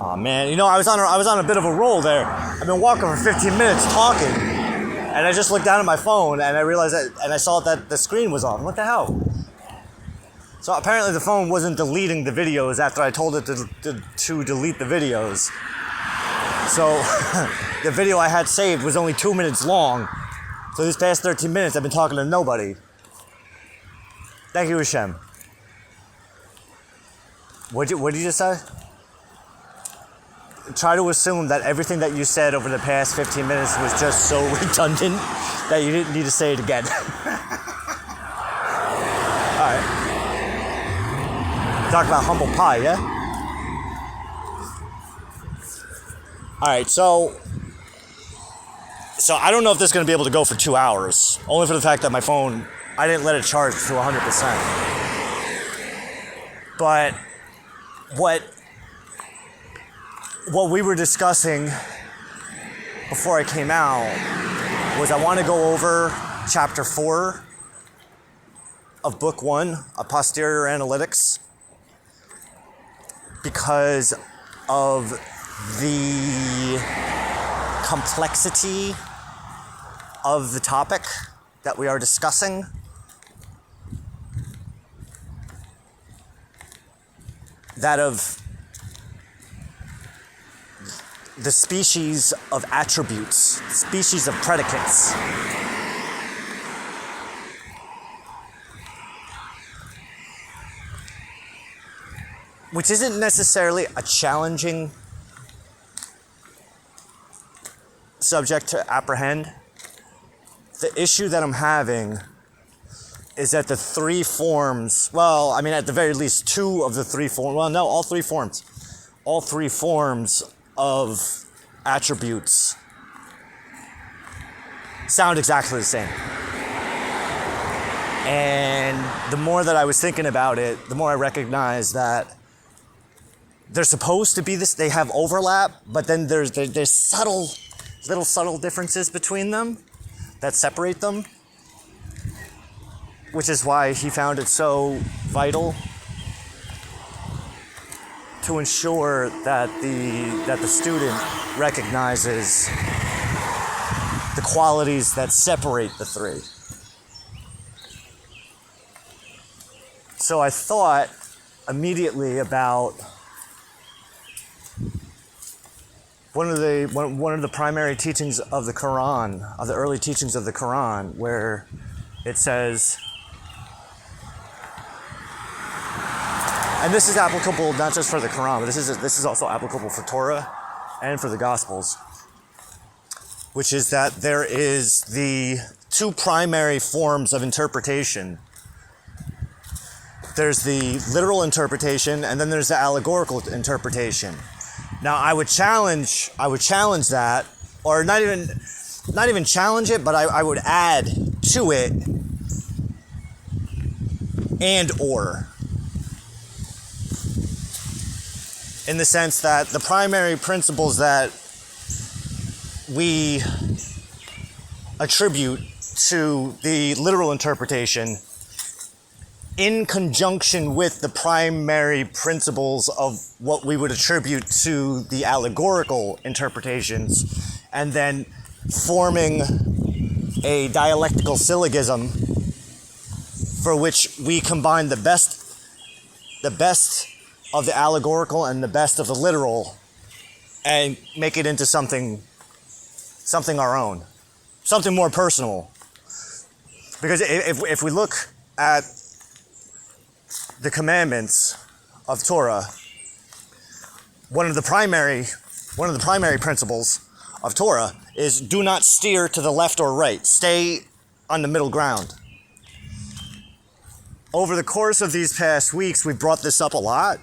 Oh man, I was on a bit of a roll there. I've been walking for 15 minutes talking, and I just looked down at my phone and I realized I saw that the screen was on. What the hell? So apparently the phone wasn't deleting the videos after I told it to delete the videos. So the video I had saved was only 2 minutes long. So these past 13 minutes I've been talking to nobody. Thank you, HaShem. What did you just say? Try to assume that everything that you said over the past 15 minutes was just so redundant that you didn't need to say it again. Alright. Talk about humble pie, yeah? Alright, so I don't know if this is going to be able to go for 2 hours. Only for the fact that my phone, I didn't let it charge to 100%. But what we were discussing before I came out was I want to go over chapter 4 of book 1 of Posterior Analytics because of the complexity of the topic that we are discussing. That of the species of attributes, species of predicates. Which isn't necessarily a challenging subject to apprehend. The issue that I'm having is that the 3 forms, at the very least 2 of the 3 forms, all 3 forms. All 3 forms of attributes sound exactly the same. And the more that I was thinking about it, the more I recognized that they're supposed to be this, they have overlap, but then there's little subtle differences between them that separate them, which is why he found it so vital to ensure that the student recognizes the qualities that separate the 3. So I thought immediately about one of the primary teachings of the Quran, of the early teachings of the Quran, where it says, and this is applicable not just for the Quran, but this is also applicable for Torah and for the Gospels, which is that there is the 2 primary forms of interpretation. There's the literal interpretation, and then there's the allegorical interpretation. Now, I would challenge that, or not even challenge it, but I would add to it and or. In the sense that the primary principles that we attribute to the literal interpretation in conjunction with the primary principles of what we would attribute to the allegorical interpretations, and then forming a dialectical syllogism for which we combine the best of the allegorical and the best of the literal and make it into something our own, something more personal. Because if we look at the commandments of Torah, one of the primary principles of Torah is do not steer to the left or right. Stay on the middle ground. Over the course of these past weeks, we brought this up a lot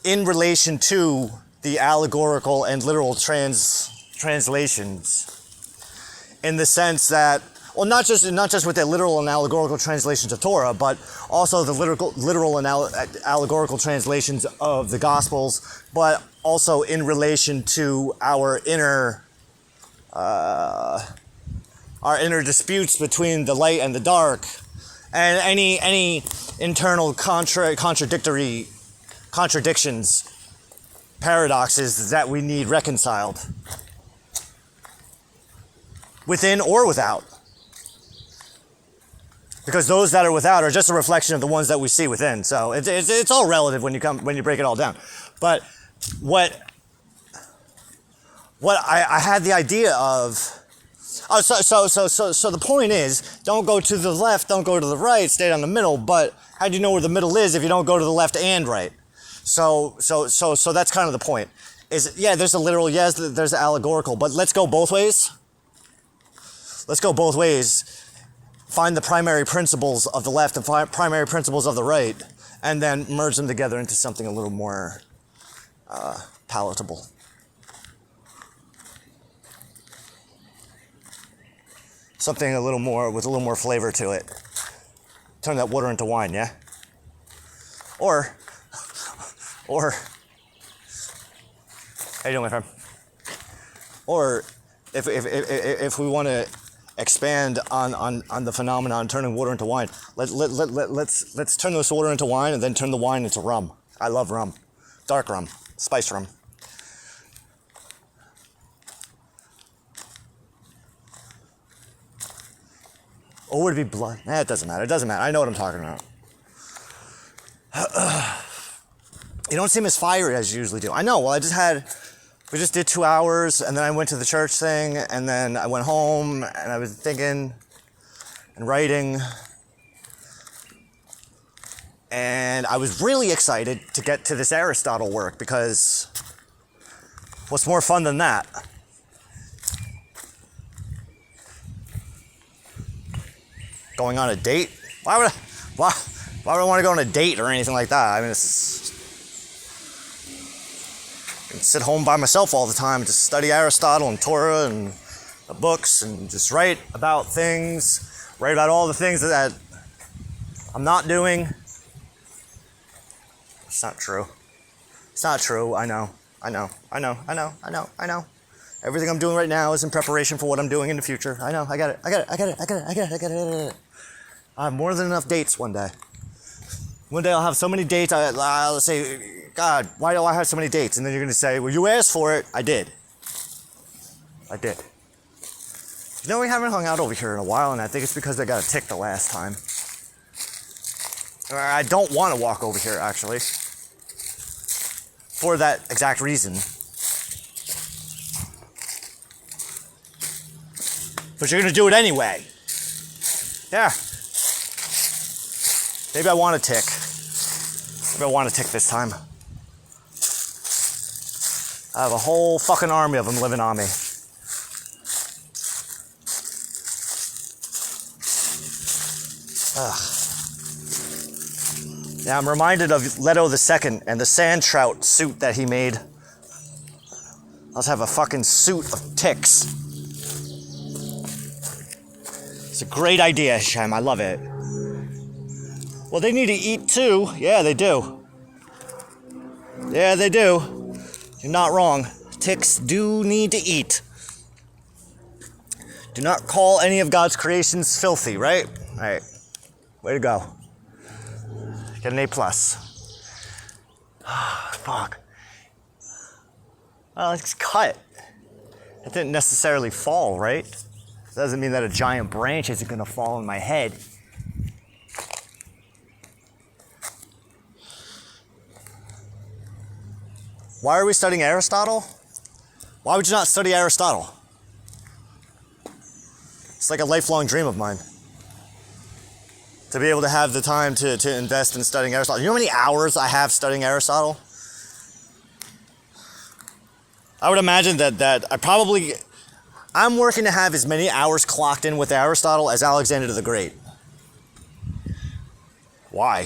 in relation to the allegorical and literal translations, in the sense that, well, not just with the literal and allegorical translations of Torah, but also the literal and allegorical translations of the Gospels, but also in relation to our inner disputes between the light and the dark, and any internal contradictions paradoxes that we need reconciled. Within or without. Because those that are without are just a reflection of the ones that we see within. So it's all relative when you break it all down. But what I had the idea of, so the point is, don't go to the left, don't go to the right, stay down the middle. But how do you know where the middle is if you don't go to the left and right? So that's kind of the point. There's a literal, yes, there's an allegorical, but let's go both ways. Let's go both ways. Find the primary principles of the left and primary principles of the right, and then merge them together into something a little more palatable. Something with a little more flavor to it. Turn that water into wine, yeah? Or, how you doing, my friend? Or, if we want to expand on the phenomenon turning water into wine, let's turn this water into wine and then turn the wine into rum. I love rum. Dark rum. Spiced rum. Or would it be blood? It doesn't matter. It doesn't matter. I know what I'm talking about. You don't seem as fiery as you usually do. I know. Well, we just did 2 hours, and then I went to the church thing, and then I went home, and I was thinking and writing. And I was really excited to get to this Aristotle work, because what's more fun than that? Going on a date? Why would I want to go on a date or anything like that? I mean, I can sit home by myself all the time and just study Aristotle and Torah and the books and just write about things, write about all the things that I'm not doing. It's not true. It's not true. I know. Everything I'm doing right now is in preparation for what I'm doing in the future. I know. I got it. I have more than enough dates one day. One day I'll have so many dates, I'll say, God, why do I have so many dates? And then you're going to say, well, you asked for it. I did. You know, we haven't hung out over here in a while, and I think it's because I got a tick the last time. I don't want to walk over here, actually. For that exact reason. But you're going to do it anyway. Yeah. Maybe I want a tick. Maybe I want a tick this time. I have a whole fucking army of them living on me. Ugh. Yeah, I'm reminded of Leto II and the sand trout suit that he made. Let's have a fucking suit of ticks. It's a great idea, HaShem. I love it. Well, they need to eat too. Yeah, they do. Yeah, they do. You're not wrong. Ticks do need to eat. Do not call any of God's creations filthy, right? All right. Way to go. Get an A+. Fuck. Well, it's cut. It didn't necessarily fall, right? Doesn't mean that a giant branch isn't going to fall on my head. Why are we studying Aristotle? Why would you not study Aristotle? It's like a lifelong dream of mine. To be able to have the time to invest in studying Aristotle. You know how many hours I have studying Aristotle? I would imagine that I'm working to have as many hours clocked in with Aristotle as Alexander the Great. Why?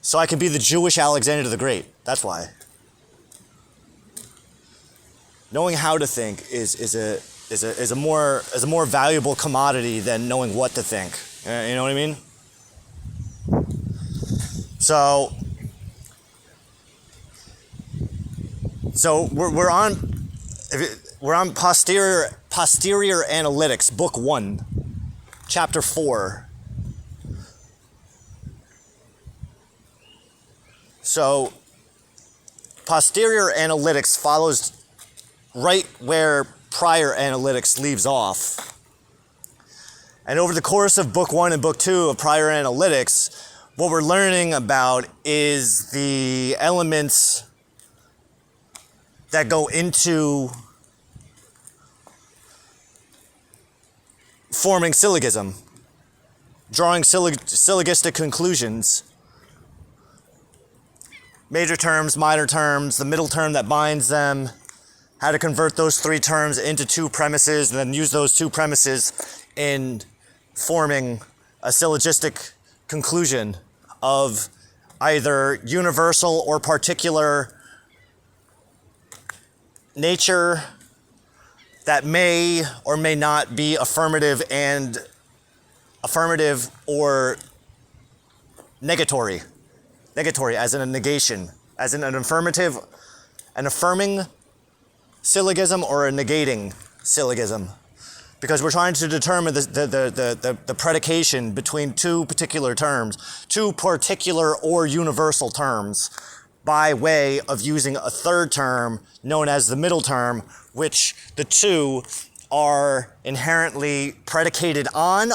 So I can be the Jewish Alexander the Great. That's why. Knowing how to think is a more valuable commodity than knowing what to think. You know what I mean? So we're on posterior analytics, book 1, chapter 4. So posterior analytics follows right where prior analytics leaves off. And over the course of book 1 and book 2 of prior analytics, what we're learning about is the elements that go into forming syllogism, drawing syllogistic conclusions, major terms, minor terms, the middle term that binds them, how to convert those 3 terms into 2 premises, and then use those 2 premises in forming a syllogistic conclusion of either universal or particular nature that may or may not be affirmative or negatory. Negatory as in a negation, as in an affirmative, an affirming syllogism or a negating syllogism. Because we're trying to determine the predication between 2 particular terms, 2 particular or universal terms, by way of using a 3rd term known as the middle term, which the 2 are inherently predicated on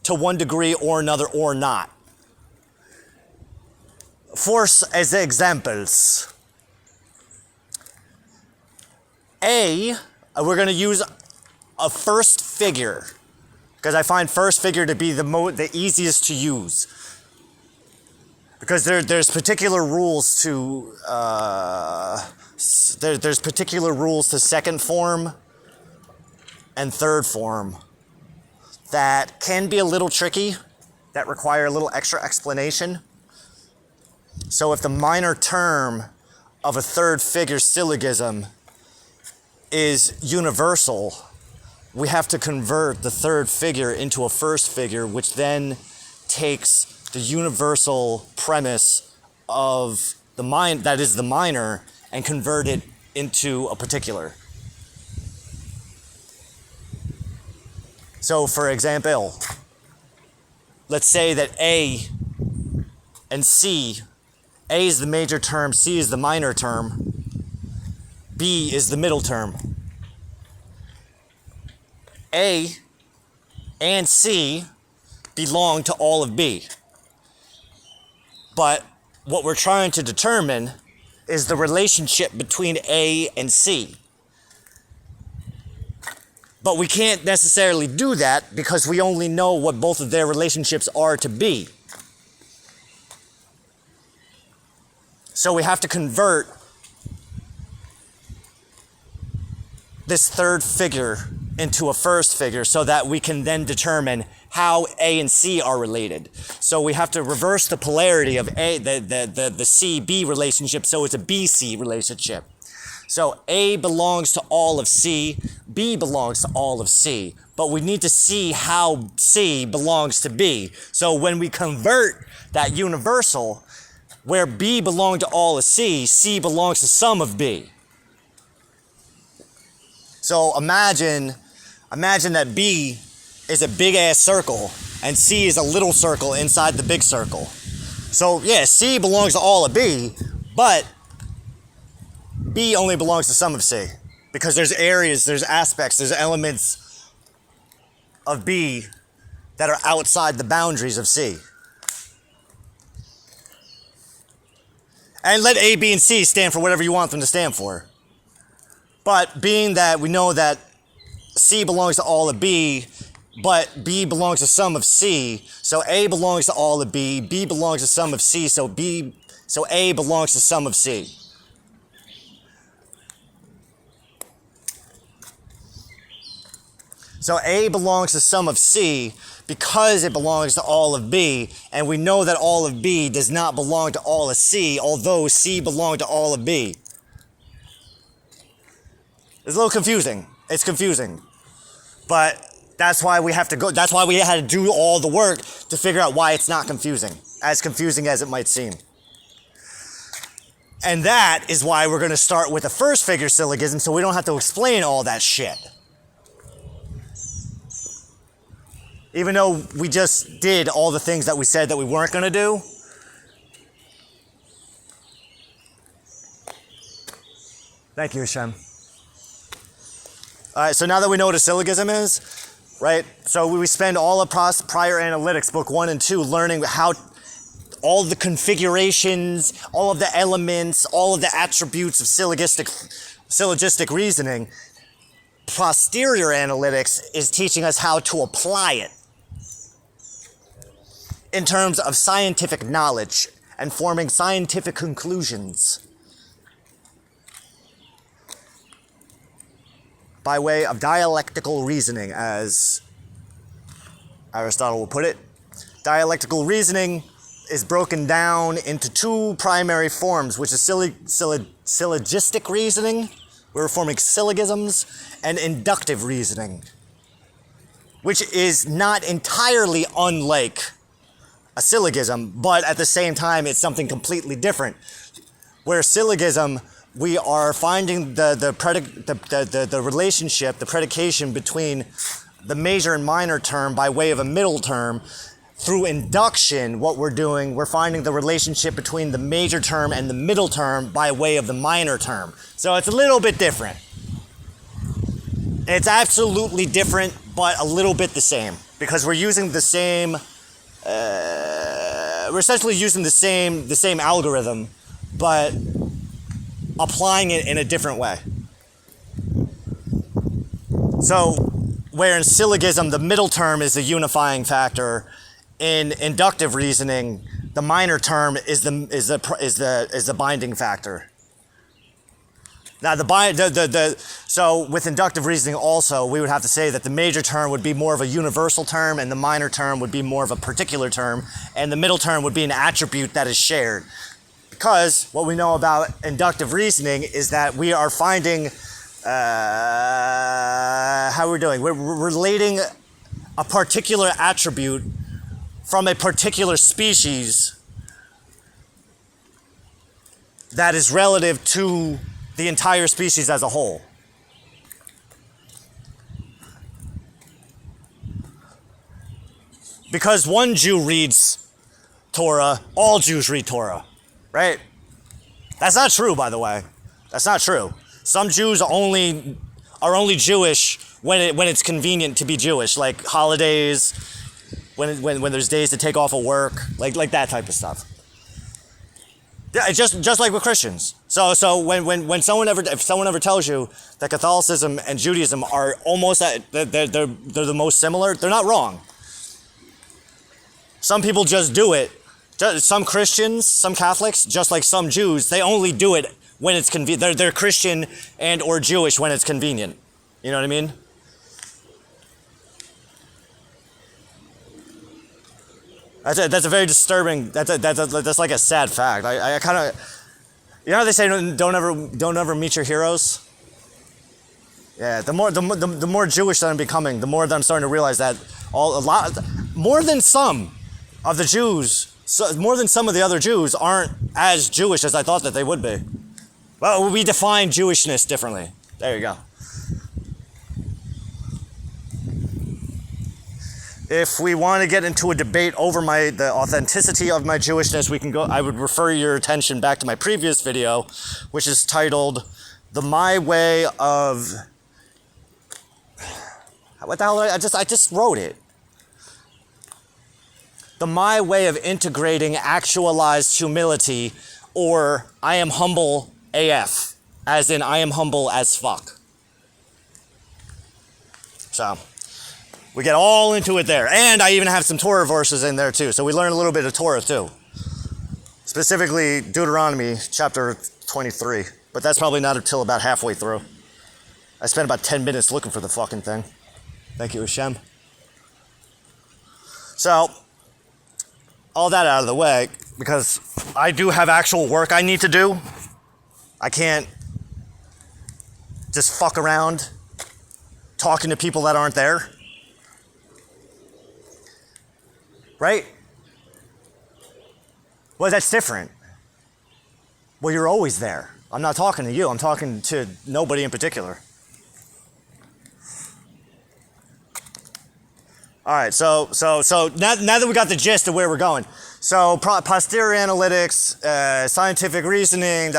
to one degree or another or not. For as examples, we're going to use a first figure because I find first figure to be the easiest to use. Because there's particular rules to there's particular rules to second form and third form that can be a little tricky, that require a little extra explanation. So if the minor term of a third figure syllogism is universal, we have to convert the third figure into a first figure, which then takes the universal premise of the minor and convert it into a particular. So for example, let's say that A and C, A is the major term, C is the minor term, B is the middle term. A and C belong to all of B. But what we're trying to determine is the relationship between A and C. But we can't necessarily do that because we only know what both of their relationships are to B. So we have to convert this third figure into a first figure so that we can then determine how A and C are related. So we have to reverse the polarity of the C-B relationship so it's a B-C relationship. So A belongs to all of C, B belongs to all of C, but we need to see how C belongs to B. So when we convert that universal, where B belonged to all of C, C belongs to some of B. So imagine that B is a big ass circle and C is a little circle inside the big circle. So yeah, C belongs to all of B, but B only belongs to some of C because there's areas, there's aspects, there's elements of B that are outside the boundaries of C. And let A, B, and C stand for whatever you want them to stand for. But being that we know that C belongs to all of B, but B belongs to some of C, so A belongs to all of B, B belongs to some of C, so A belongs to some of C. So A belongs to some of C because it belongs to all of B, and we know that all of B does not belong to all of C, although C belonged to all of B. It's a little confusing. It's confusing. But that's why we have to go, that's why we had to do all the work to figure out why it's not confusing as it might seem. And that is why we're going to start with a first figure syllogism so we don't have to explain all that shit. Even though we just did all the things that we said that we weren't going to do, Thank you, HaShem. All right, so now that we know what a syllogism is, right? So we spend all of prior analytics, book 1 and 2, learning how all the configurations, all of the elements, all of the attributes of syllogistic reasoning. Posterior analytics is teaching us how to apply it in terms of scientific knowledge and forming scientific conclusions by way of dialectical reasoning, as Aristotle will put it. Dialectical reasoning is broken down into two primary forms, which is syllogistic reasoning, we're forming syllogisms, and inductive reasoning, which is not entirely unlike a syllogism, but at the same time it's something completely different. Where syllogism, we are finding the relationship, the predication between the major and minor term by way of a middle term. Through induction, what we're doing, we're finding the relationship between the major term and the middle term by way of the minor term. So it's a little bit different. It's absolutely different, but a little bit the same, because we're using the same. We're essentially using the same algorithm, but applying it in a different way. So, where in syllogism the middle term is the unifying factor, in inductive reasoning the minor term is the binding factor. Now so with inductive reasoning also, we would have to say that the major term would be more of a universal term and the minor term would be more of a particular term, and the middle term would be an attribute that is shared. Because what we know about inductive reasoning is that we are finding how we're doing. We're relating a particular attribute from a particular species that is relative to the entire species as a whole. Because one Jew reads Torah, all Jews read Torah, right? That's not true, by the way. That's not true. Some Jews are only Jewish when it's convenient to be Jewish, like holidays, when there's days to take off of work, like that type of stuff. Yeah, just like with Christians. So when someone ever tells you that Catholicism and Judaism are almost they're the most similar, they're not wrong. Some people just do it. Some Christians, some Catholics, just like some Jews, they only do it when it's convenient. They're Christian and or Jewish when it's convenient. You know what I mean? That's a very disturbing. That's like a sad fact. I kind of, you know how they say don't ever meet your heroes. Yeah, the more Jewish that I'm becoming, the more that I'm starting to realize that more than some of the Jews, more than some of the other Jews aren't as Jewish as I thought that they would be. Well, we define Jewishness differently. There you go. If we want to get into a debate over the authenticity of my Jewishness, we can go. I would refer your attention back to my previous video, which is titled "My Way of." What the hell? I just wrote it. My way of integrating actualized humility, or I am humble AF, as in I am humble as fuck. So. We get all into it there. And I even have some Torah verses in there too. So we learn a little bit of Torah too. Specifically Deuteronomy chapter 23. But that's probably not until about halfway through. I spent about 10 minutes looking for the fucking thing. Thank you, HaShem. So, all that out of the way, because I do have actual work I need to do. I can't just fuck around talking to people that aren't there. Right? Well, that's different. Well, you're always there. I'm not talking to you. I'm talking to nobody in particular. All right, so now that we got the gist of where we're going. So posterior analytics, scientific reasoning.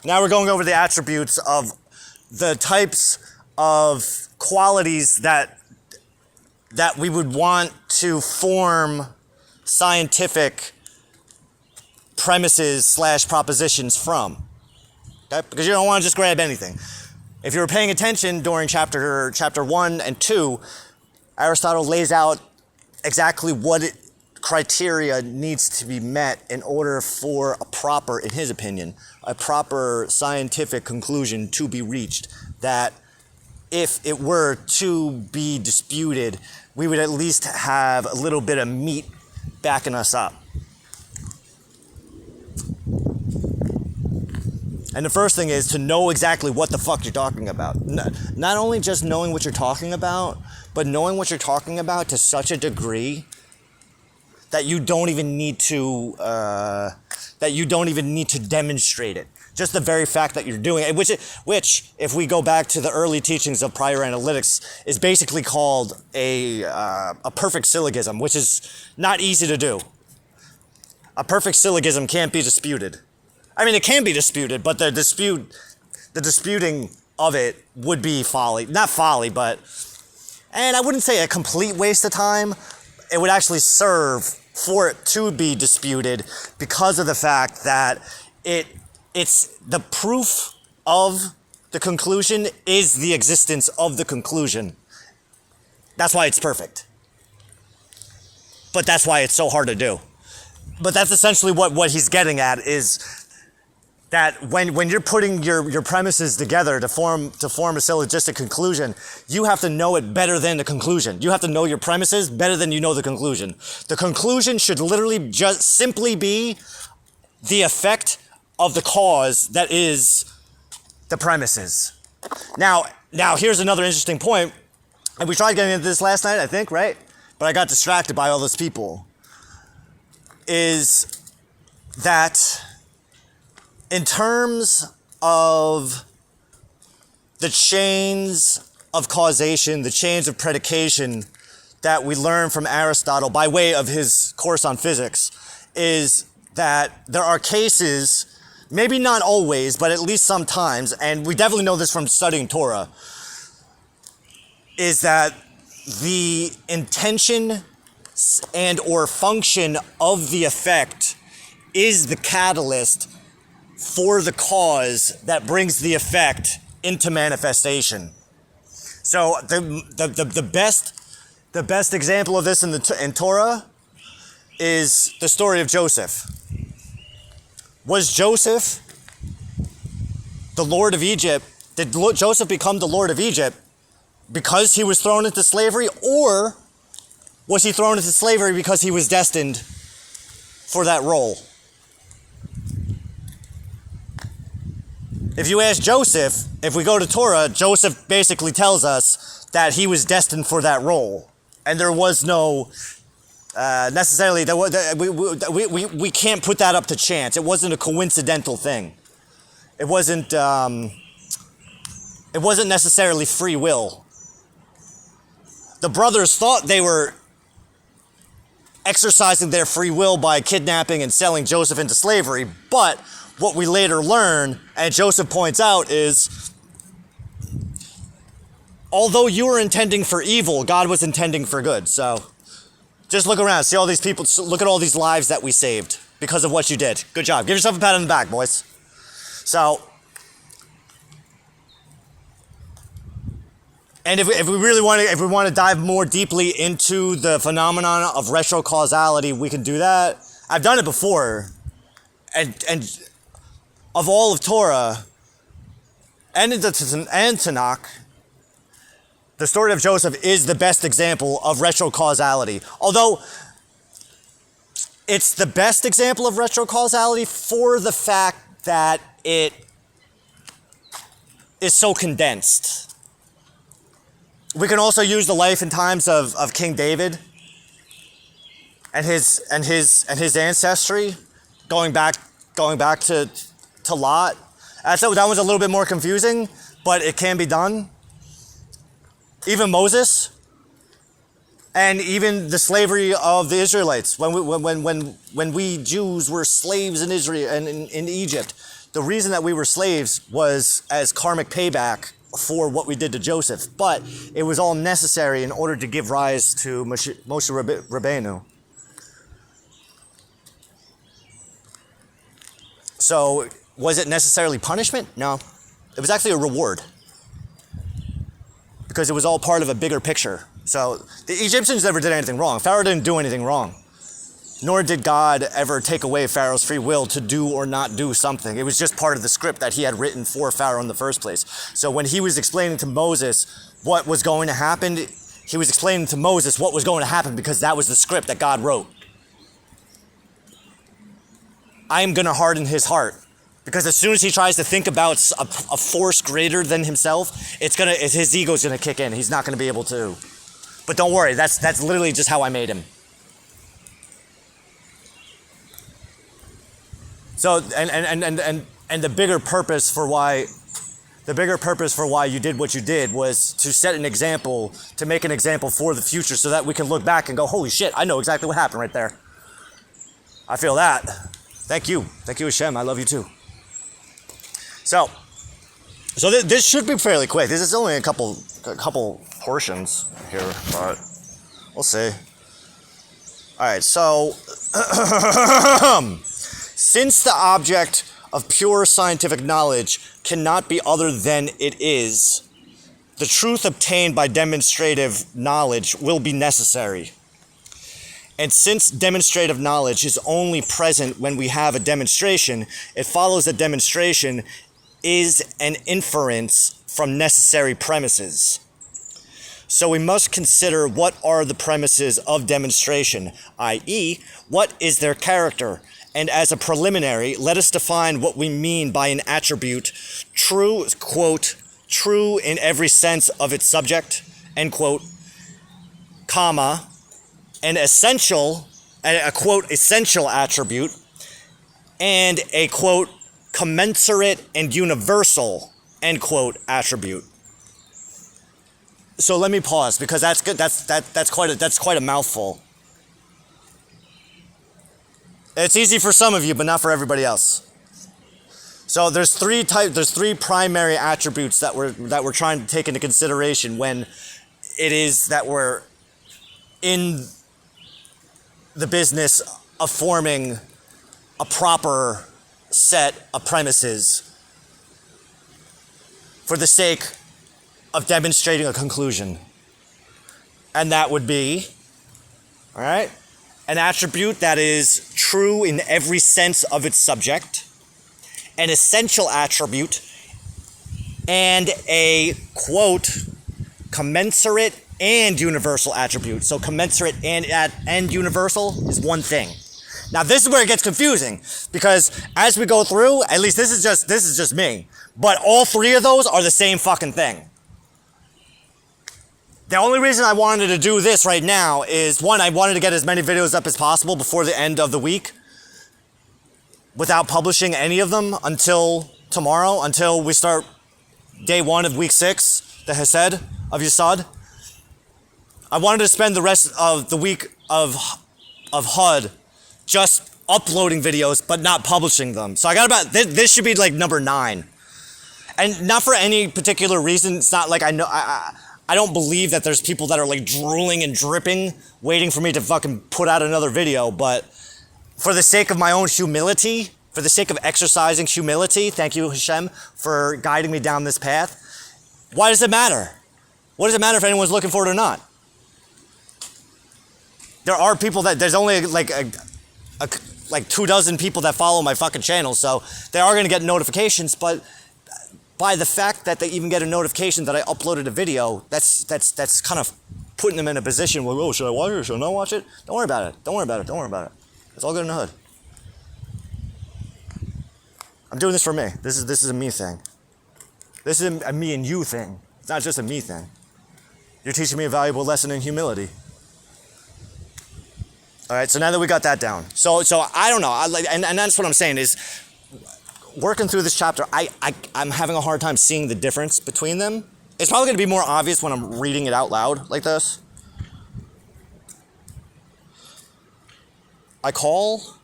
Now we're going over the attributes of the types of qualities that we would want to form scientific premises / propositions from. Okay? Because you don't want to just grab anything. If you were paying attention during chapter 1 and 2, Aristotle lays out exactly what criteria needs to be met in order for a proper, in his opinion, a proper scientific conclusion to be reached, that if it were to be disputed, we would at least have a little bit of meat backing us up. And the first thing is to know exactly what the fuck you're talking about. Not only just knowing what you're talking about, but knowing what you're talking about to such a degree that you don't even need to demonstrate it. Just the very fact that you're doing it, which if we go back to the early teachings of prior analytics, is basically called a perfect syllogism, which is not easy to do. A perfect syllogism can't be disputed. I mean, it can be disputed, but the disputing of it would be folly. Not folly, but, and I wouldn't say a complete waste of time. It would actually serve for it to be disputed because of the fact that it's the proof of the conclusion is the existence of the conclusion. That's why it's perfect. But that's why it's so hard to do. But that's essentially what he's getting at, is that when you're putting your premises together to form a syllogistic conclusion, you have to know it better than the conclusion. You have to know your premises better than you know the conclusion. The conclusion should literally just simply be the effect of the cause that is the premises. Now here's another interesting point, and we tried getting into this last night, I think, right? But I got distracted by all those people. Is that in terms of the chains of causation, the chains of predication that we learn from Aristotle by way of his course on physics, is that there are cases, maybe not always, but at least sometimes, and we definitely know this from studying Torah, is that the intention and or function of the effect is the catalyst for the cause that brings the effect into manifestation. So the best example of this in Torah is the story of Joseph. Was Joseph the Lord of Egypt? Did Joseph become the Lord of Egypt because he was thrown into slavery, or was he thrown into slavery because he was destined for that role? If you ask Joseph, if we go to Torah, Joseph basically tells us that he was destined for that role. And there was no, necessarily, we can't put that up to chance. It wasn't a coincidental thing. It wasn't necessarily free will. The brothers thought they were exercising their free will by kidnapping and selling Joseph into slavery, but what we later learn, and Joseph points out, is although you were intending for evil, God was intending for good. So just look around, see all these people, look at all these lives that we saved because of what you did. Good job. Give yourself a pat on the back, boys. So, and if we really want to, if we want to dive more deeply into the phenomenon of retrocausality, we can do that. I've done it before, and of all of Torah and Tanakh, the story of Joseph is the best example of retrocausality. Although it's the best example of retrocausality for the fact that it is so condensed. We can also use the life and times of King David and his ancestry, going back to Lot. That one's a little bit more confusing, but it can be done. Even Moses, And even the slavery of the Israelites, when we Jews were slaves in Israel and in Egypt, the reason that we were slaves was as karmic payback for what we did to Joseph. But it was all necessary in order to give rise to Moshe Rabbeinu. So was it necessarily punishment? No. It was actually a reward. Because it was all part of a bigger picture. So the Egyptians never did anything wrong. Pharaoh didn't do anything wrong. Nor did God ever take away Pharaoh's free will to do or not do something. It was just part of the script that he had written for Pharaoh in the first place. So when he was explaining to Moses what was going to happen, he was explaining to Moses what was going to happen because that was the script that God wrote. I am going to harden his heart. Because as soon as he tries to think about a force greater than himself, his ego's going to kick in. He's not going to be able to. But don't worry, that's literally just how I made him. So and the bigger purpose for why you did what you did was to set an example, to make an example for the future so that we can look back and go, holy shit, I know exactly what happened right there. I feel that. Thank you, HaShem. I love you too. So this should be fairly quick. This is only a couple portions here, but we'll see. All right, so since the object of pure scientific knowledge cannot be other than it is, the truth obtained by demonstrative knowledge will be necessary. And since demonstrative knowledge is only present when we have a demonstration, it follows that demonstration is an inference from necessary premises. So we must consider what are the premises of demonstration, i.e., what is their character, and as a preliminary, let us define what we mean by an attribute true, quote, true in every sense of its subject, end quote, comma, an essential, a quote, essential attribute, and a quote, commensurate and universal, end quote, attribute. So let me pause because that's good. That's quite a mouthful. It's easy for some of you, but not for everybody else. So there's three primary attributes that we're trying to take into consideration when it is that we're in the business of forming a proper set of premises for the sake of demonstrating a conclusion. And that would be, all right, an attribute that is true in every sense of its subject, an essential attribute, and a, quote, commensurate and universal attribute. So commensurate and universal is one thing. Now this is where it gets confusing because as we go through, at least this is just me, but all three of those are the same fucking thing. The only reason I wanted to do this right now is, one, I wanted to get as many videos up as possible before the end of the week without publishing any of them until tomorrow, until we start day 1 of week 6, the Hesed of Yesod. I wanted to spend the rest of the week of HUD just uploading videos but not publishing them. So I got about, this should be like number 9. And not for any particular reason. It's not like I don't believe that there's people that are like drooling and dripping waiting for me to fucking put out another video, but for the sake of my own humility, for the sake of exercising humility, thank you, HaShem, for guiding me down this path. Why does it matter? What does it matter if anyone's looking for it or not? There are people that, there's only like 24 people that follow my fucking channel, so they are going to get notifications, but by the fact that they even get a notification that I uploaded a video, that's kind of putting them in a position where, oh, should I watch it or should I not watch it? Don't worry about it. Don't worry about it. Don't worry about it. It's all good in the hood. I'm doing this for me. This is a me thing. This is a me and you thing. It's not just a me thing. You're teaching me a valuable lesson in humility. All right, so now that we got that down. So I don't know. And that's what I'm saying is, working through this chapter, I'm having a hard time seeing the difference between them. It's probably going to be more obvious when I'm reading it out loud like this. I call,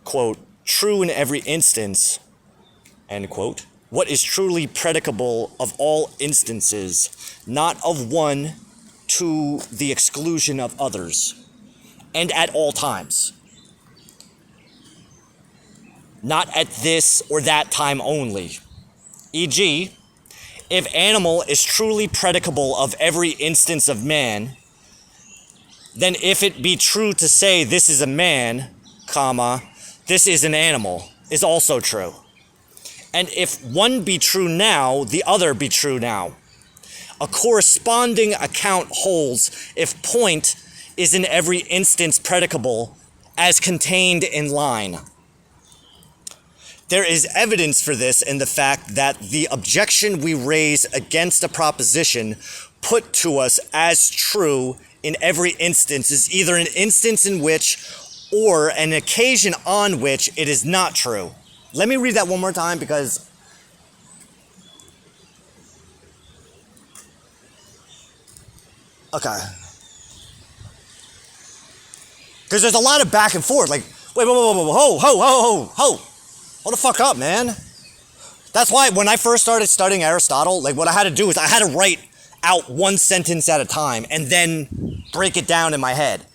quote, true in every instance, end quote, what is truly predicable of all instances, not of one to the exclusion of others, and at all times. Not at this or that time only. E.g., if animal is truly predicable of every instance of man, then if it be true to say this is a man, comma, this is an animal, is also true. And if one be true now, the other be true now. A corresponding account holds if point is in every instance predicable as contained in line. There is evidence for this in the fact that the objection we raise against a proposition put to us as true in every instance is either an instance in which or an occasion on which it is not true. Let me read that one more time because okay. Because there's a lot of back and forth, like, wait, ho. Hold the fuck up, man. That's why when I first started studying Aristotle, like what I had to do is I had to write out one sentence at a time and then break it down in my head.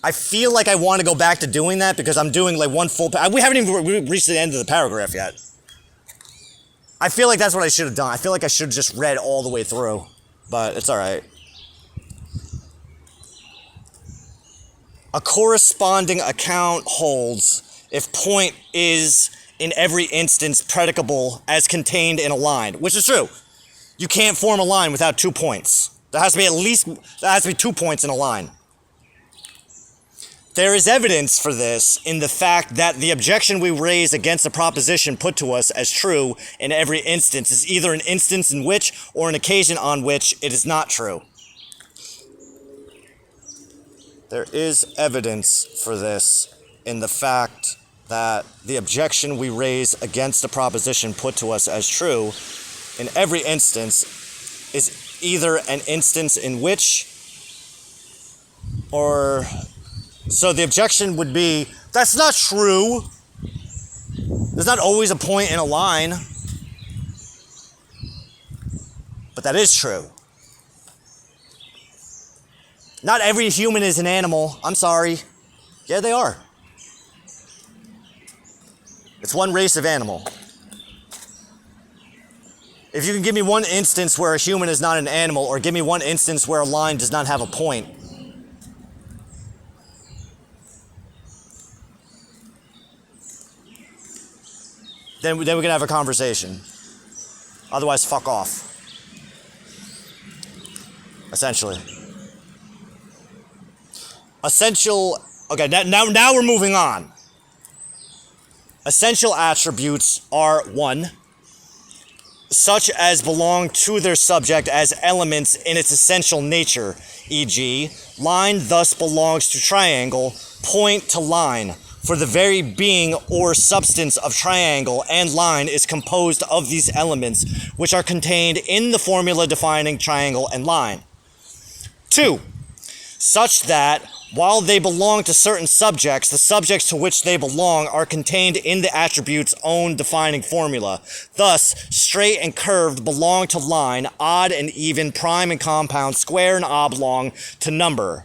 I feel like I want to go back to doing that because I'm doing like one full, we haven't even reached the end of the paragraph yet. I feel like that's what I should have done. I feel like I should have just read all the way through, but it's all right. A corresponding account holds if point is in every instance predicable as contained in a line, which is true. You can't form a line without 2 points. There has to be 2 points in a line. There is evidence for this in the fact that the objection we raise against a proposition put to us as true in every instance is either an instance in which or an occasion on which it is not true. There is evidence for this in the fact that the objection we raise against a proposition put to us as true in every instance is either an instance in which or... So the objection would be, that's not true. There's not always a point in a line. But that is true. Not every human is an animal. I'm sorry. Yeah, they are. It's one race of animal. If you can give me one instance where a human is not an animal, or give me one instance where a line does not have a point, then we can have a conversation. Otherwise, fuck off. Essentially. Okay, now we're moving on. Essential attributes are 1, such as belong to their subject as elements in its essential nature, e.g., line thus belongs to triangle, point to line, for the very being or substance of triangle and line is composed of these elements, which are contained in the formula defining triangle and line. 2, such that while they belong to certain subjects, the subjects to which they belong are contained in the attribute's own defining formula. Thus, straight and curved belong to line, odd and even, prime and compound, square and oblong to number.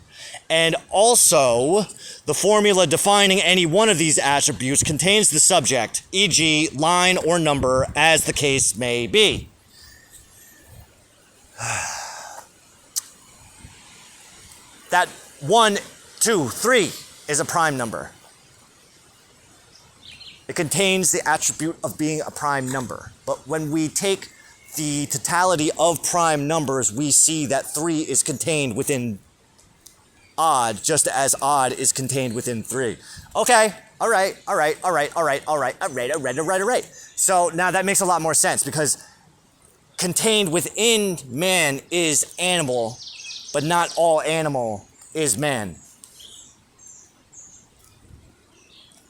And also, the formula defining any one of these attributes contains the subject, e.g., line or number, as the case may be. That 1, 2, 3 is a prime number. It contains the attribute of being a prime number. But when we take the totality of prime numbers, we see that 3 is contained within odd, just as odd is contained within 3. Okay, all right. So now that makes a lot more sense, because contained within man is animal, but not all animal is man.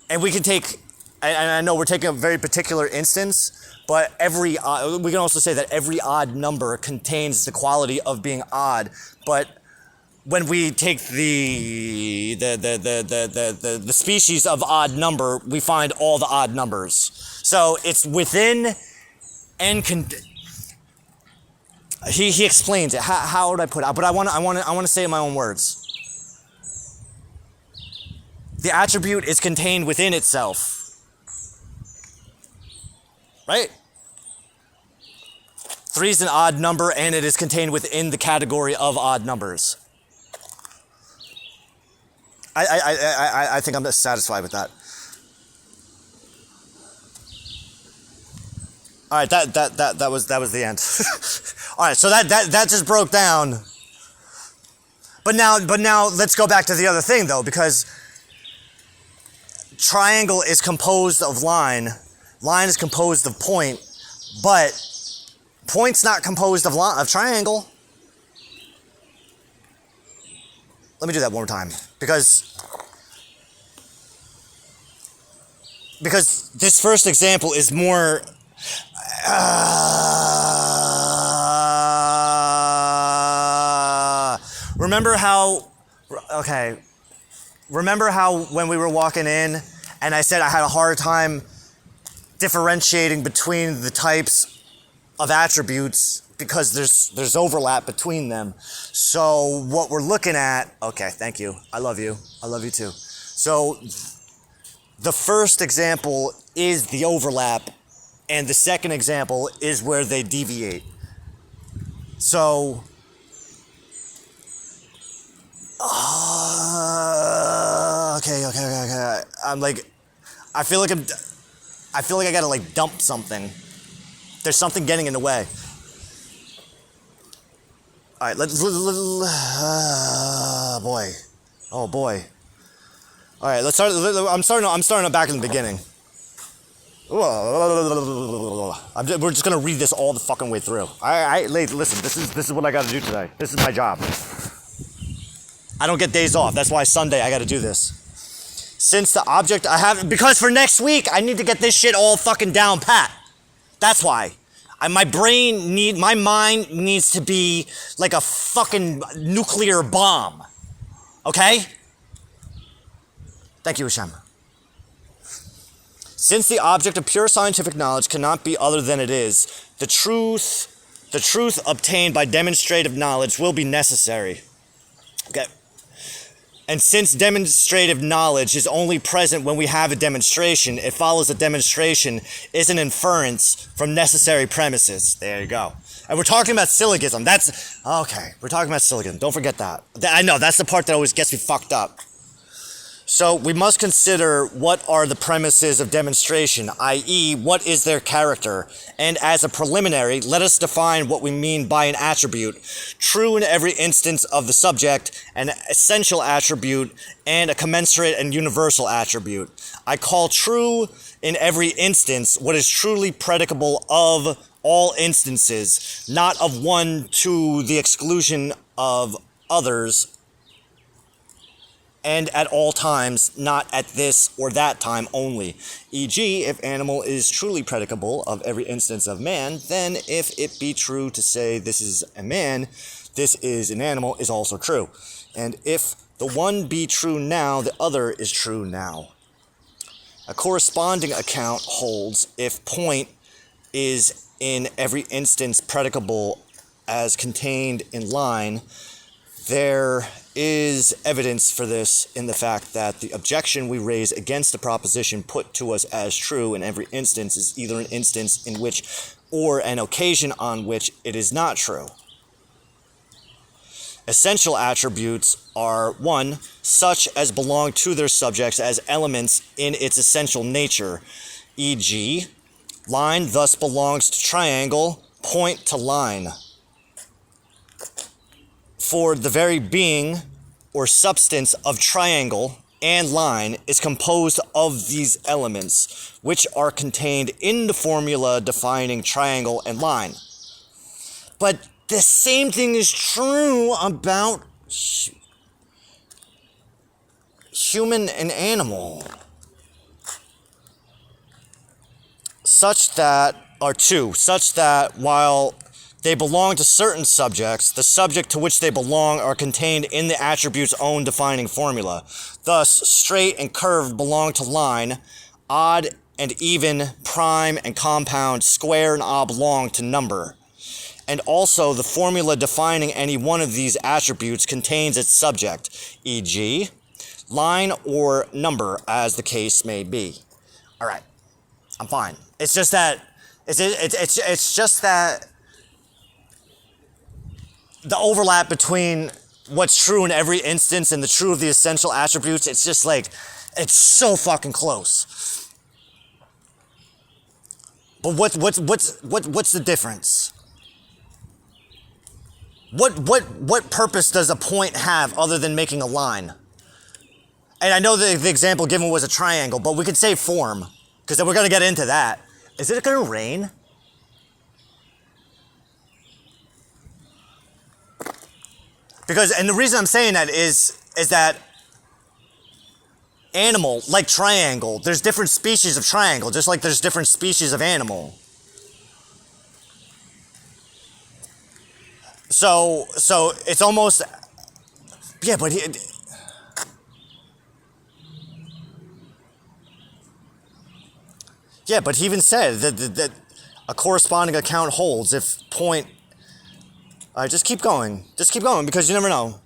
And we can take and I know we're taking a very particular instance, but we can also say that every odd number contains the quality of being odd. But when we take the species of odd number, we find all the odd numbers. So it's within and he explains it. How would I put it? But I want to say it in my own words. The attribute is contained within itself. Right? 3 is an odd number, and it is contained within the category of odd numbers. I think I'm satisfied with that. All right, that was the end. All right, so that just broke down. But now let's go back to the other thing though, because triangle is composed of line. Line is composed of point, but point's not composed of triangle. Let me do that one more time, because this first example is more. Remember how when we were walking in, and I said I had a hard time differentiating between the types of attributes because there's overlap between them. So what we're looking at, okay, thank you. I love you too. So the first example is the overlap, and the second example is where they deviate. So okay. I'm like, I feel like I gotta like dump something. There's something getting in the way. All right, oh boy. All right, let's start. I'm starting back in the beginning. We're just gonna read this all the fucking way through. Listen. This is what I gotta do today. This is my job. I don't get days off. That's why Sunday I gotta do this. Since the object because for next week I need to get this shit all fucking down pat. That's why. My mind needs to be like a fucking nuclear bomb. Okay? Thank you, HaShem. Since the object of pure scientific knowledge cannot be other than it is, the truth obtained by demonstrative knowledge will be necessary. Okay. And since demonstrative knowledge is only present when we have a demonstration, it follows that demonstration is an inference from necessary premises. There you go. And we're talking about syllogism. We're talking about syllogism. Don't forget that. I know, that's the part that always gets me fucked up. So we must consider what are the premises of demonstration, i.e., what is their character, and as a preliminary, let us define what we mean by an attribute, true in every instance of the subject, an essential attribute, and a commensurate and universal attribute. I call true in every instance what is truly predicable of all instances, not of one to the exclusion of others, and at all times, not at this or that time only. E.g., if animal is truly predicable of every instance of man, then if it be true to say this is a man, this is an animal, is also true. And if the one be true now, the other is true now. A corresponding account holds if point is in every instance predicable as contained in line. There is evidence for this in the fact that the objection we raise against the proposition put to us as true in every instance is either an instance in which or an occasion on which it is not true. Essential attributes are 1. Such as belong to their subjects as elements in its essential nature, e.g., line thus belongs to triangle, point to line. For the very being or substance of triangle and line is composed of these elements, which are contained in the formula defining triangle and line. But the same thing is true about human and animal. such that while they belong to certain subjects, the subject to which they belong are contained in the attribute's own defining formula. Thus, straight and curved belong to line, odd and even, prime and compound, square and oblong to number. And also, the formula defining any one of these attributes contains its subject, e.g., line or number, as the case may be. All right, I'm fine. It's just that the overlap between what's true in every instance and the true of the essential attributes. It's just like, it's so fucking close. But what's the difference? What purpose does a point have other than making a line? And I know the example given was a triangle, but we could say form, because then we're going to get into that. Is it going to rain? Because, and the reason I'm saying that is that animal, like triangle, there's different species of triangle, just like there's different species of animal. So it's almost, yeah, but he even said that a corresponding account holds if point. All right, just keep going because you never know.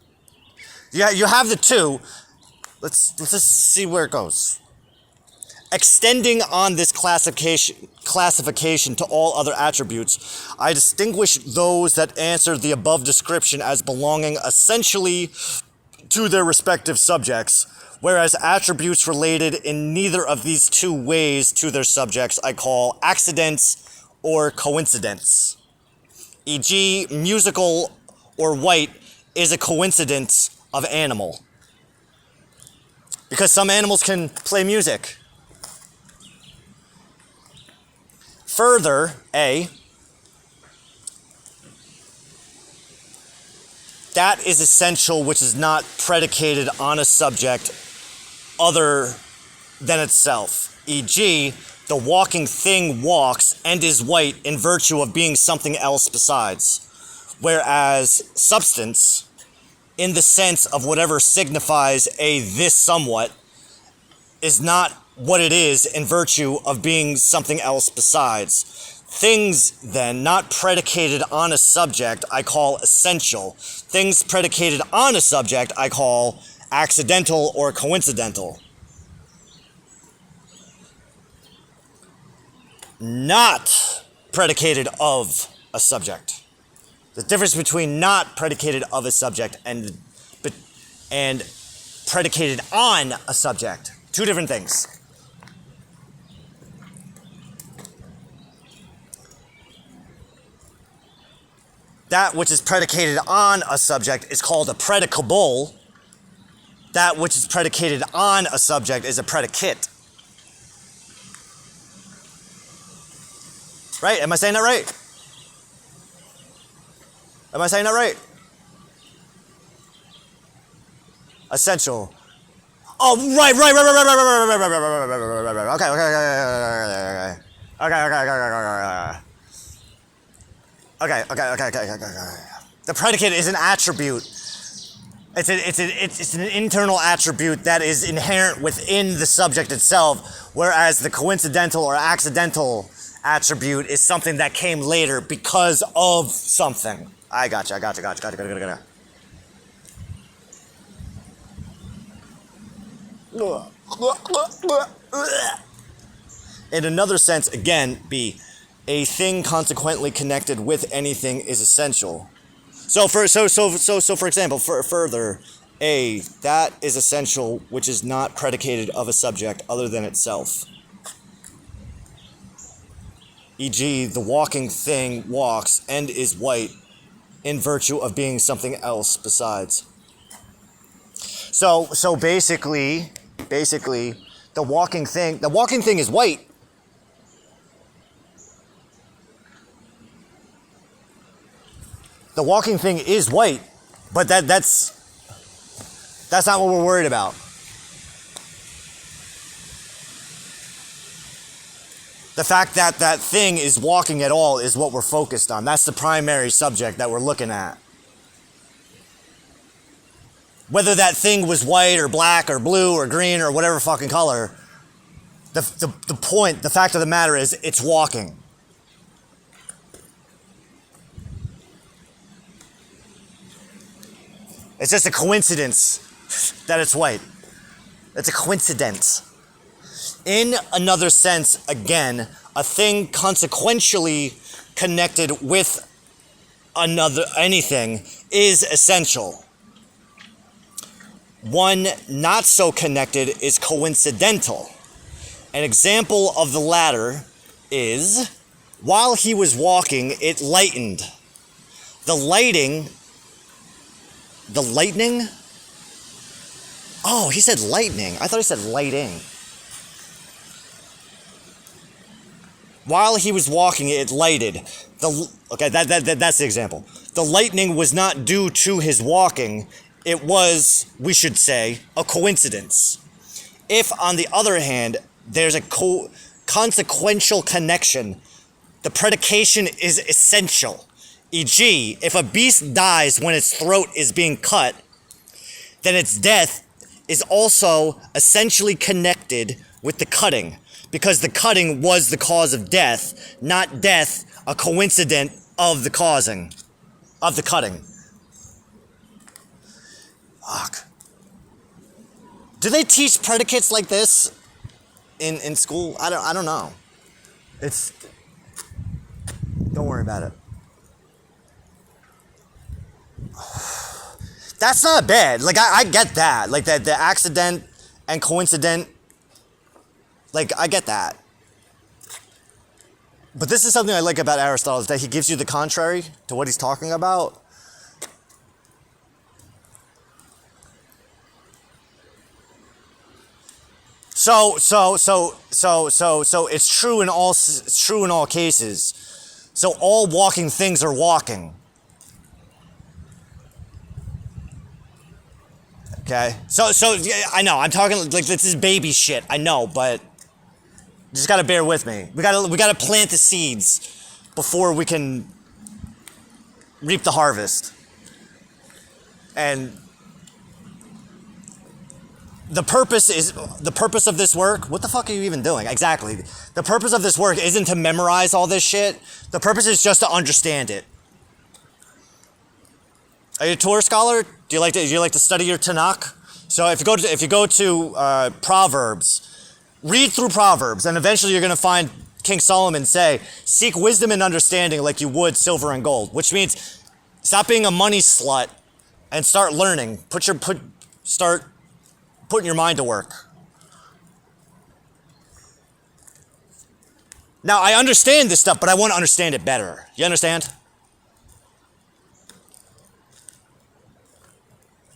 Yeah, you have the two. Let's just see where it goes. Extending on this classification to all other attributes, I distinguish those that answer the above description as belonging essentially to their respective subjects, whereas attributes related in neither of these two ways to their subjects I call accidents or coincidence. E.g., musical or white is a coincidence of animal. Because some animals can play music. Further, A, that is essential which is not predicated on a subject other than itself. E.g., the walking thing walks and is white in virtue of being something else besides. Whereas substance, in the sense of whatever signifies a this somewhat, is not what it is in virtue of being something else besides. Things, then, not predicated on a subject, I call essential. Things predicated on a subject, I call accidental or coincidental. Not predicated of a subject. The difference between not predicated of a subject and predicated on a subject. Two different things. That which is predicated on a subject is called a predicable. That which is predicated on a subject is a predicate. Right? Am I saying that right? Am I saying that right? Essential. Oh, right. Okay. The predicate is an attribute. It's an internal attribute that is inherent within the subject itself, whereas the coincidental or accidental attribute is something that came later because of something. I gotcha. In another sense, again, B, a thing consequently connected with anything is essential. So for example, further, A, that is essential which is not predicated of a subject other than itself. E.g., the walking thing walks and is white in virtue of being something else besides. So basically, the walking thing is white. The walking thing is white, but that's not what we're worried about. The fact that that thing is walking at all is what we're focused on. That's the primary subject that we're looking at. Whether that thing was white or black or blue or green or whatever fucking color, the point, the fact of the matter is it's walking. It's just a coincidence that it's white. It's a coincidence. In another sense, again, a thing consequentially connected with anything is essential. One not so connected is coincidental. An example of the latter is, while he was walking, it lightened. The lightning? Oh, he said lightning. I thought he said lighting. While he was walking, it lighted. Okay, that's the example. The lightning was not due to his walking. It was, we should say, a coincidence. If, on the other hand, there's a consequential connection, the predication is essential. E.g., if a beast dies when its throat is being cut, then its death is also essentially connected with the cutting, because the cutting was the cause of death, not death a coincidence of the cutting. Fuck. Do they teach predicates like this in school? I don't know. Don't worry about it. That's not bad. Like, I get that. Like, the accident and coincident. Like, I get that. But this is something I like about Aristotle, is that he gives you the contrary to what he's talking about. So it's true in all cases. So all walking things are walking. Okay. So yeah, I know I'm talking like this is baby shit. I know, but you just gotta bear with me. We gotta plant the seeds before we can reap the harvest. And the purpose of this work. What the fuck are you even doing? Exactly. The purpose of this work isn't to memorize all this shit. The purpose is just to understand it. Are you a Torah scholar? Do you like to study your Tanakh? So if you go to Proverbs, read through Proverbs, and eventually you're going to find King Solomon say, "Seek wisdom and understanding like you would silver and gold," which means stop being a money slut and start learning. Start putting your mind to work. Now I understand this stuff, but I want to understand it better. You understand?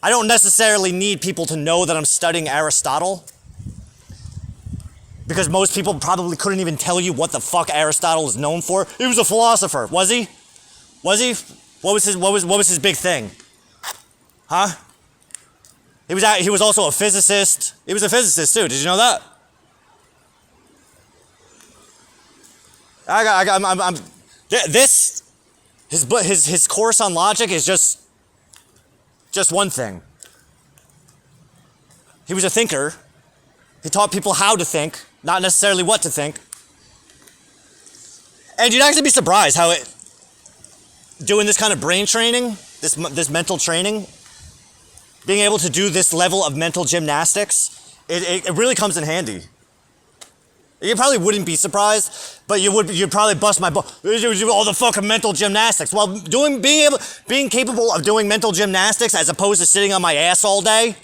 I don't necessarily need people to know that I'm studying Aristotle, because most people probably couldn't even tell you what the fuck Aristotle is known for. He was a philosopher, was he? Was he? What was his big thing? Huh? He was also a physicist. He was a physicist too. Did you know that? His course on logic is just one thing. He was a thinker. He taught people how to think, not necessarily what to think. And you'd actually be surprised how doing this kind of brain training, this mental training, being able to do this level of mental gymnastics, it really comes in handy. You probably wouldn't be surprised, but you'd probably bust my butt. All the fucking mental gymnastics. Well, being capable of doing mental gymnastics as opposed to sitting on my ass all day,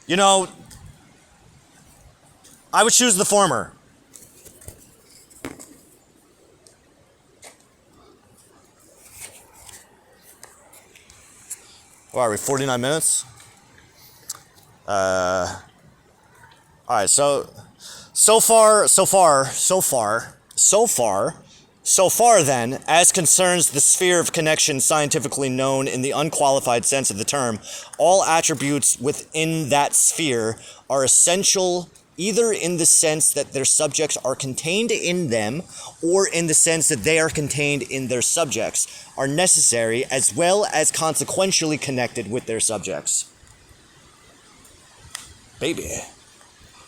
you know, I would choose the former. What are we, 49 minutes? All right, so far then, as concerns the sphere of connection scientifically known in the unqualified sense of the term, all attributes within that sphere are essential either in the sense that their subjects are contained in them, or in the sense that they are contained in their subjects, are necessary as well as consequentially connected with their subjects. Baby.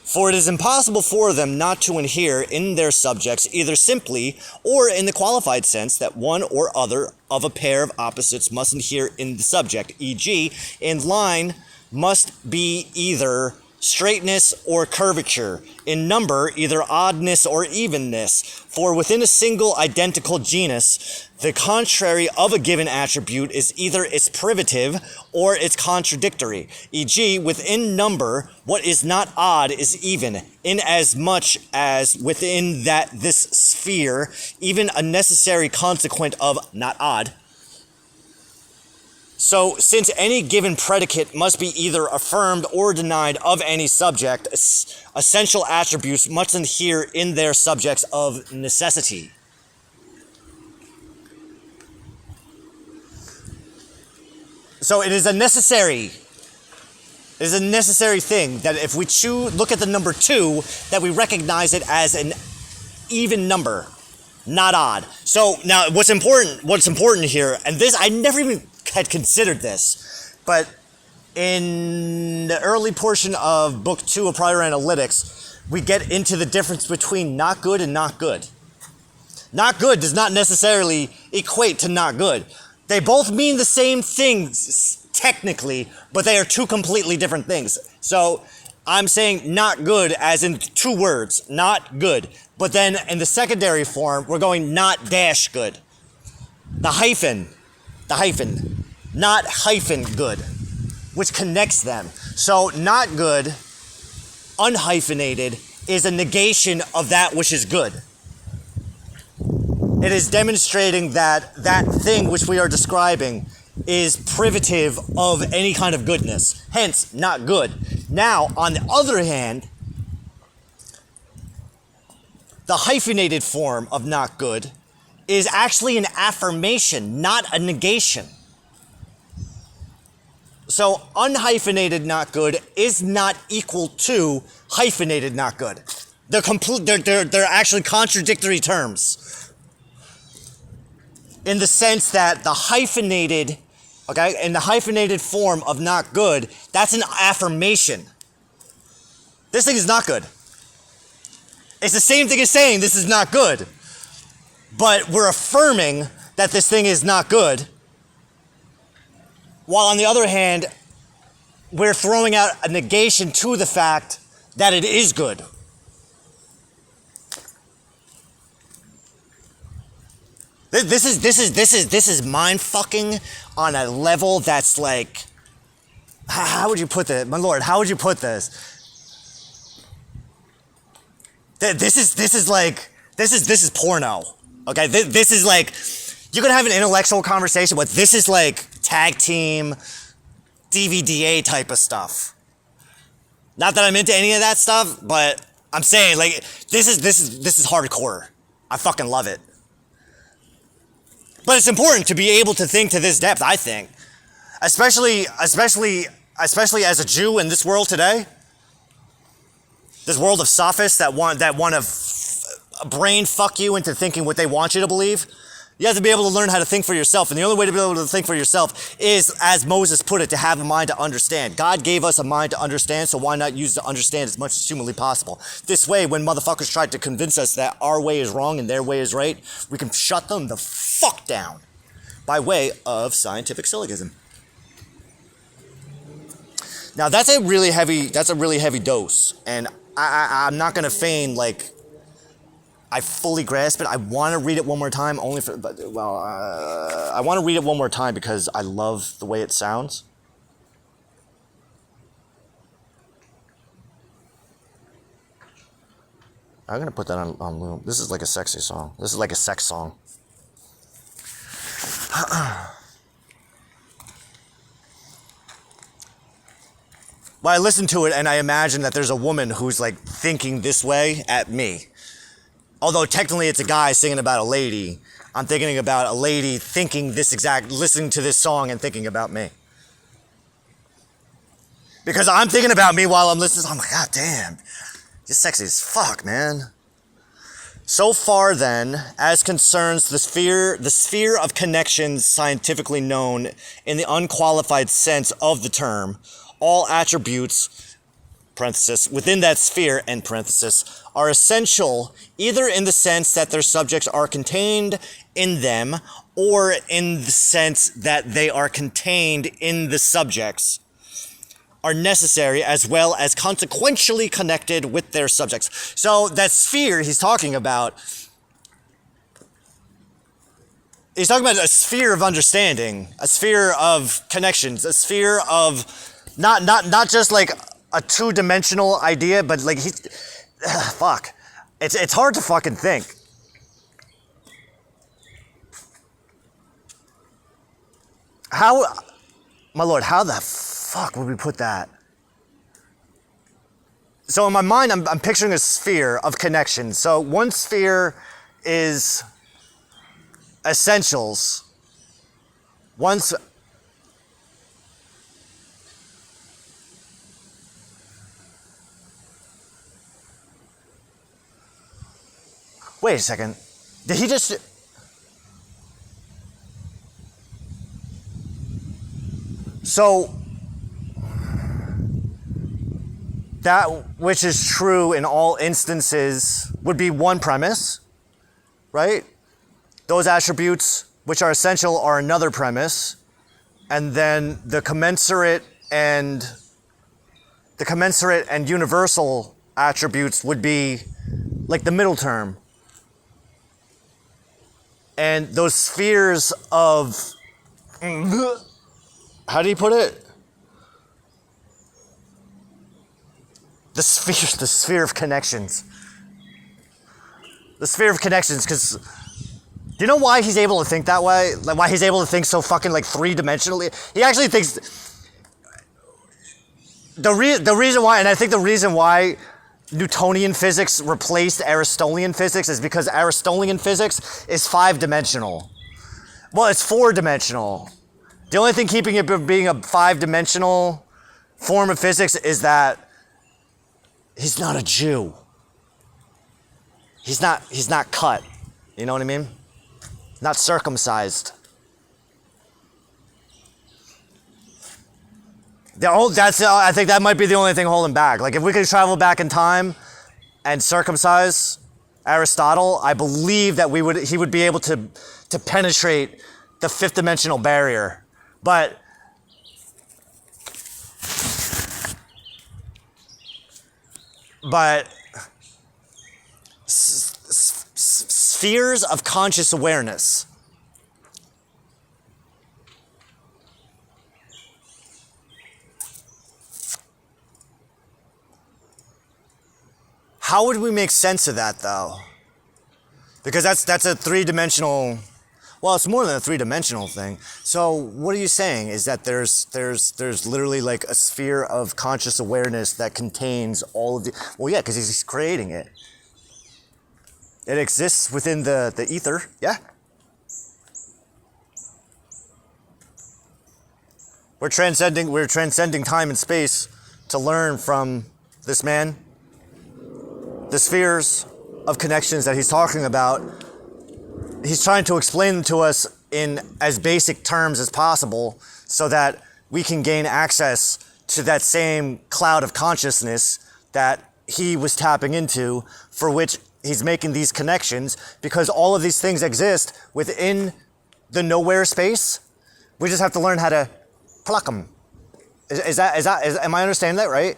For it is impossible for them not to inhere in their subjects either simply or in the qualified sense that one or other of a pair of opposites must inhere in the subject, e.g., in line must be either straightness or curvature, in number either oddness or evenness, for within a single identical genus, the contrary of a given attribute is either its privative or its contradictory, e.g., within number, what is not odd is even, inasmuch as within this sphere, even a necessary consequent of not odd. So, since any given predicate must be either affirmed or denied of any subject, essential attributes must inhere in their subjects of necessity. So it is a necessary thing that if we look at the number 2, that we recognize it as an even number, not odd. So now what's important here, and this, I never even had considered this, but in the early portion of book 2 of Prior Analytics, we get into the difference between not good and not good. Not good does not necessarily equate to not good. They both mean the same things, technically, but they are two completely different things. So I'm saying not good as in 2 words, not good. But then in the secondary form, we're going not dash good. The hyphen, not hyphen good, which connects them. So not good, unhyphenated, is a negation of that which is good. It is demonstrating that that thing which we are describing is privative of any kind of goodness, hence not good. Now, on the other hand, the hyphenated form of not good is actually an affirmation, not a negation. So unhyphenated not good is not equal to hyphenated not good. They're actually contradictory terms. In the sense that the hyphenated, in the hyphenated form of not good, that's an affirmation. This thing is not good. It's the same thing as saying this is not good. But we're affirming that this thing is not good. While on the other hand, we're throwing out a negation to the fact that it is good. This is mind fucking on a level that's like, how would you put this, my lord? How would you put this? This is porno. Okay, this is like, you can have an intellectual conversation, but this is like tag team, DVDA type of stuff. Not that I'm into any of that stuff, but I'm saying like this is hardcore. I fucking love it. But it's important to be able to think to this depth, I think. Especially as a Jew in this world today. This world of sophists that want to brain fuck you into thinking what they want you to believe. You have to be able to learn how to think for yourself. And the only way to be able to think for yourself is, as Moses put it, to have a mind to understand. God gave us a mind to understand, so why not use to understand as much as humanly possible? This way, when motherfuckers try to convince us that our way is wrong and their way is right, we can shut them the fuck down by way of scientific syllogism. Now that's a really heavy dose, and I'm not gonna feign like I fully grasp it. I want to read it one more time, I want to read it one more time because I love the way it sounds. I'm gonna put that on loop. This is like a sexy song. This is like a sex song. Well, I listen to it and I imagine that there's a woman who's like thinking this way at me. Although technically it's a guy singing about a lady, I'm thinking about a lady listening to this song and thinking about me. Because I'm thinking about me while I'm listening. I'm like, God damn. He's sexy as fuck, man. So far, then, as concerns the sphere of connections scientifically known in the unqualified sense of the term, all attributes, parenthesis, within that sphere, end parenthesis, are essential either in the sense that their subjects are contained in them or in the sense that they are contained in the subjects, are necessary as well as consequentially connected with their subjects. So that sphere he's talking about a sphere of understanding, a sphere of connections, a sphere of not just like a two-dimensional idea, but like fuck. It's hard to fucking think. How, my lord, how the fuck would we put that? So in my mind, I'm picturing a sphere of connection. So one sphere is essentials. Wait a second. Did he just... So, that which is true in all instances would be one premise, right? Those attributes which are essential are another premise, and then the commensurate and universal attributes would be like the middle term. And those spheres of... How do you put it? The sphere of connections. The sphere of connections, because do you know why he's able to think that way? Like why he's able to think so fucking like three-dimensionally? He actually thinks the reason why, and I think the reason why Newtonian physics replaced Aristotelian physics is because Aristotelian physics is five-dimensional. Well, it's four-dimensional. The only thing keeping it from being a five-dimensional form of physics is that he's not a Jew. He's not cut. You know what I mean? Not circumcised. I think that might be the only thing holding back. Like if we could travel back in time and circumcise Aristotle, I believe that he would be able to penetrate the fifth dimensional barrier. But spheres of conscious awareness. How would we make sense of that, though? Because that's a three-dimensional... Well, it's more than a three-dimensional thing. So what are you saying? Is that there's literally like a sphere of conscious awareness that contains all of the... Well, yeah, because he's creating it. It exists within the ether, yeah? We're transcending time and space to learn from this man. The spheres of connections that he's talking about, he's trying to explain them to us in as basic terms as possible so that we can gain access to that same cloud of consciousness that he was tapping into, for which he's making these connections, because all of these things exist within the nowhere space. We just have to learn how to pluck them. Am I understanding that right?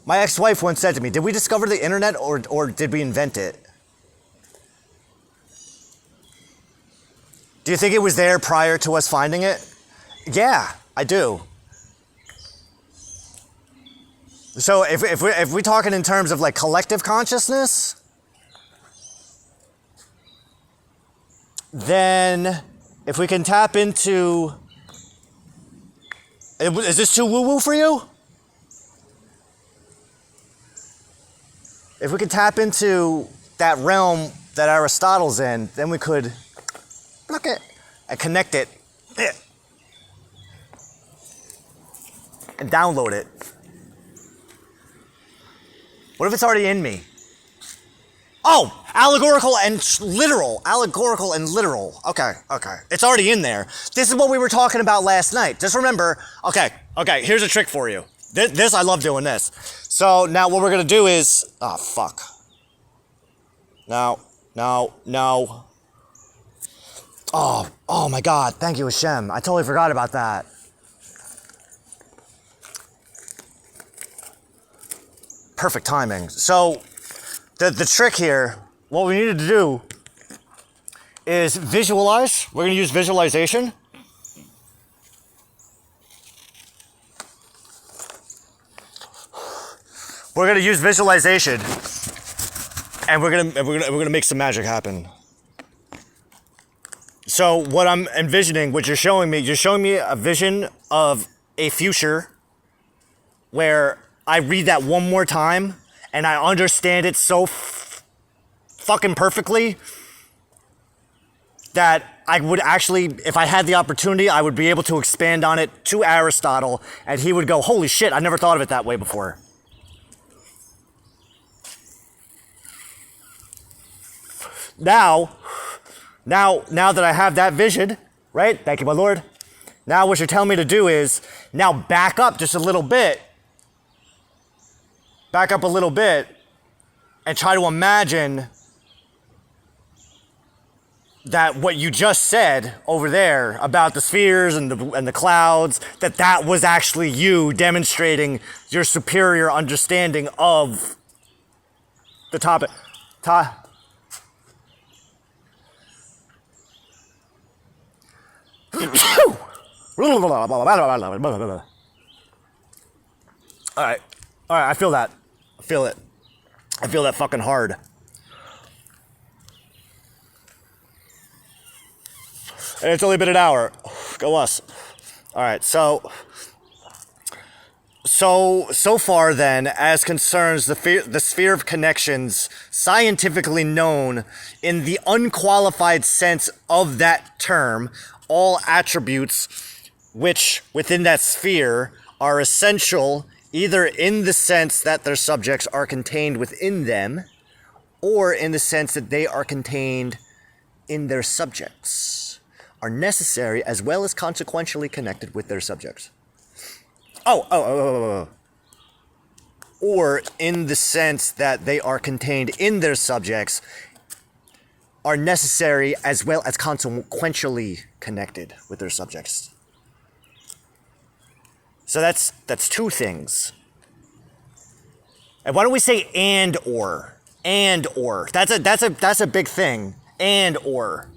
My ex-wife once said to me, did we discover the internet or did we invent it? Do you think it was there prior to us finding it? Yeah, I do. So if we're talking in terms of like collective consciousness, then if we can tap into... Is this too woo-woo for you? If we could tap into that realm that Aristotle's in, then we could look it and connect it and download it. What if it's already in me? Oh, allegorical and literal. Allegorical and literal. Okay. It's already in there. This is what we were talking about last night. Just remember, okay, here's a trick for you. This I love doing this. So now what we're going to do is, fuck. No. Oh my God, thank you, HaShem. I totally forgot about that. Perfect timing. So, the trick here, what we needed to do is visualize. We're going to use visualization. We're going to use visualization, and we're going to make some magic happen. So what I'm envisioning, what you're showing me a vision of a future where I read that one more time and I understand it so fucking perfectly that I would actually, if I had the opportunity, I would be able to expand on it to Aristotle, and he would go, holy shit, I never thought of it that way before. Now that I have that vision, right? Thank you, my Lord. Now what you're telling me to do is now back up just a little bit. Back up a little bit and try to imagine that what you just said over there about the spheres and the clouds, that was actually you demonstrating your superior understanding of the topic. All right, I feel that. I feel it. I feel that fucking hard. And it's only been an hour. Go us. All right, so far then, as concerns the sphere of connections scientifically known in the unqualified sense of that term, all attributes which within that sphere are essential either in the sense that their subjects are contained within them or in the sense that they are contained in their subjects, are necessary as well as consequentially connected with their subjects. Or in the sense that they are contained in their subjects, are necessary as well as consequentially connected with their subjects. So that's two things. And why don't we say and or? And or. That's a big thing. And or.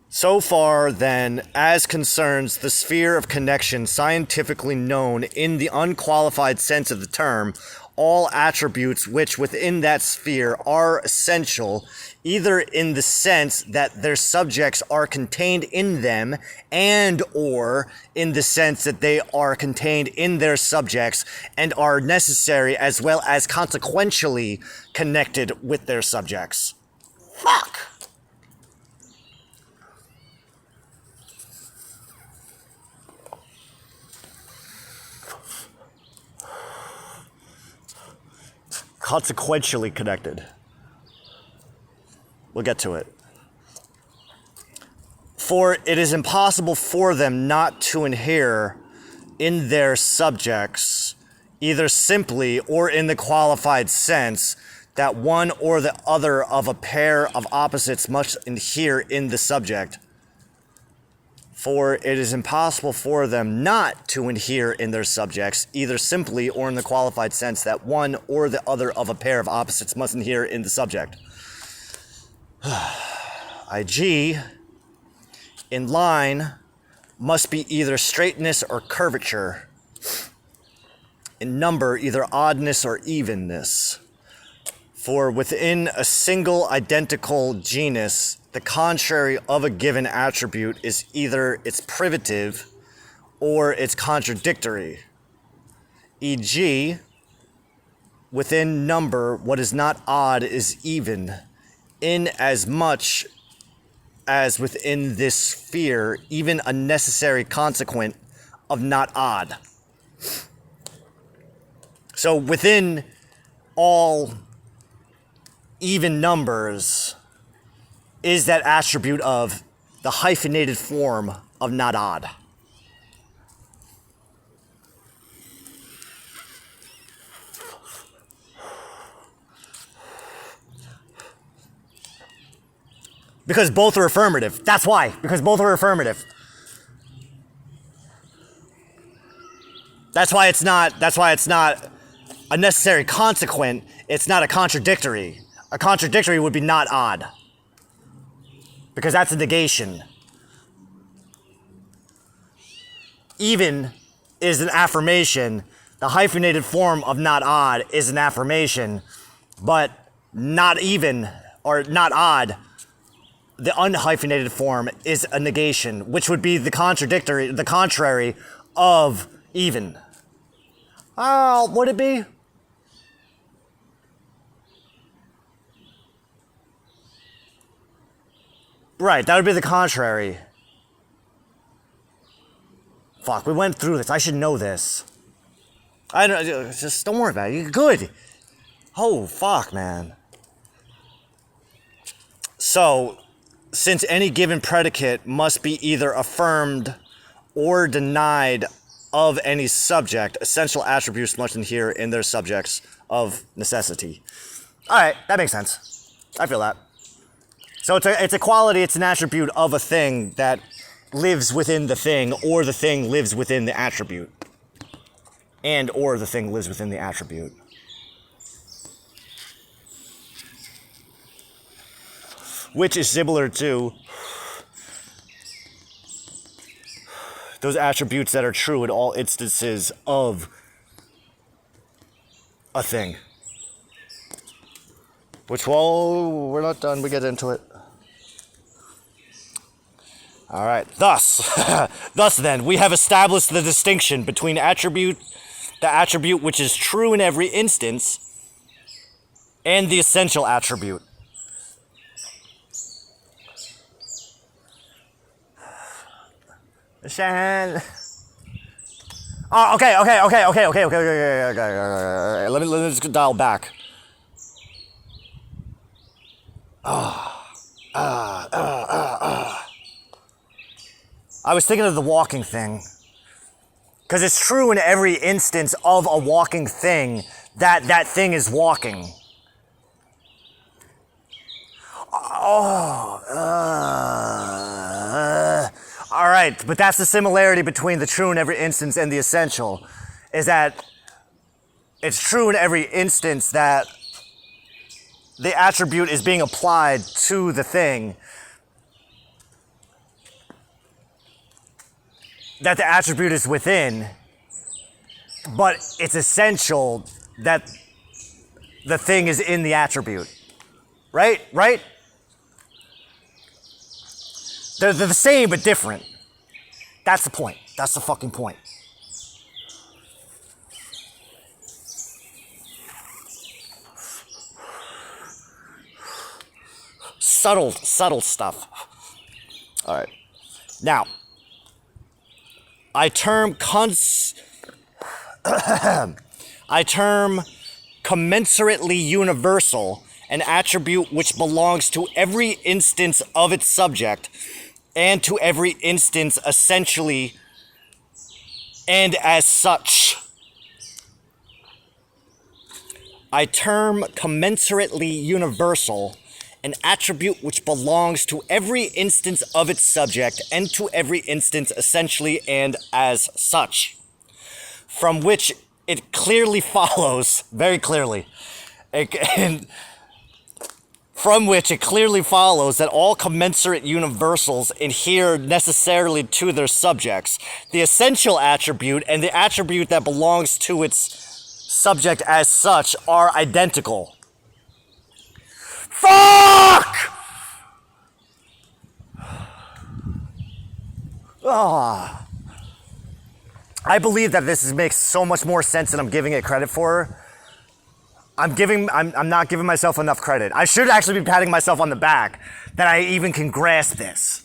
So far, then, as concerns the sphere of connection scientifically known in the unqualified sense of the term, all attributes which within that sphere are essential, either in the sense that their subjects are contained in them, and or in the sense that they are contained in their subjects and are necessary as well as consequentially connected with their subjects. Fuck! Consequentially connected. We'll get to it. For it is impossible for them not to inhere in their subjects, either simply or in the qualified sense, that one or the other of a pair of opposites must inhere in the subject. For it is impossible for them not to inhere in their subjects, either simply or in the qualified sense that one or the other of a pair of opposites must inhere in the subject. IG, in line, must be either straightness or curvature. In number, either oddness or evenness. For within a single identical genus, the contrary of a given attribute is either its privative or its contradictory. E.g., within number, what is not odd is even, in as much as within this sphere, even a necessary consequent of not odd. So within all even numbers is that attribute of the hyphenated form of not odd. Because both are affirmative. That's why. Because both are affirmative. That's why it's not a necessary consequent. It's not a contradictory. A contradictory would be not odd. Because that's a negation. Even is an affirmation. The hyphenated form of not odd is an affirmation. But not even or not odd, the unhyphenated form is a negation, which would be the contrary of even. Oh, would it be? Right, that would be the contrary. Fuck, we went through this. I should know this. I don't. Just don't worry about it. You're good. Oh, fuck, man. So, since any given predicate must be either affirmed or denied of any subject, essential attributes must adhere in their subjects of necessity. All right, that makes sense. I feel that. So it's a quality, it's an attribute of a thing that lives within the thing, or the thing lives within the attribute. And or the thing lives within the attribute. Which is similar to those attributes that are true in all instances of a thing. Which, well, we're not done. We get into it. All right. Thus then, we have established the distinction between the attribute which is true in every instance, and the essential attribute. Shan. Oh, okay. Let me just dial back. I was thinking of the walking thing. Because it's true in every instance of a walking thing that that thing is walking. All right, but that's the similarity between the true in every instance and the essential, is that it's true in every instance that the attribute is being applied to the thing, that the attribute is within, but it's essential that the thing is in the attribute. Right? They're the same but different. That's the point. That's the fucking point. Subtle stuff. All right. Now, I term commensurately universal an attribute which belongs to every instance of its subject and to every instance essentially and as such. I term commensurately universal an attribute which belongs to every instance of its subject and to every instance essentially and as such, from which it clearly follows, very clearly, from which it clearly follows that all commensurate universals adhere necessarily to their subjects. The essential attribute and the attribute that belongs to its subject as such are identical. Fuck! Oh. I believe that this makes so much more sense than I'm giving it credit for. I'm not giving myself enough credit. I should actually be patting myself on the back that I even can grasp this.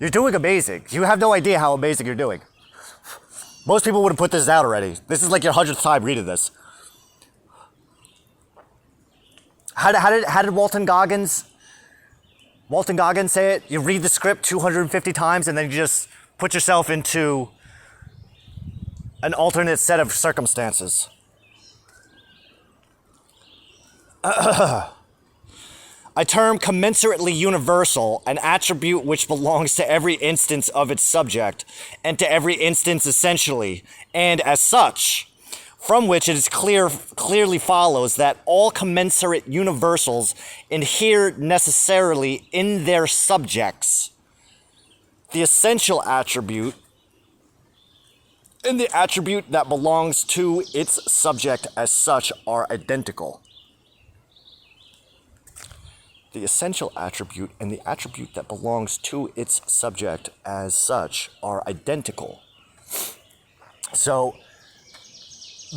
You're doing amazing. You have no idea how amazing you're doing. Most people would have put this out already. This is like your 100th time reading this. How did Walton Goggins say it? You read the script 250 times and then you just put yourself into an alternate set of circumstances. I term commensurately universal an attribute which belongs to every instance of its subject, and to every instance essentially, and as such, from which it is clearly follows that all commensurate universals inhere necessarily in their subjects the essential attribute and the attribute that belongs to its subject as such are identical. The essential attribute and the attribute that belongs to its subject as such are identical. So,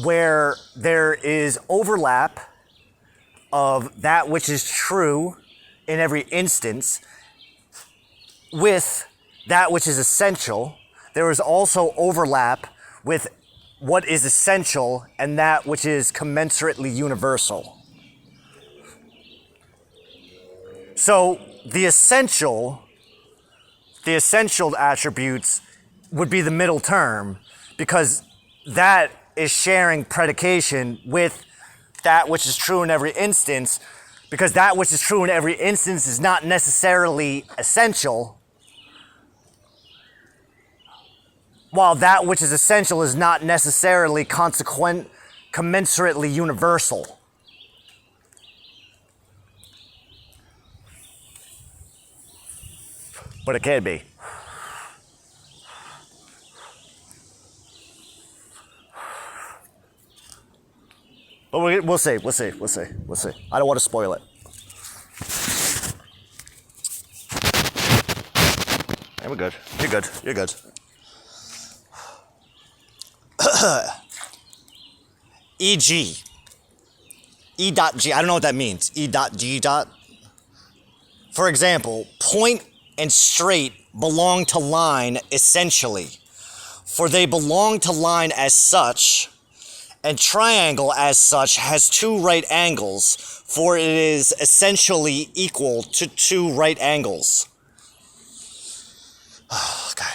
where there is overlap of that which is true in every instance with that which is essential, there is also overlap with what is essential and that which is commensurately universal. So the essential attributes would be the middle term, because that is sharing predication with that which is true in every instance, because that which is true in every instance is not necessarily essential, while that which is essential is not necessarily commensurately universal. But it can be. But we'll see. I don't want to spoil it. And we're good. You're good. E.g. E.g. I don't know what that means. E.g. For example, point and straight belong to line essentially, for they belong to line as such, and triangle as such has two right angles, for it is essentially equal to two right angles. Oh, God.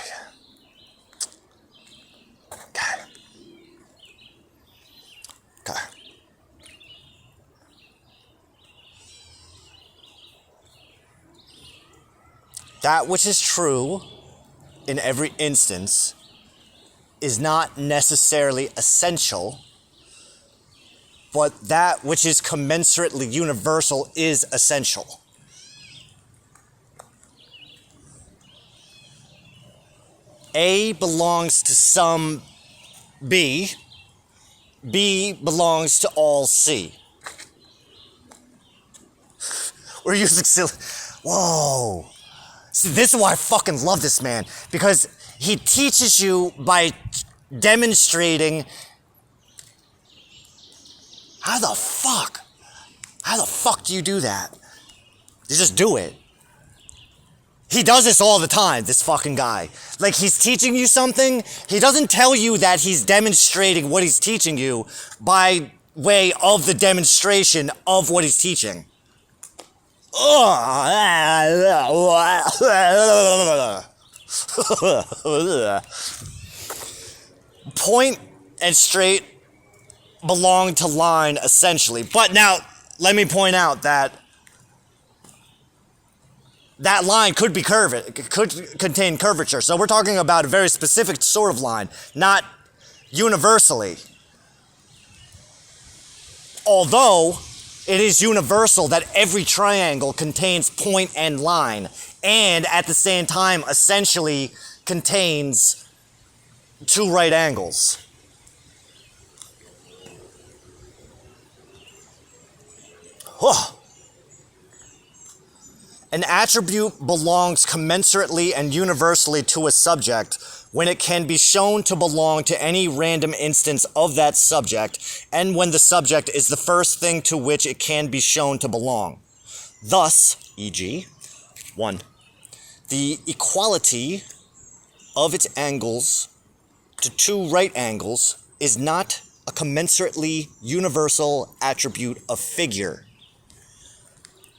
That which is true in every instance is not necessarily essential, but that which is commensurately universal is essential. A belongs to some B. B belongs to all C. We're using silly. Whoa. See, this is why I fucking love this man, because he teaches you by demonstrating how the fuck do you do that? You just do it. He does this all the time, this fucking guy. Like, he's teaching you something, he doesn't tell you that he's demonstrating what he's teaching you by way of the demonstration of what he's teaching. Point and straight belong to line essentially. But now, let me point out that that line could be curved. It could contain curvature. So we're talking about a very specific sort of line, not universally. Although it is universal that every triangle contains point and line, and at the same time essentially contains two right angles. Whoa. An attribute belongs commensurately and universally to a subject when it can be shown to belong to any random instance of that subject, and when the subject is the first thing to which it can be shown to belong. Thus, e.g., 1. the equality of its angles to two right angles is not a commensurately universal attribute of figure.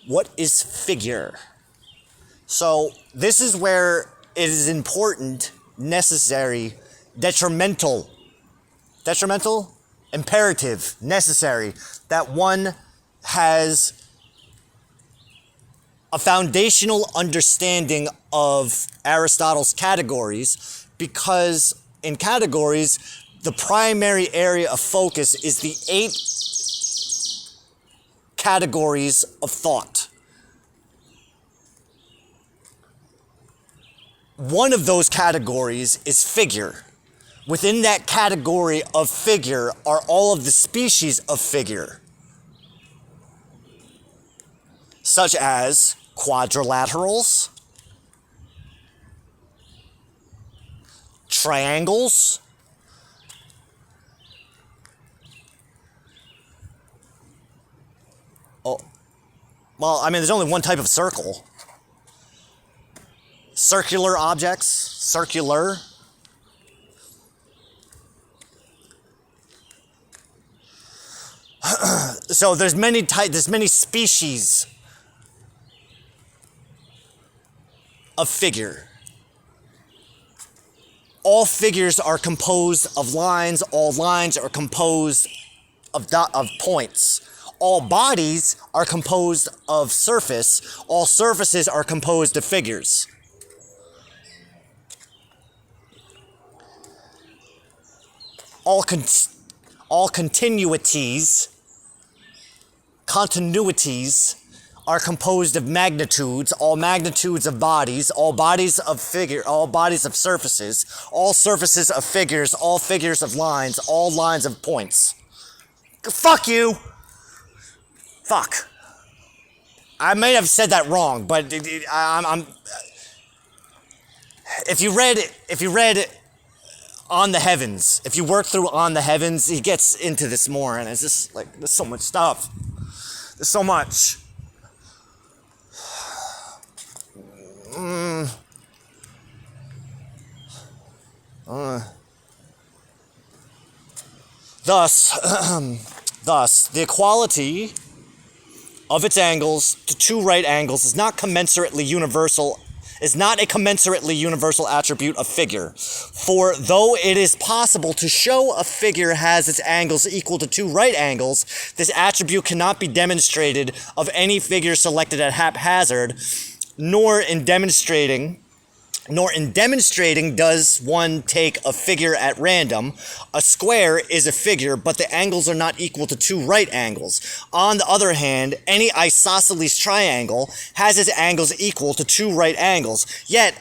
What is figure? So this is where it is important, necessary, detrimental, imperative, necessary, that one has a foundational understanding of Aristotle's categories, because in categories, the primary area of focus is the 8 categories of thought. One of those categories is figure. Within that category of figure are all of the species of figure, such as quadrilaterals, triangles, well, I mean, there's only one type of circle. Circular objects, circular. So there's many species of figure. All figures are composed of lines. All lines are composed of points. All bodies are composed of surface. All surfaces are composed of figures. All continuities are composed of magnitudes, all magnitudes of bodies, all bodies of figure, all bodies of surfaces, all surfaces of figures, all figures of lines, all lines of points. Fuck you! Fuck. I may have said that wrong, but I'm if you read On the Heavens, if you work through On the Heavens, he gets into this more, and it's just like, there's so much stuff. There's so much. Thus, the equality of its angles to two right angles is not a commensurately universal attribute of figure. For though it is possible to show a figure has its angles equal to two right angles, this attribute cannot be demonstrated of any figure selected at haphazard, nor in demonstrating does one take a figure at random. A square is a figure, but the angles are not equal to two right angles. On the other hand, any isosceles triangle has its angles equal to two right angles. Yet,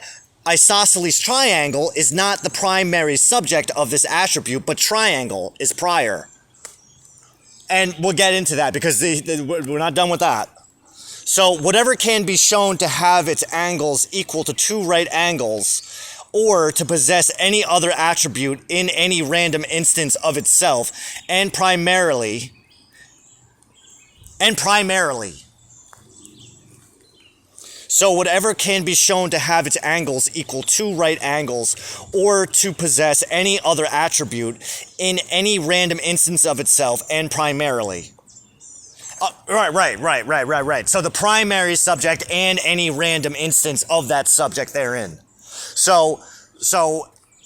isosceles triangle is not the primary subject of this attribute, but triangle is prior. And we'll get into that, because we're not done with that. So whatever can be shown to have its angles equal to two right angles, or to possess any other attribute in any random instance of itself, and primarily. So whatever can be shown to have its angles equal two right angles, or to possess any other attribute in any random instance of itself, and primarily. Right. So the primary subject and any random instance of that subject therein. So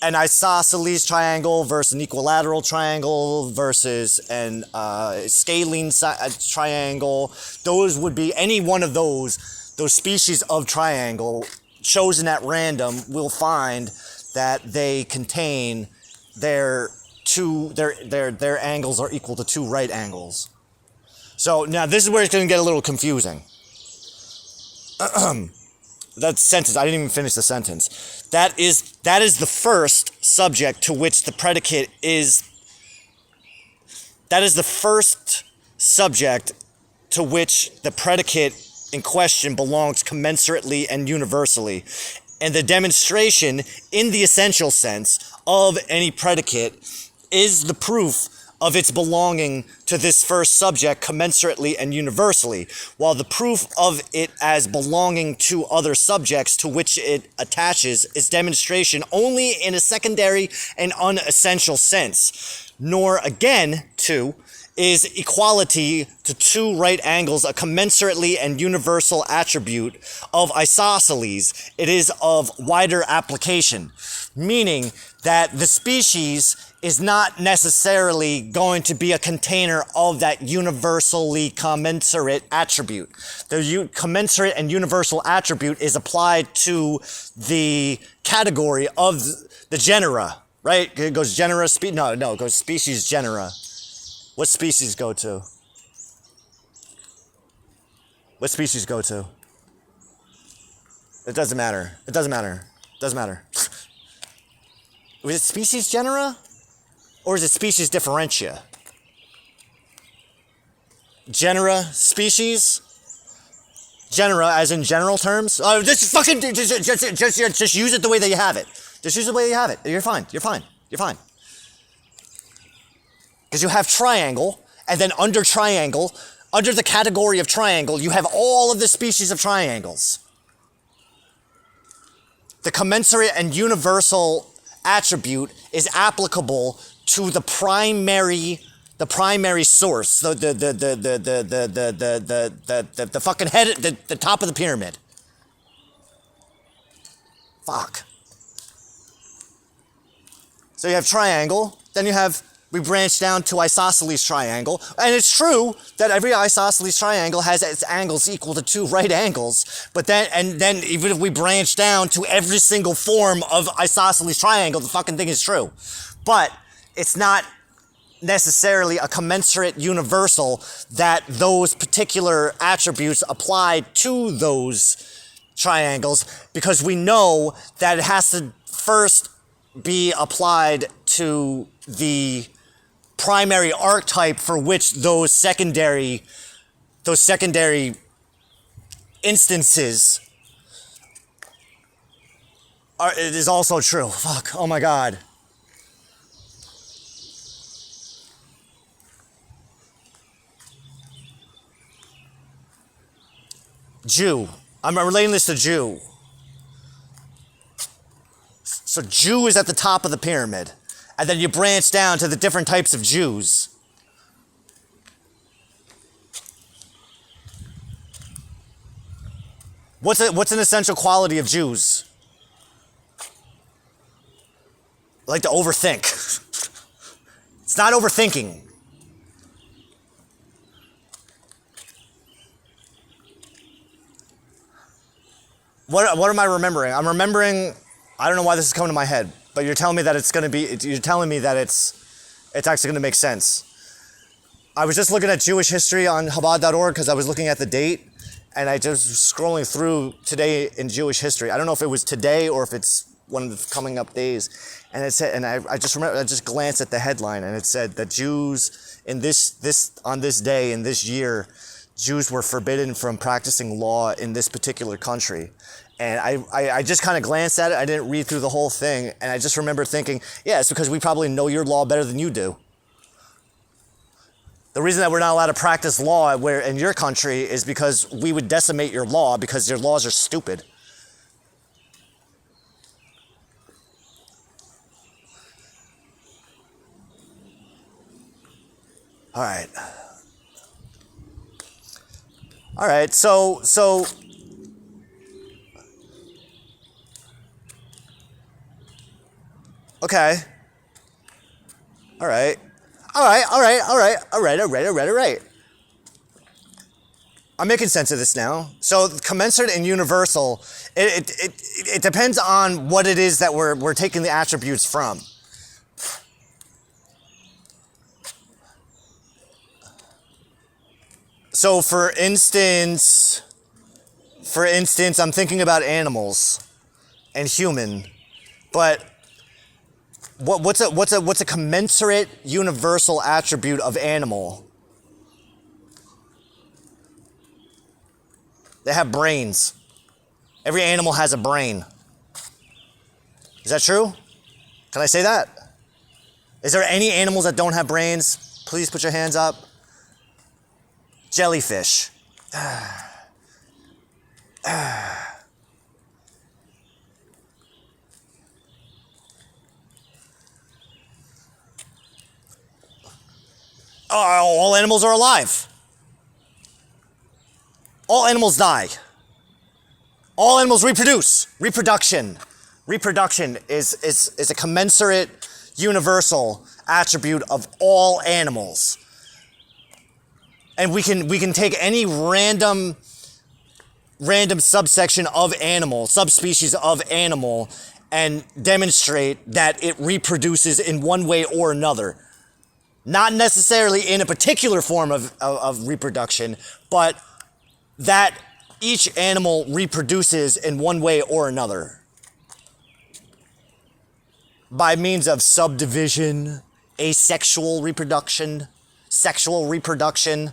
an isosceles triangle versus an equilateral triangle versus an scalene triangle. Those would be any one of those species of triangle chosen at random. Will find that they contain their angles are equal to two right angles. So now this is where it's going to get a little confusing. That sentence, I didn't even finish the sentence. That is the first subject to which the predicate is. That is the first subject to which the predicate in question belongs commensurately and universally. And the demonstration, in the essential sense, of any predicate is the proof of its belonging to this first subject commensurately and universally, while the proof of it as belonging to other subjects to which it attaches is demonstration only in a secondary and unessential sense. Nor again, 2, is equality to two right angles a commensurately and universal attribute of isosceles. It is of wider application, meaning that the species is not necessarily going to be a container of that universally commensurate attribute. The commensurate and universal attribute is applied to the category of the genera, right? It goes genera, it goes species, genera. What species go to? What species go to? It doesn't matter. It doesn't matter. It doesn't matter. Was it species genera? Or is it species differentia? Genera, species? Genera, as in general terms? Oh, just fucking, just use it the way that you have it. Just use it the way you have it. You're fine. You're fine. You're fine. Because you have triangle, and then under triangle, under the category of triangle, you have all of the species of triangles. The commensurate and universal attribute is applicable to the primary source, the fucking head, the top of the pyramid. Fuck. So you have triangle, then we branch down to isosceles triangle, and it's true that every isosceles triangle has its angles equal to two right angles, but then even if we branch down to every single form of isosceles triangle, the fucking thing is true. But it's not necessarily a commensurate universal that those particular attributes apply to those triangles, because we know that it has to first be applied to the primary archetype for which those secondary instances are. It is also true. Fuck. Oh my God. Jew. I'm relating this to Jew. So Jew is at the top of the pyramid. And then you branch down to the different types of Jews. What's an essential quality of Jews? I like to overthink. It's not overthinking. What am I remembering? I'm remembering, I don't know why this is coming to my head, but you're telling me that it's actually going to make sense. I was just looking at Jewish history on Chabad.org because I was looking at the date, and I just was scrolling through today in Jewish history. I don't know if it was today or if it's one of the coming up days. And it said, and I just remember, I just glanced at the headline, and it said that Jews on this day, in this year, Jews were forbidden from practicing law in this particular country. And I just kind of glanced at it. I didn't read through the whole thing. And I just remember thinking, yeah, it's because we probably know your law better than you do. The reason that we're not allowed to practice law in your country is because we would decimate your law because your laws are stupid. All right, so okay. All right. I'm making sense of this now. So commensurate and universal, it depends on what it is that we're taking the attributes from. So for instance, I'm thinking about animals and human, but what's a commensurate universal attribute of animal? They have brains. Every animal has a brain. Is that true? Can I say that? Is there any animals that don't have brains? Please put your hands up. Jellyfish. All animals are alive. All animals die. All animals reproduce. Reproduction. Reproduction is a commensurate, universal attribute of all animals. And we can take any random subsection of animal, subspecies of animal, and demonstrate that it reproduces in one way or another. Not necessarily in a particular form of reproduction, but that each animal reproduces in one way or another. By means of subdivision, asexual reproduction, sexual reproduction.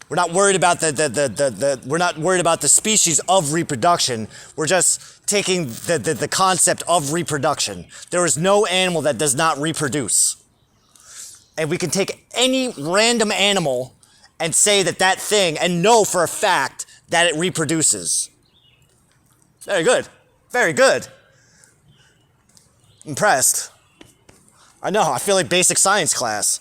We're not worried about we're not worried about the species of reproduction. We're just taking the concept of reproduction. There is no animal that does not reproduce. And we can take any random animal and say that thing, and know for a fact that it reproduces. Very good. Very good. Impressed. I know, I feel like basic science class.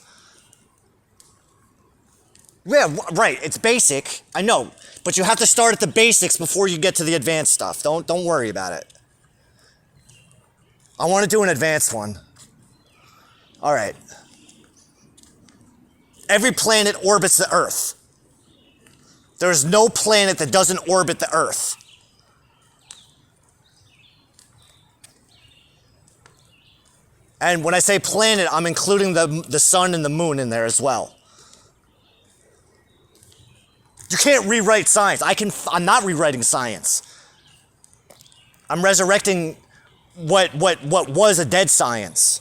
Yeah, right, it's basic, I know. But you have to start at the basics before you get to the advanced stuff. Don't worry about it. I want to do an advanced one. All right. Every planet orbits the Earth. There is no planet that doesn't orbit the Earth. And when I say planet, I'm including the sun and the moon in there as well. You can't rewrite science. I'm not rewriting science. I'm resurrecting what was a dead science.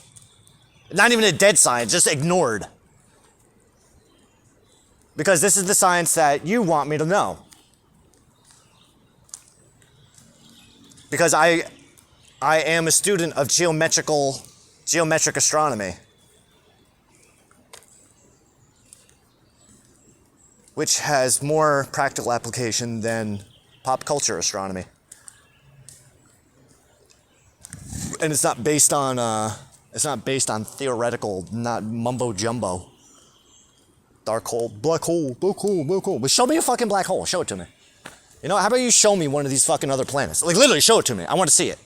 Not even a dead science, just ignored. Because this is the science that you want me to know. Because I am a student of geometric astronomy, which has more practical application than pop culture astronomy. And it's not based on theoretical, not mumbo jumbo. Dark hole, black hole, black hole, black hole. But show me a fucking black hole. Show it to me. You know, how about you show me one of these fucking other planets? Like, literally, show it to me. I want to see it.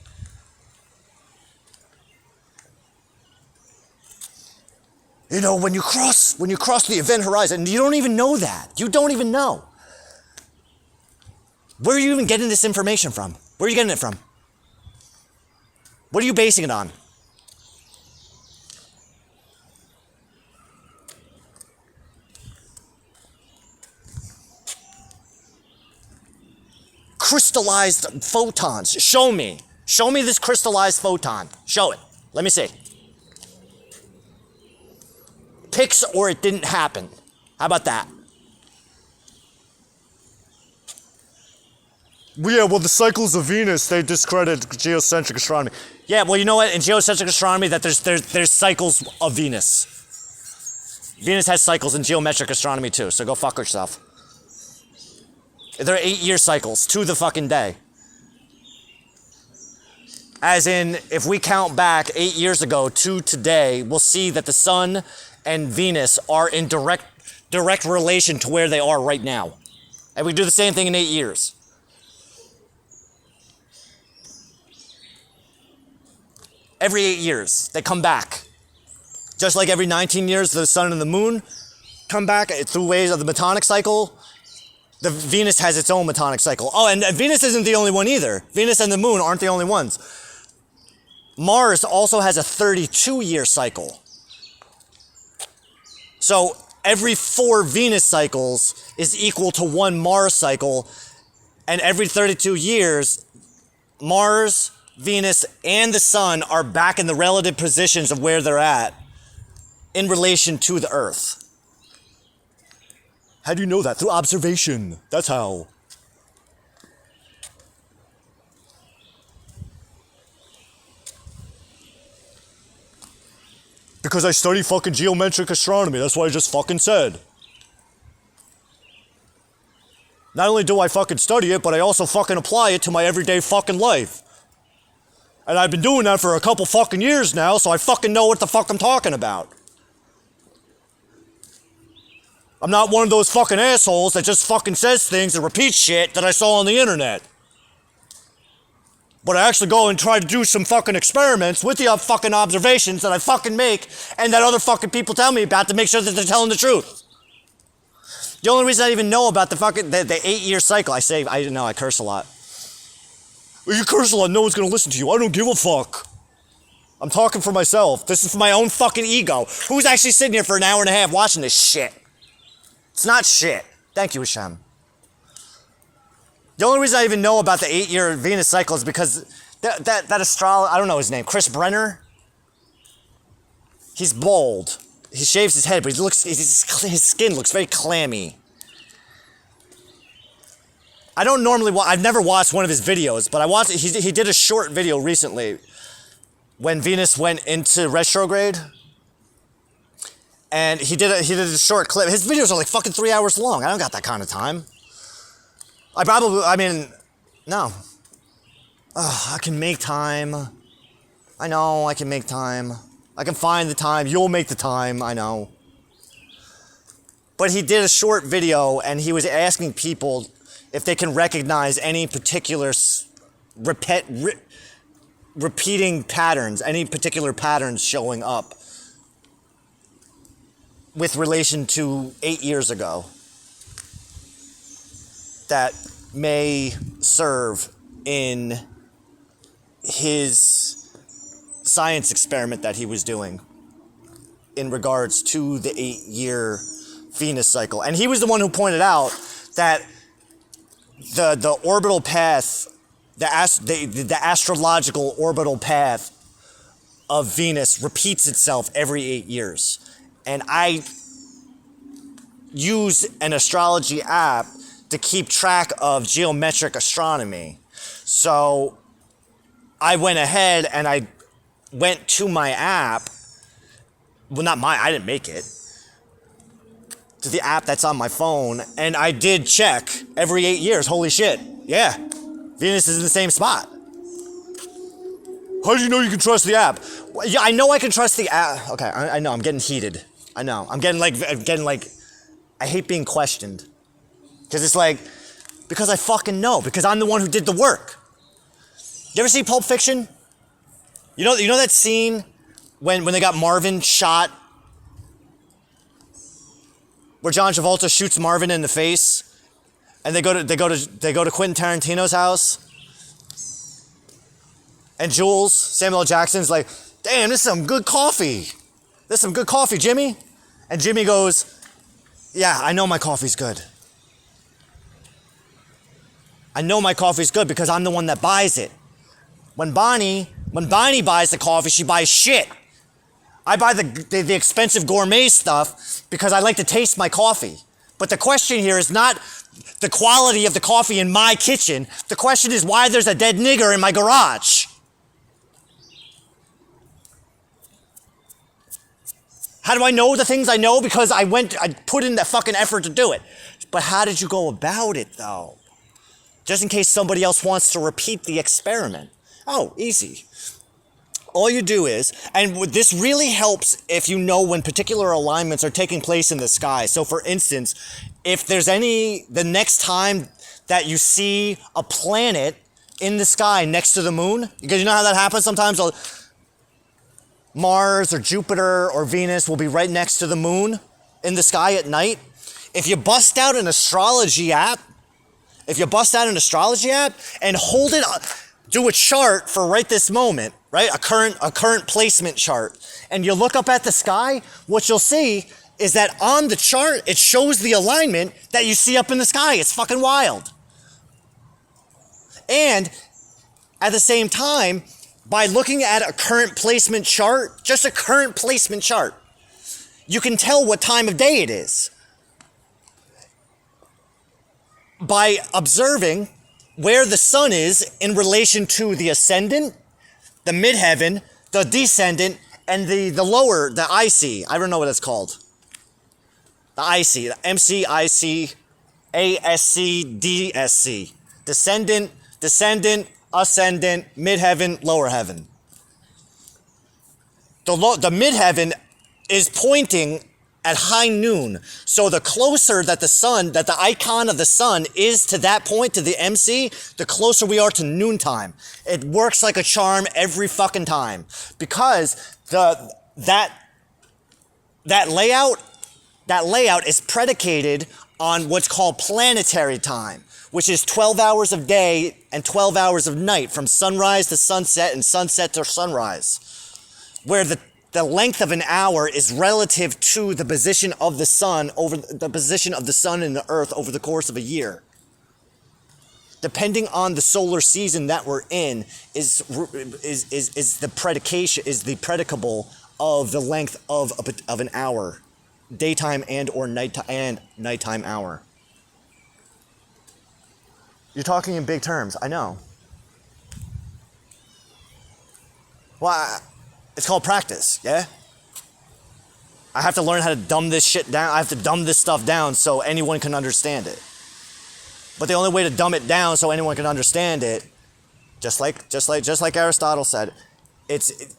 You know, when you cross the event horizon, you don't even know that. You don't even know. Where are you even getting this information from? Where are you getting it from? What are you basing it on? Crystallized photons. Show me. Show me this crystallized photon. Show it. Let me see. Pics or it didn't happen. How about that? Yeah, well, the cycles of Venus, they discredit geocentric astronomy. Yeah, well, you know what? In geocentric astronomy, that there's cycles of Venus. Venus has cycles in geometric astronomy too, so go fuck yourself. There are 8-year cycles to the fucking day. As in, if we count back 8 years ago to today, we'll see that the sun and Venus are in direct relation to where they are right now. And we do the same thing in 8 years. Every 8 years, they come back. Just like every 19 years, the sun and the moon come back through ways of the Metonic cycle. The Venus has its own Metonic cycle. Oh, and Venus isn't the only one either. Venus and the moon aren't the only ones. Mars also has a 32-year cycle. So every 4 Venus cycles is equal to 1 Mars cycle. And every 32 years, Mars, Venus, and the sun are back in the relative positions of where they're at in relation to the Earth. How do you know that? Through observation. That's how. because I study fucking geometric astronomy. That's what I just fucking said. Not only do I fucking study it, but I also fucking apply it to my everyday fucking life. And I've been doing that for a couple fucking years now, so I fucking know what the fuck I'm talking about. I'm not one of those fucking assholes that just fucking says things and repeats shit that I saw on the internet. But I actually go and try to do some fucking experiments with the fucking observations that I fucking make and that other fucking people tell me about to make sure that they're telling the truth. The only reason I even know about the fucking, the 8-year cycle, I curse a lot. Well, you curse a lot, no one's gonna listen to you. I don't give a fuck. I'm talking for myself. This is for my own fucking ego. Who's actually sitting here for an hour and a half watching this shit? It's not shit. Thank you, HaShem. The only reason I even know about the 8-year Venus cycle is because that astrologer, I don't know his name, Chris Brenner? He's bald. He shaves his head, but his skin looks very clammy. I don't normally I've never watched one of his videos, but I watched it. He did a short video recently when Venus went into retrograde. And he did a short clip. His videos are like fucking 3 hours long. I don't got that kind of time. No. I can make time. I know I can make time. I can find the time. You'll make the time. I know. But he did a short video and he was asking people if they can recognize any particular repeating patterns, any particular patterns showing up with relation to 8 years ago that may serve in his science experiment that he was doing in regards to the 8-year Venus cycle. And he was the one who pointed out that the orbital path, the astrological orbital path of Venus repeats itself every 8 years. And I use an astrology app to keep track of geometric astronomy. So I went ahead and I went to my app. Well, I didn't make it. To the app that's on my phone. And I did check every 8 years. Holy shit. Yeah. Venus is in the same spot. How do you know you can trust the app? Well, yeah, I know I can trust the app. Okay, I know. I'm getting heated. I know. I'm getting like, I hate being questioned. Because it's like, because I fucking know. Because I'm the one who did the work. You ever see Pulp Fiction? You know that scene when they got Marvin shot? Where John Travolta shoots Marvin in the face? And they go to Quentin Tarantino's house? And Jules, Samuel L. Jackson's like, damn, this is some good coffee. This is some good coffee, Jimmy. And Jimmy goes, yeah, I know my coffee's good. I know my coffee's good because I'm the one that buys it. When Bonnie buys the coffee, she buys shit. I buy the expensive gourmet stuff because I like to taste my coffee. But the question here is not the quality of the coffee in my kitchen. The question is why there's a dead nigger in my garage. How do I know the things I know? Because I put in that fucking effort to do it. But how did you go about it, though? Just in case somebody else wants to repeat the experiment. Oh, easy. All you do is, and this really helps if you know when particular alignments are taking place in the sky. So for instance, if there's the next time that you see a planet in the sky next to the moon, because you know how that happens sometimes? Mars or Jupiter or Venus will be right next to the moon in the sky at night. If you bust out an astrology app and hold it up, do a chart for right this moment, right? A current placement chart. And you look up at the sky, what you'll see is that on the chart, it shows the alignment that you see up in the sky. It's fucking wild. And at the same time, by looking at a current placement chart, just a current placement chart, you can tell what time of day it is. By observing where the sun is in relation to the ascendant, the midheaven, the descendant, And the lower, the IC, I don't know what it's called. The IC, the MCIC, ASC, DSC. Descendant, ascendant, midheaven, lower heaven. The midheaven is pointing at high noon. So the closer that the icon of the sun is to that point, to the MC, the closer we are to noontime. It works like a charm every fucking time. Because that layout is predicated on what's called planetary time, which is 12 hours of day and 12 hours of night, from sunrise to sunset and sunset to sunrise, where the length of an hour is relative to the position of the sun over the position of the sun and the earth over the course of a year. Depending on the solar season that we're in is the predicable of the length of an hour, daytime and or nighttime hour. You're talking in big terms, I know. Well, it's called practice, yeah? I have to learn how to dumb this shit down. I have to dumb this stuff down so anyone can understand it. But the only way to dumb it down so anyone can understand it, just like Aristotle said,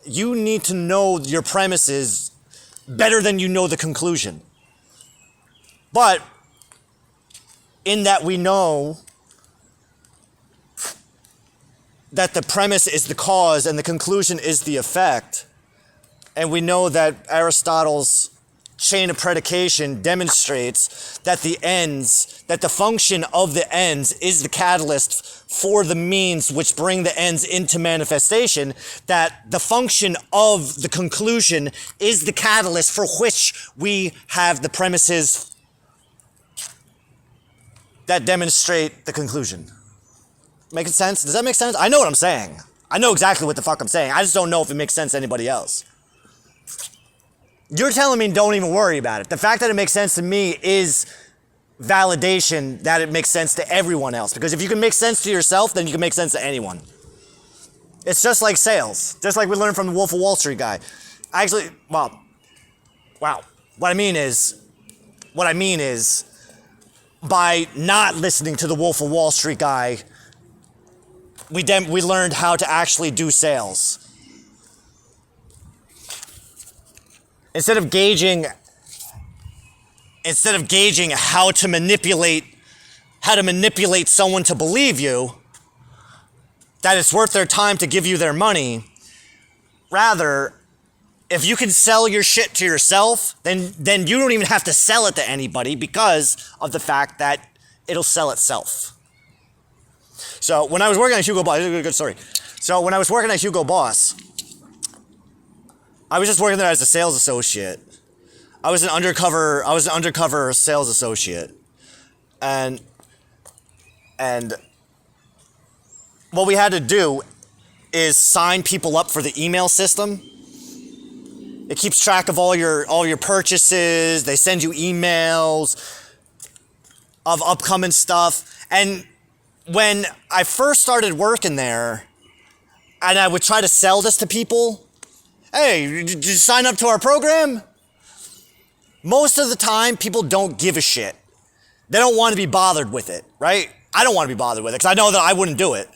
you need to know your premises better than you know the conclusion. But in that we know that the premise is the cause and the conclusion is the effect, and we know that Aristotle's chain of predication demonstrates that the function of the ends is the catalyst for the means which bring the ends into manifestation, that the function of the conclusion is the catalyst for which we have the premises that demonstrate the conclusion. Making sense? Does that make sense? I know what I'm saying. I know exactly what the fuck I'm saying. I just don't know if it makes sense to anybody else. You're telling me don't even worry about it. The fact that it makes sense to me is validation that it makes sense to everyone else. Because if you can make sense to yourself, then you can make sense to anyone. It's just like sales. Just like we learned from the Wolf of Wall Street guy. What I mean is, by not listening to the Wolf of Wall Street guy, we learned how to actually do sales. Instead of gauging how to manipulate someone to believe you, that it's worth their time to give you their money, rather, if you can sell your shit to yourself, then you don't even have to sell it to anybody because of the fact that it'll sell itself. So when I was working at Hugo Boss, this is a good story. So when I was working at Hugo Boss, I was just working there as a sales associate. I was an undercover sales associate. And what we had to do is sign people up for the email system. It keeps track of all your purchases. They send you emails of upcoming stuff. And when I first started working there, and I would try to sell this to people, hey, did you sign up to our program? Most of the time, people don't give a shit. They don't want to be bothered with it, right? I don't want to be bothered with it because I know that I wouldn't do it.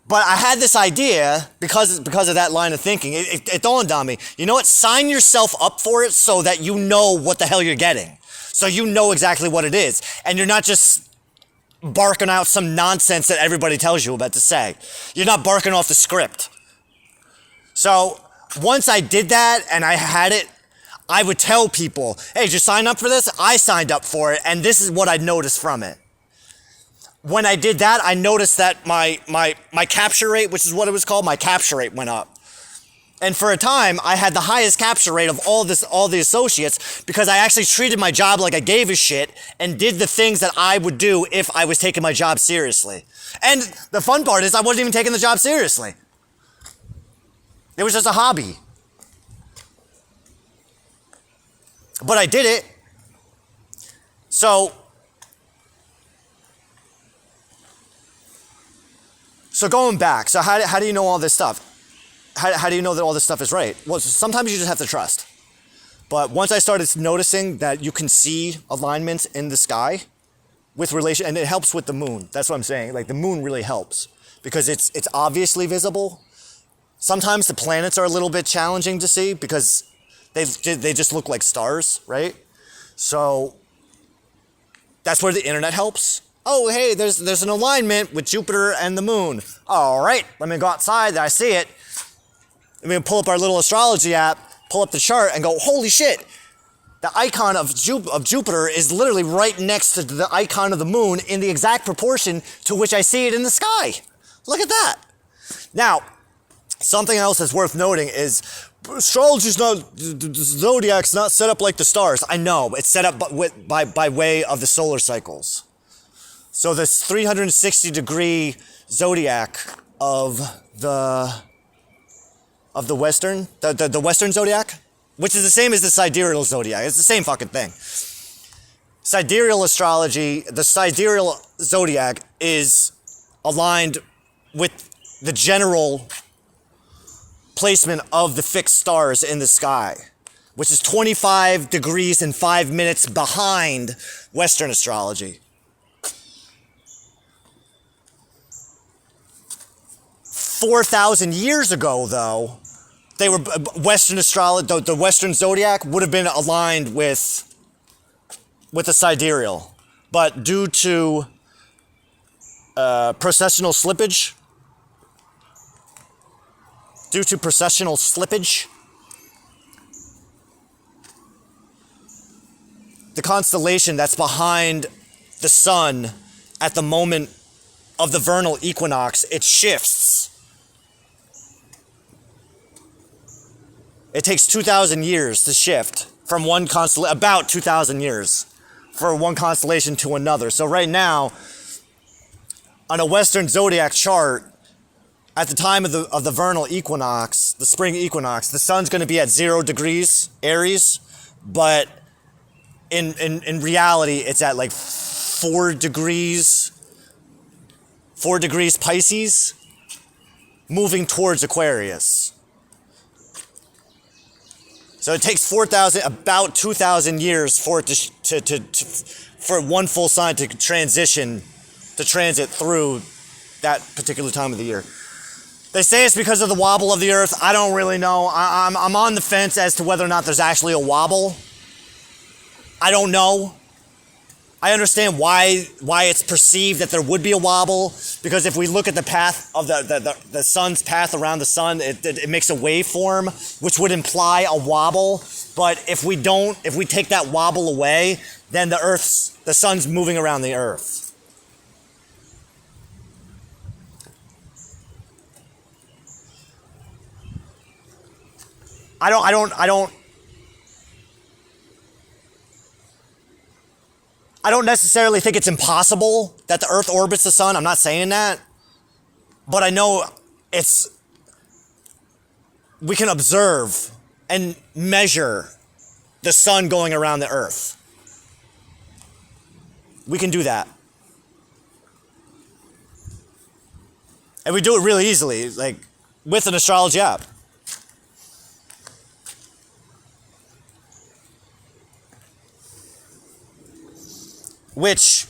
But I had this idea because of that line of thinking. It dawned on me. You know what? Sign yourself up for it so that you know what the hell you're getting. So you know exactly what it is. And you're not just barking out some nonsense that everybody tells you about to say. You're not barking off the script. So once I did that and I had it, I would tell people, hey, did you sign up for this? I signed up for it, and this is what I noticed from it. When I did that, I noticed that my capture rate, which is what it was called, my capture rate went up. And for a time, I had the highest capture rate of all the associates because I actually treated my job like I gave a shit and did the things that I would do if I was taking my job seriously. And the fun part is I wasn't even taking the job seriously. It was just a hobby. But I did it. So going back, so how do you know all this stuff? how do you know that all this stuff is right? Well, sometimes you just have to trust. But once I started noticing that you can see alignments in the sky with relation, and it helps with the moon. That's what I'm saying. Like the moon really helps because it's obviously visible. Sometimes the planets are a little bit challenging to see because they just look like stars, right? So that's where the internet helps. Oh, hey, there's an alignment with Jupiter and the moon. All right, let me go outside. I see it. Let me pull up our little astrology app, pull up the chart, and go, holy shit. The icon of Jupiter is literally right next to the icon of the moon in the exact proportion to which I see it in the sky. Look at that. Now, something else that's worth noting is astrology's not, the zodiac's not set up like the stars. I know, it's set up by way of the solar cycles. So this 360-degree zodiac of the Western, the Western zodiac, which is the same as the sidereal zodiac. It's the same fucking thing. Sidereal astrology, the sidereal zodiac is aligned with the general placement of the fixed stars in the sky, which is 25 degrees and 5 minutes behind Western astrology. 4,000 years ago, though, they were Western astrology. The Western zodiac would have been aligned with the sidereal, but due to processional slippage, the constellation that's behind the sun at the moment of the vernal equinox, it shifts. It takes 2,000 years to shift from one constellation, about 2,000 years for one constellation to another. So right now, on a Western zodiac chart, at the time of the vernal equinox, the spring equinox, the sun's going to be at 0 degrees Aries, but in reality, it's at like 4 degrees Pisces, moving towards Aquarius. So it takes about 2,000 years for it for one full sign to transit through that particular time of the year. They say it's because of the wobble of the Earth. I don't really know. I'm on the fence as to whether or not there's actually a wobble. I don't know. I understand why it's perceived that there would be a wobble, because if we look at the path of the sun's path around the sun, it makes a waveform, which would imply a wobble. But if we take that wobble away, then the sun's moving around the Earth. I don't necessarily think it's impossible that the Earth orbits the sun. I'm not saying that. But I know we can observe and measure the sun going around the Earth. We can do that. And we do it really easily, like with an astrology app. Which,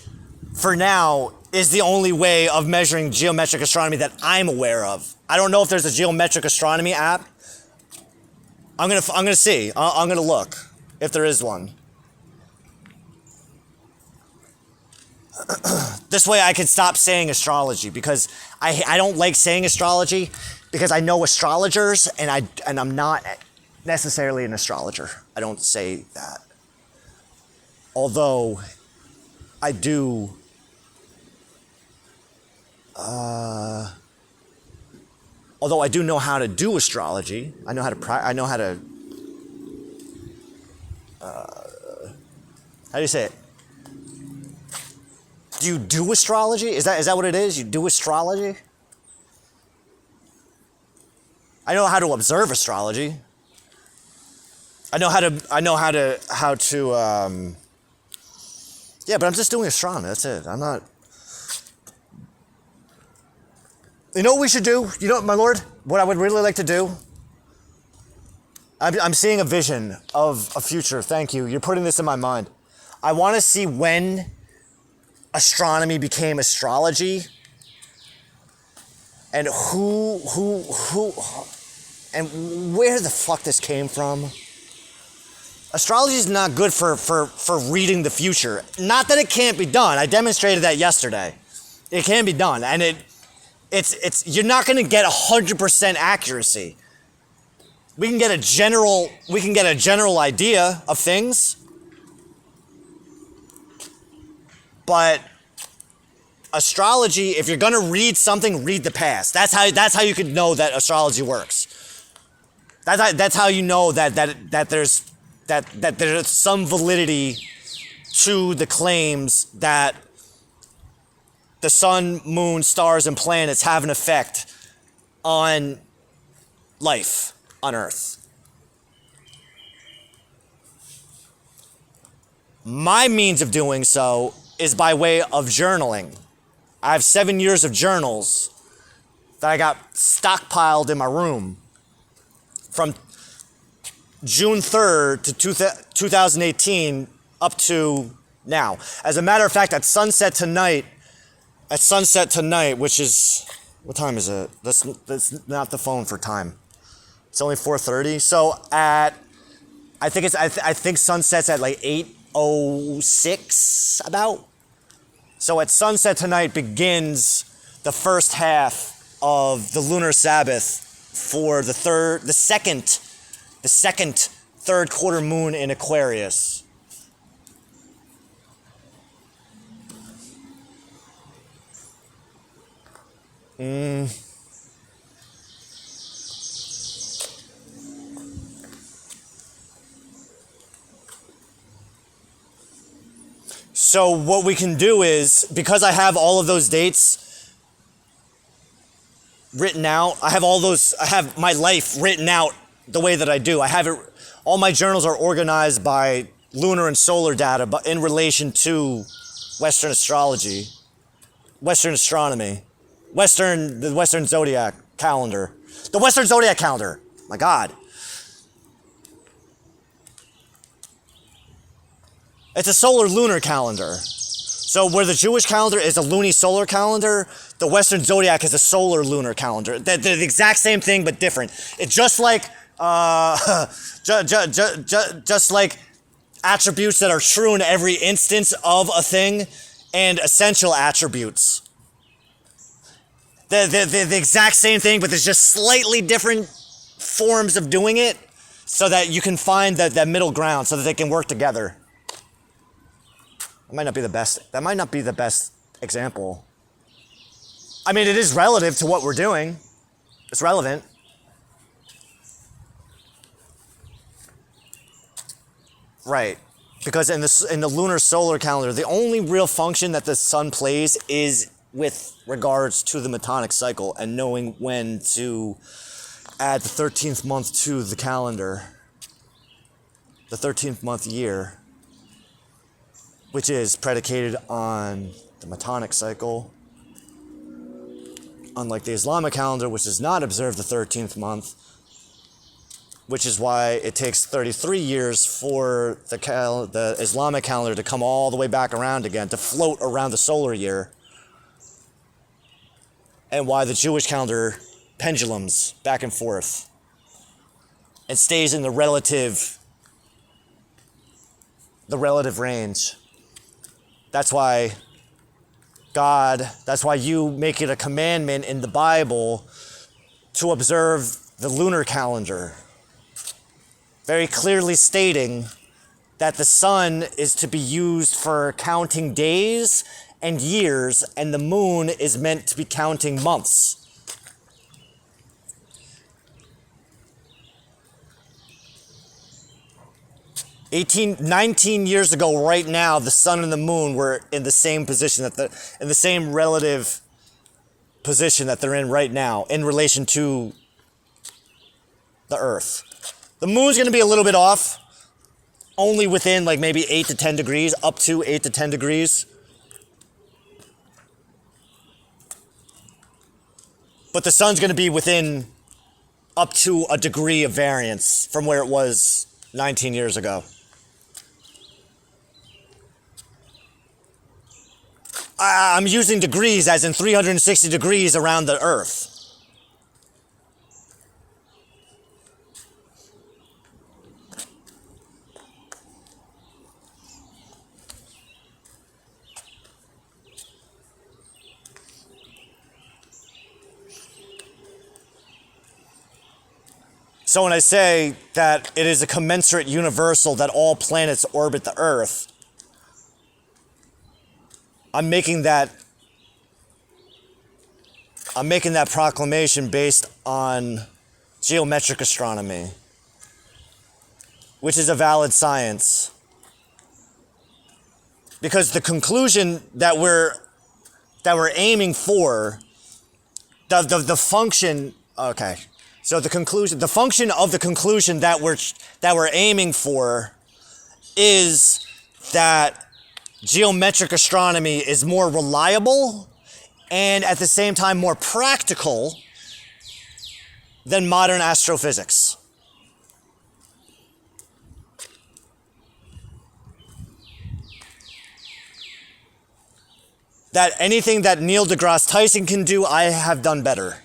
for now, is the only way of measuring geometric astronomy that I'm aware of. I don't know if there's a geometric astronomy app. I'm gonna see. I'm gonna look if there is one. This way I can stop saying astrology, because I don't like saying astrology, because I know astrologers and I'm not necessarily an astrologer. I don't say that. Although I do know how to do astrology. I know how to how do you say it? Do you do astrology? Is that what it is? You do astrology? I know how to observe astrology. I know how to yeah, but I'm just doing astronomy. That's it. I'm not. You know what we should do? You know, my lord, what I would really like to do? I'm seeing a vision of a future. Thank you. You're putting this in my mind. I want to see when astronomy became astrology, and who, and where the fuck this came from. Astrology is not good for reading the future. Not that it can't be done. I demonstrated that yesterday. It can be done, and it's you're not going to get 100% accuracy. We can get a general idea of things, but astrology, if you're going to read something, read the past. That's how you can know that astrology works. That's how you know that there's some validity to the claims that the sun, moon, stars, and planets have an effect on life on Earth. My means of doing so is by way of journaling. I have 7 years of journals that I got stockpiled in my room from June 3rd to 2018 up to now. As a matter of fact, at sunset tonight, which is, what time is it? That's not the phone for time. It's only 4:30. So I think sunset's at like 8:06 about. So at sunset tonight begins the first half of the lunar Sabbath for the second third quarter moon in Aquarius. So what we can do is, because I have all of those dates written out, I have my life written out the way that I do. I have it, all my journals are organized by lunar and solar data, but in relation to Western astrology, Western astronomy, the Western zodiac calendar. The Western zodiac calendar. My God. It's a solar-lunar calendar. So where the Jewish calendar is a luni-solar calendar, the Western zodiac is a solar-lunar calendar. They're the exact same thing, but different. It's just like, just like attributes that are true in every instance of a thing, and essential attributes. They're the exact same thing, but there's just slightly different forms of doing it, so that you can find that middle ground, so that they can work together. That might not be the best example. I mean, it is relative to what we're doing. It's relevant. Right. Because in the lunar solar calendar, the only real function that the sun plays is with regards to the Metonic cycle and knowing when to add the 13th month to the calendar. The 13th month year, which is predicated on the Metonic cycle. Unlike the Islamic calendar, which does not observe the 13th month, which is why it takes 33 years for the Islamic calendar to come all the way back around again, to float around the solar year, and why the Jewish calendar pendulums back and forth and stays in the relative range. That's why you make it a commandment in the Bible to observe the lunar calendar, very clearly stating that the sun is to be used for counting days and years, and the moon is meant to be counting months. $19 years ago, right now, the sun and the moon were in the same position, in the same relative position that they're in right now in relation to the Earth. The moon's going to be a little bit off, only within like maybe 8 to 10 degrees, up to 8 to 10 degrees. but the sun's going to be within up to a degree of variance from where it was 19 years ago. I'm using degrees as in 360 degrees around the Earth. So when I say that it is a commensurate universal that all planets orbit the Earth, I'm making that proclamation based on geometric astronomy, which is a valid science. Because the conclusion that we're aiming for, the function, okay. So the function of the conclusion that we're aiming for is that geometric astronomy is more reliable and at the same time more practical than modern astrophysics. That anything that Neil deGrasse Tyson can do, I have done better.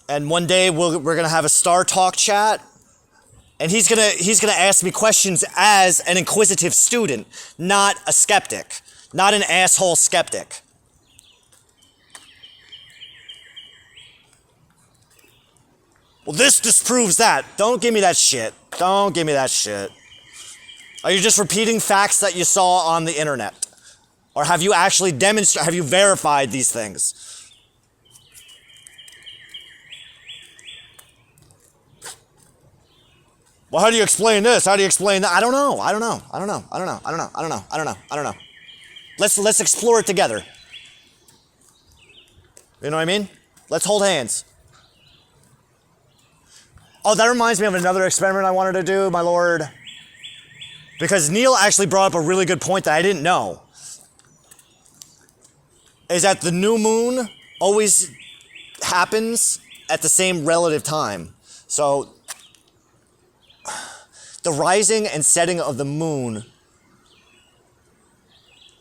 And one day we're gonna have a Star Talk chat, and he's gonna ask me questions as an inquisitive student, not a skeptic, not an asshole skeptic. Well, this disproves that. Don't give me that shit. Don't give me that shit. Are you just repeating facts that you saw on the internet? Or have you actually have you verified these things? Well, how do you explain this? How do you explain that? I don't know. Let's explore it together. You know what I mean? Let's hold hands. Oh, that reminds me of another experiment I wanted to do, my lord. Because Neil actually brought up a really good point that I didn't know. Is that the new moon always happens at the same relative time. So the rising and setting of the moon,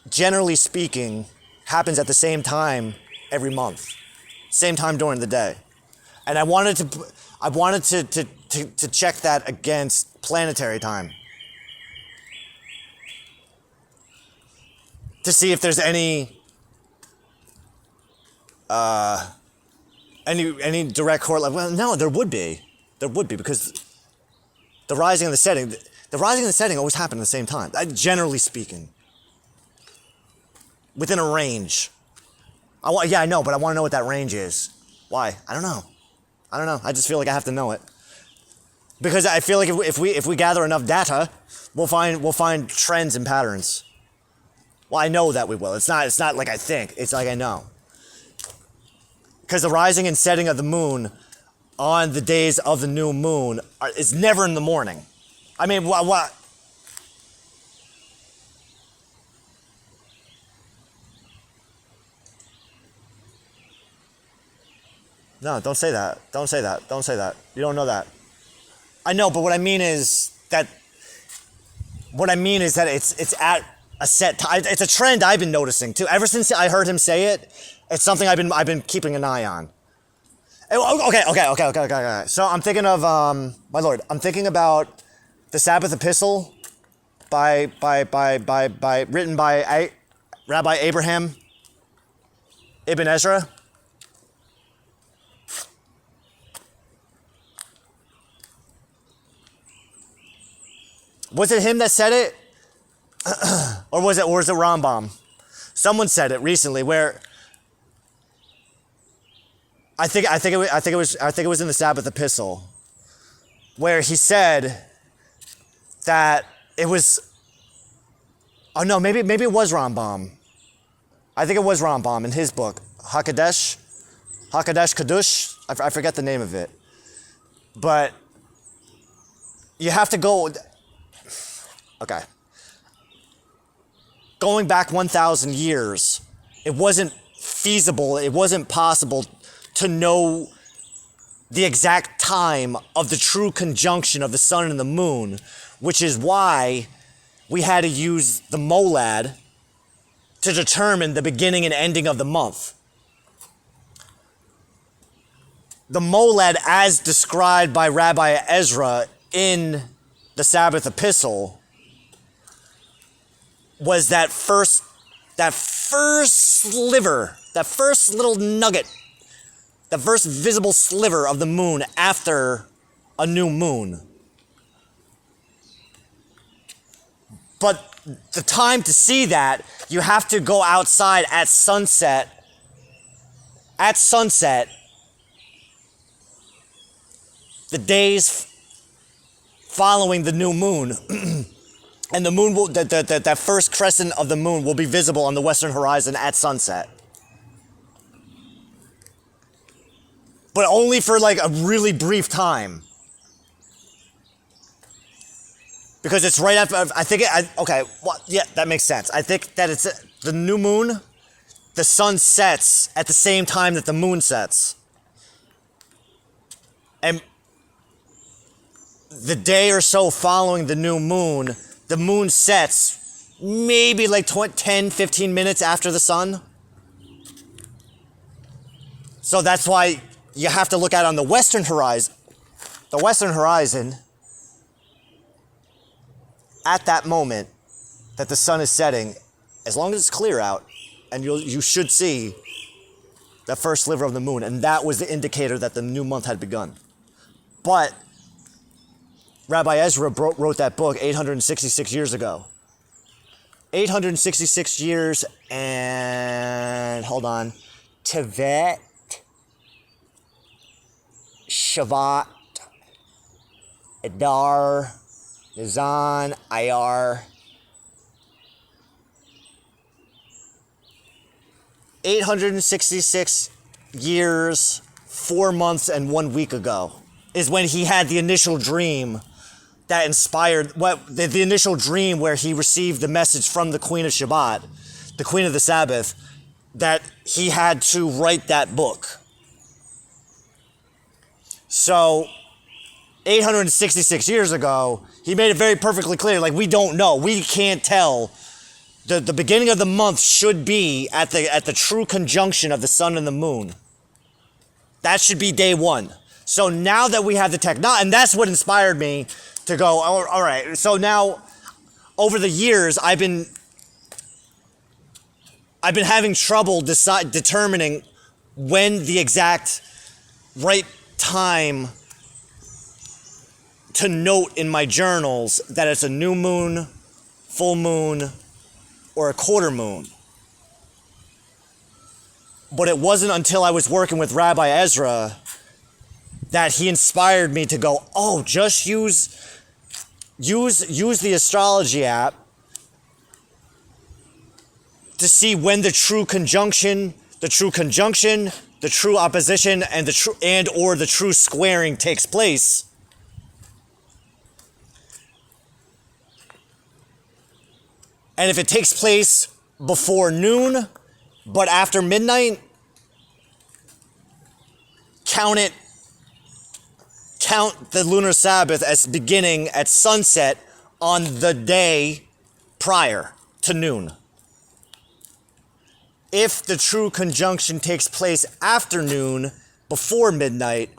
generally speaking, happens at the same time every month. Same time during the day. And I wanted to check that against planetary time. To see if there's any direct correlation. Well, no, there would be. There would be, because the rising and the setting always happen at the same time, generally speaking. Within a range. I know, but I want to know what that range is. Why? I don't know. I just feel like I have to know it. Because I feel like if we gather enough data, we'll find trends and patterns. Well, I know that we will. It's not like I think. It's like I know. Because the rising and setting of the moon on the days of the new moon is never in the morning. I mean, what? No, don't say that. Don't say that. Don't say that. You don't know that. I know, but what I mean is that it's at a set time. It's a trend I've been noticing too. Ever since I heard him say it, it's something I've been keeping an eye on. Okay. So I'm thinking of my lord. I'm thinking about the Sabbath Epistle written by Rabbi Abraham Ibn Ezra. Was it him that said it? or was it Rambam? Someone said it recently where I think it was in the Sabbath Epistle where he said that it was, oh no, maybe it was Rambam. I think it was Rambam in his book, Hakadosh Kadush. I forget the name of it. But you have to go, okay. Going back 1,000 years, it wasn't feasible, it wasn't possible to know the exact time of the true conjunction of the sun and the moon, which is why we had to use the molad to determine the beginning and ending of the month. The molad, as described by Rabbi Ezra in the Sabbath epistle, was that first sliver, that first little nugget, the first visible sliver of the moon after a new moon. But the time to see that, you have to go outside at sunset. At sunset, the days following the new moon, and the moon will, that first crescent of the moon will be visible on the western horizon at sunset. But only for like a really brief time. Because it's right after, I think, okay, well, yeah, that makes sense. I think that it's the new moon, the sun sets at the same time that the moon sets. And the day or so following the new moon, the moon sets maybe like 10, 15 minutes after the sun. So that's why you have to look at on the western horizon. The western horizon, at that moment that the sun is setting, as long as it's clear out, and you should see the first sliver of the moon, and that was the indicator that the new month had begun. But Rabbi Ezra wrote that book 866 years ago. 866 years and, hold on, Tevet, Shavat, Adar, Nisan, Iyar. 866 years, 4 months, and 1 week ago is when he had the initial dream that inspired, the initial dream where he received the message from the Queen of Shabbat, the Queen of the Sabbath, that he had to write that book. So, 866 years ago, he made it very perfectly clear, like, we don't know, we can't tell. The beginning of the month should be at the true conjunction of the sun and the moon. That should be day one. So now that we have the technology, and that's what inspired me to go, oh, all right, so now, over the years, I've been having trouble determining when the exact right time to note in my journals that it's a new moon, full moon, or a quarter moon. But it wasn't until I was working with Rabbi Ezra that he inspired me to go, oh, just use the astrology app to see when the true conjunction, the true opposition, and the true squaring takes place. And if it takes place before noon, but after midnight, count the lunar Sabbath as beginning at sunset on the day prior to noon. If the true conjunction takes place after noon, before midnight,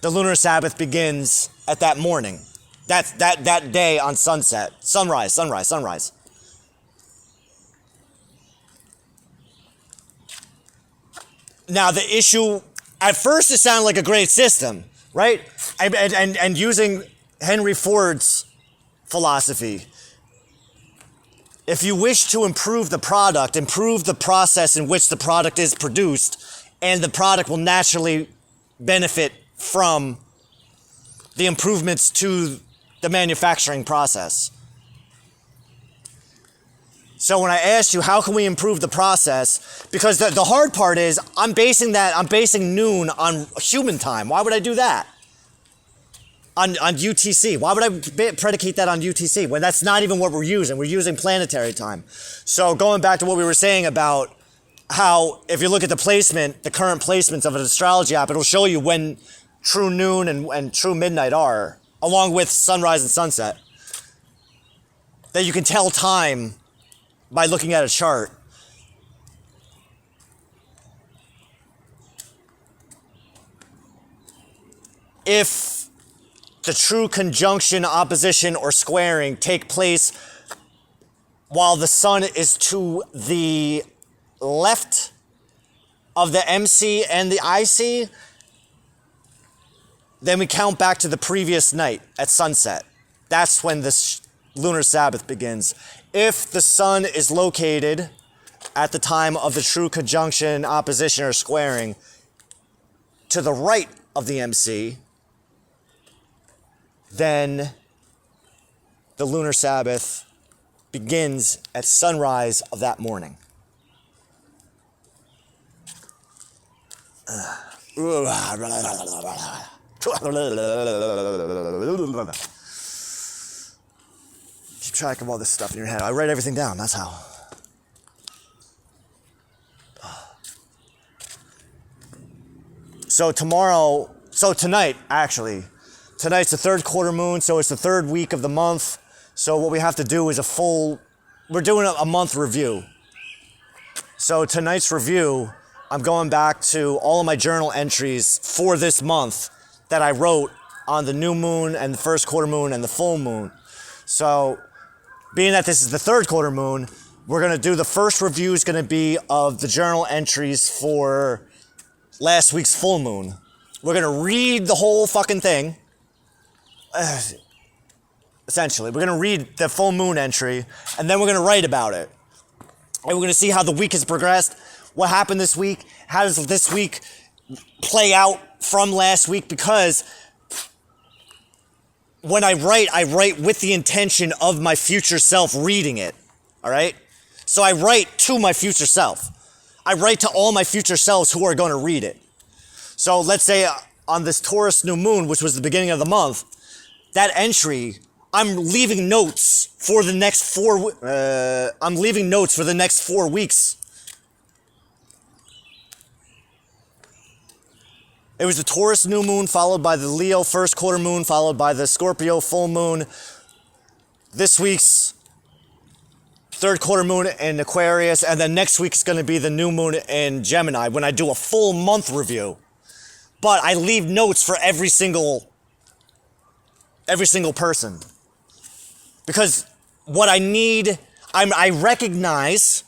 the lunar Sabbath begins at that morning. That's that day on sunset. Sunrise. Now the issue, at first it sounded like a great system, right? And using Henry Ford's philosophy, if you wish to improve the product, improve the process in which the product is produced, and the product will naturally benefit from the improvements to the manufacturing process. So when I asked you, how can we improve the process? Because the hard part is, I'm basing noon on human time. Why would I do that? On UTC. Why would I predicate that on UTC when that's not even what we're using? We're using planetary time. So going back to what we were saying about how if you look at the placement, the current placements of an astrology app, it'll show you when true noon and true midnight are, along with sunrise and sunset. That you can tell time by looking at a chart. If the true conjunction, opposition, or squaring take place while the sun is to the left of the MC and the IC, then we count back to the previous night at sunset. That's when the lunar Sabbath begins. If the sun is located at the time of the true conjunction, opposition, or squaring to the right of the MC, then the lunar Sabbath begins at sunrise of that morning. Keep track of all this stuff in your head. I write everything down, that's how. Tonight, actually, tonight's the third quarter moon, so it's the third week of the month. So what we have to do is we're doing a month review. So tonight's review, I'm going back to all of my journal entries for this month that I wrote on the new moon and the first quarter moon and the full moon. So being that this is the third quarter moon, we're going to do the first review is going to be of the journal entries for last week's full moon. We're going to read the whole fucking thing. Essentially, we're going to read the full moon entry, and then we're going to write about it. And we're going to see how the week has progressed, what happened this week, how does this week play out from last week, because when I write with the intention of my future self reading it, all right? So I write to my future self. I write to all my future selves who are going to read it. So let's say on this Taurus new moon, which was the beginning of the month, that entry, I'm leaving notes for the next 4 weeks. It was the Taurus new moon, followed by the Leo first quarter moon, followed by the Scorpio full moon. This week's third quarter moon in Aquarius, and then next week's going to be the new moon in Gemini when I do a full month review. But I leave notes for every single person. Because what I need, I recognize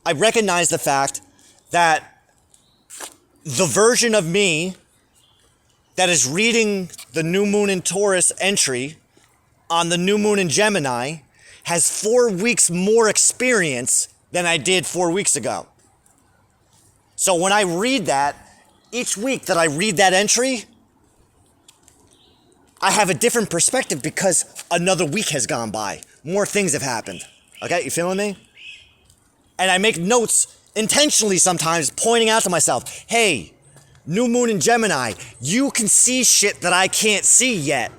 the fact that the version of me that is reading the new moon in Taurus entry on the new moon in Gemini has 4 weeks more experience than I did 4 weeks ago. So when I read that, each week that I read that entry, I have a different perspective because another week has gone by. More things have happened. Okay, you feeling me? And I make notes intentionally sometimes, pointing out to myself, hey, new moon in Gemini, you can see shit that I can't see yet.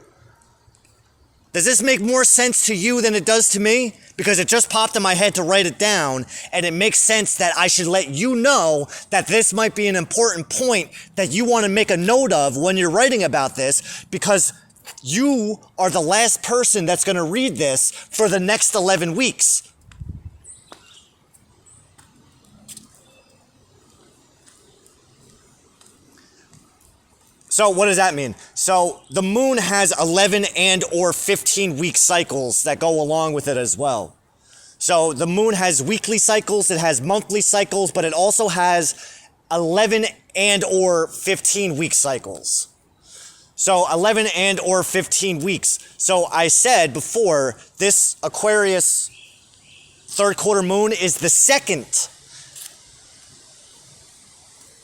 Does this make more sense to you than it does to me? Because it just popped in my head to write it down, and it makes sense that I should let you know that this might be an important point that you want to make a note of when you're writing about this, because you are the last person that's going to read this for the next 11 weeks. So what does that mean? So the moon has 11 and or 15 week cycles that go along with it as well. So the moon has weekly cycles, it has monthly cycles, but it also has 11 and or 15 week cycles. So 11 and or 15 weeks. So I said before, this Aquarius third quarter moon is the second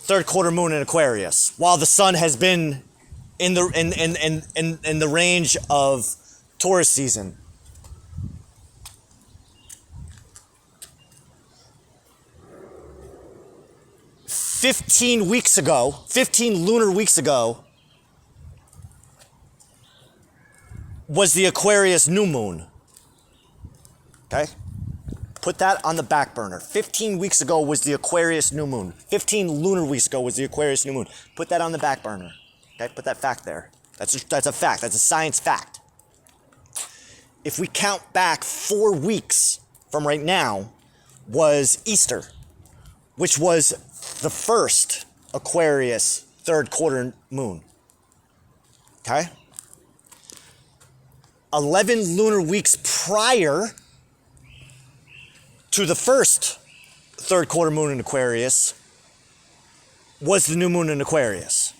third quarter moon in Aquarius, while the sun has been in the range of Taurus season. Fifteen lunar weeks ago, was the Aquarius new moon. Okay? Put that on the back burner. 15 weeks ago was the Aquarius new moon. 15 lunar weeks ago was the Aquarius new moon. Put that on the back burner. Okay, put that fact there. That's a fact. That's a science fact. If we count back 4 weeks from right now, was Easter, which was the first Aquarius third quarter moon. Okay? 11 lunar weeks prior to the first third quarter moon in Aquarius was the new moon in Aquarius.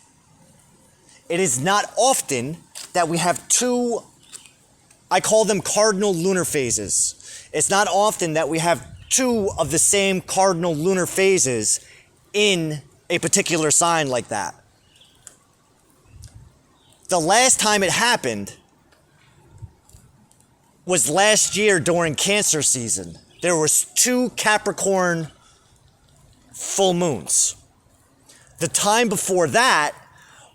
It is not often that we have two, I call them cardinal lunar phases. It's not often that we have two of the same cardinal lunar phases in a particular sign like that. The last time it happened was last year during Cancer season. There was 2 Capricorn full moons. The time before that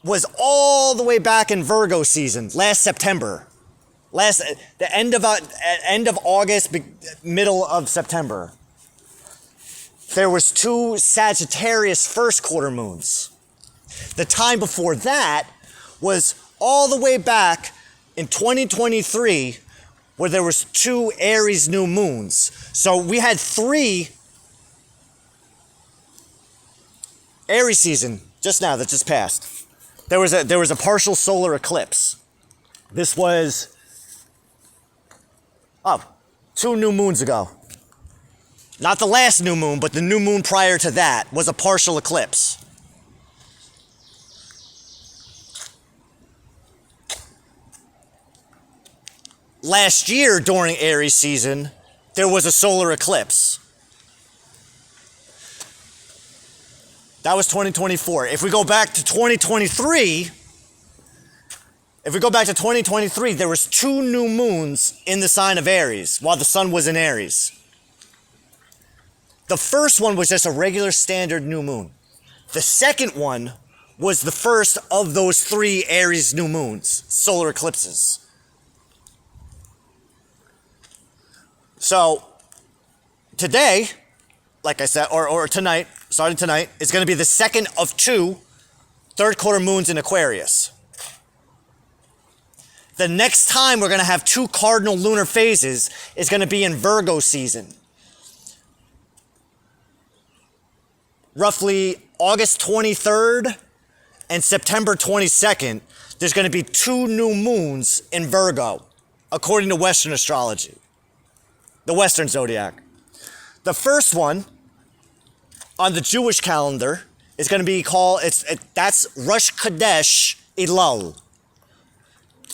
was all the way back in Virgo season, last September. The end of August, middle of September. There was 2 Sagittarius first quarter moons. The time before that was all the way back in 2023, where there was 2 Aries new moons. So we had 3 Aries season just now that just passed. There was a partial solar eclipse. This was 2 new moons ago. Not the last new moon, but the new moon prior to that was a partial eclipse. Last year during Aries season, there was a solar eclipse. That was 2024. If we go back to 2023, there was 2 new moons in the sign of Aries while the sun was in Aries. The first one was just a regular standard new moon. The second one was the first of those 3 Aries new moons, solar eclipses. So today, like I said, or tonight, starting tonight, is going to be the second of 2 third quarter moons in Aquarius. The next time we're going to have 2 cardinal lunar phases is going to be in Virgo season. Roughly August 23rd and September 22nd, there's going to be 2 new moons in Virgo, according to Western astrology, the Western zodiac. The first one on the Jewish calendar is going to be called, that's Rosh Chodesh Elul,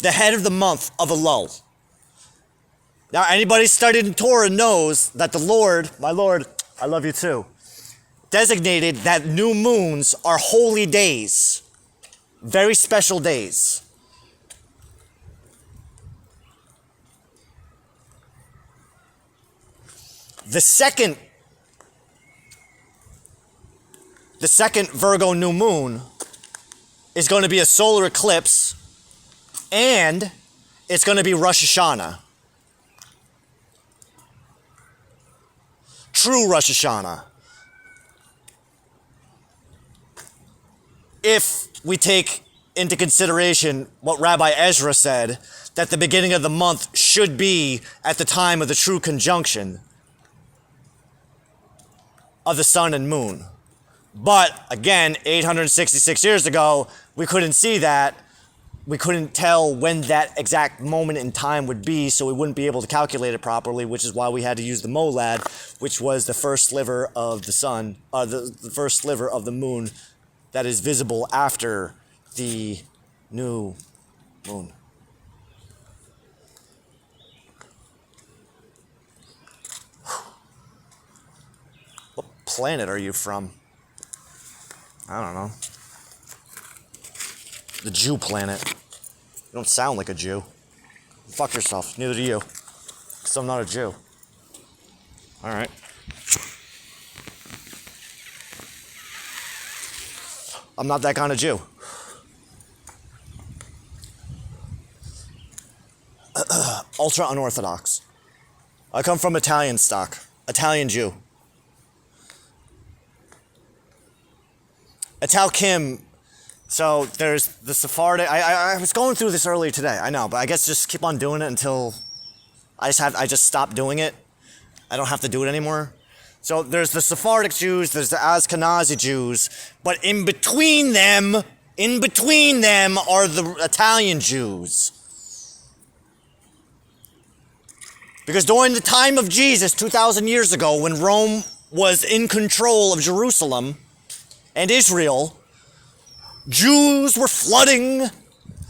the head of the month of Elul. Now, anybody studied in Torah knows that the Lord, my Lord, I love you too, designated that new moons are holy days, very special days. The second Virgo new moon is going to be a solar eclipse, and it's going to be Rosh Hashanah. True Rosh Hashanah. If we take into consideration what Rabbi Ezra said, that the beginning of the month should be at the time of the true conjunction of the sun and moon. But again, 866 years ago, we couldn't see that. We couldn't tell when that exact moment in time would be, so we wouldn't be able to calculate it properly, which is why we had to use the molad, which was the first sliver of the sun, the first sliver of the moon that is visible after the new moon. What planet are you from? I don't know. The Jew planet. You don't sound like a Jew. Fuck yourself. Neither do you. Because I'm not a Jew. Alright. I'm not that kind of Jew. Ultra unorthodox. I come from Italian stock. Italian Jew. Ital Kim. So there's the Sephardic. I was going through this earlier today. I know, but I guess just keep on doing it until I just stop doing it. I don't have to do it anymore. So there's the Sephardic Jews, there's the Ashkenazi Jews, but in between them are the Italian Jews. Because during the time of Jesus, 2,000 years ago, when Rome was in control of Jerusalem and Israel, Jews were flooding,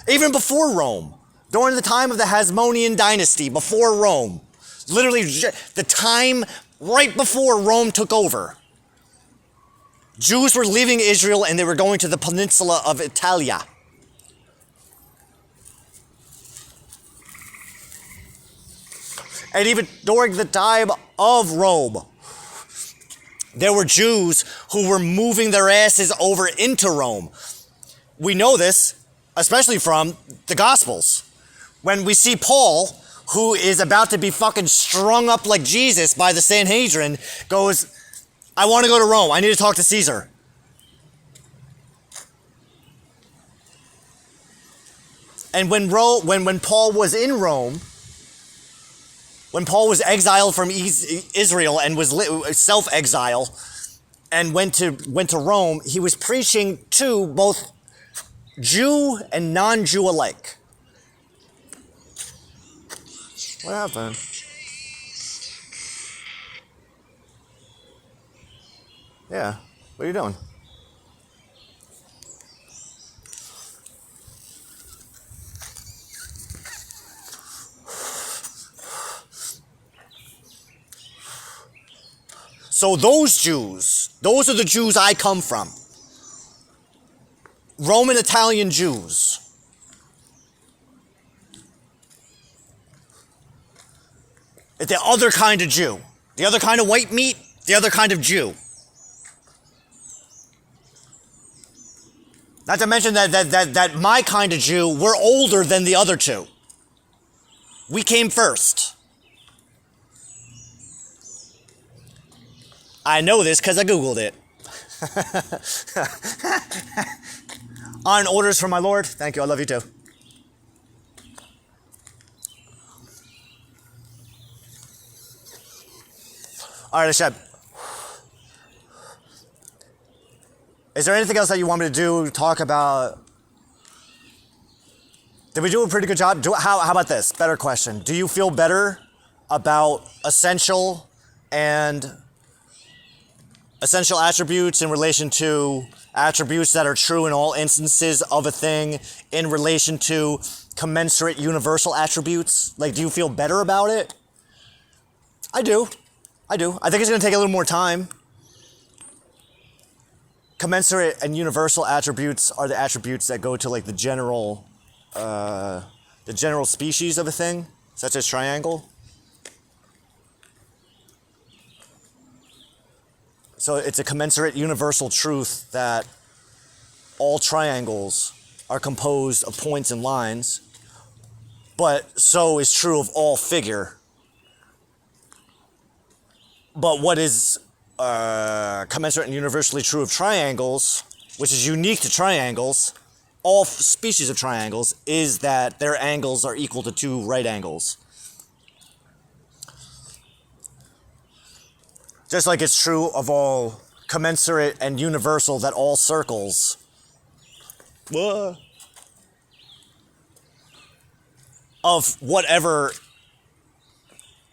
even before Rome, during the time of the Hasmonean dynasty, before Rome. Literally, the time right before Rome took over. Jews were leaving Israel and they were going to the peninsula of Italia. And even during the time of Rome, there were Jews who were moving their asses over into Rome. We know this, especially from the Gospels. When we see Paul, who is about to be fucking strung up like Jesus by the Sanhedrin, goes, I want to go to Rome. I need to talk to Caesar. And when Paul was in Rome, when Paul was exiled from Israel and was self-exile and went to Rome, he was preaching to both Jew and non-Jew alike. What happened? Yeah, what are you doing? So those Jews, those are the Jews I come from. Roman Italian Jews. The other kind of Jew. The other kind of white meat, the other kind of Jew. Not to mention that my kind of Jew, we're older than the other two. We came first. I know this because I Googled it. On orders from my Lord. Thank you. I love you too. All right, HaShem. Is there anything else that you want me to do? Talk about? Did we do a pretty good job? How about this? Better question. Do you feel better about essential attributes in relation to attributes that are true in all instances of a thing in relation to commensurate universal attributes? Like, do you feel better about it? I do. I think it's going to take a little more time. Commensurate and universal attributes are the attributes that go to like the general species of a thing, such as triangle. So it's a commensurate universal truth that all triangles are composed of points and lines, but so is true of all figure. But what is commensurate and universally true of triangles, which is unique to triangles, all species of triangles, is that their angles are equal to two right angles. Just like it's true of all commensurate and universal that all circles of whatever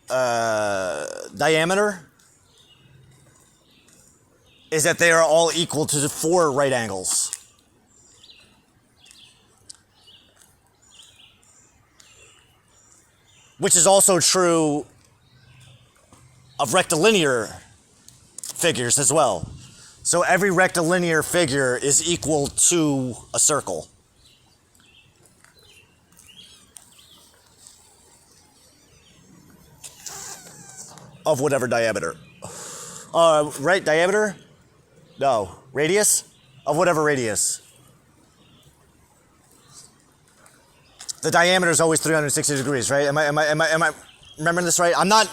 diameter is that they are all equal to the four right angles. Which is also true of rectilinear figures as well. So every rectilinear figure is equal to a circle. Of whatever diameter. Right, diameter? No, radius? Of whatever radius. The diameter is always 360 degrees, right? Am I remembering this right? I'm not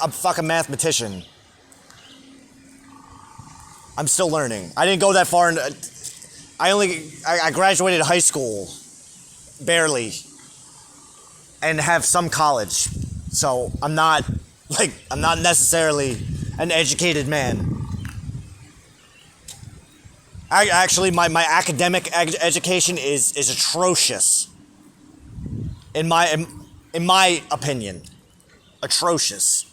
a fucking mathematician. I'm still learning. I didn't go that far. I graduated high school, barely, and have some college. So I'm not necessarily an educated man. Actually, my academic education is atrocious. In my opinion, atrocious.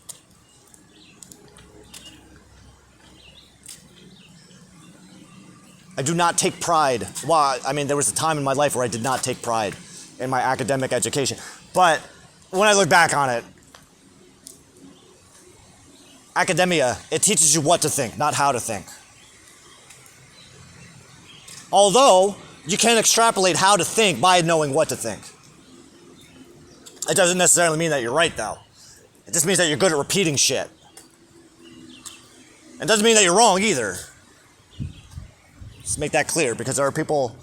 I do not take pride. Well, I mean, there was a time in my life where I did not take pride in my academic education. But when I look back on it, academia, it teaches you what to think, not how to think. Although, you can extrapolate how to think by knowing what to think. It doesn't necessarily mean that you're right, though. It just means that you're good at repeating shit. It doesn't mean that you're wrong, either. Just make that clear, because there are people,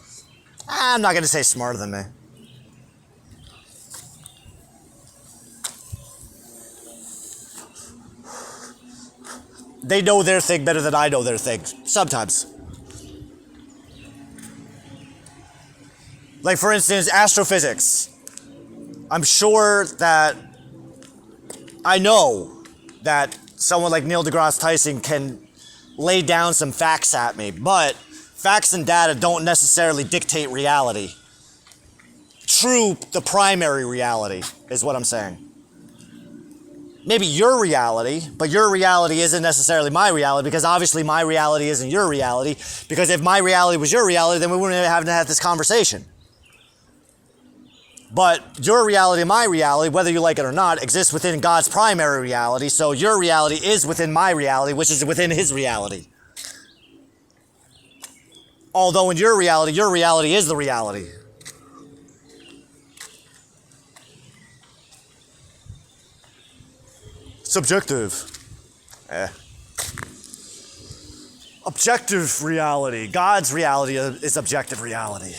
I'm not going to say smarter than me. They know their thing better than I know their thing, sometimes. Like, for instance, astrophysics. I'm sure that I know that someone like Neil deGrasse Tyson can lay down some facts at me, but facts and data don't necessarily dictate reality. True, the primary reality is what I'm saying. Maybe your reality, but your reality isn't necessarily my reality, because obviously my reality isn't your reality, because if my reality was your reality, then we wouldn't have to have this conversation. But your reality and my reality, whether you like it or not, exists within God's primary reality, so your reality is within my reality, which is within his reality. Although in your reality is the reality. Subjective. Objective reality. God's reality is objective reality.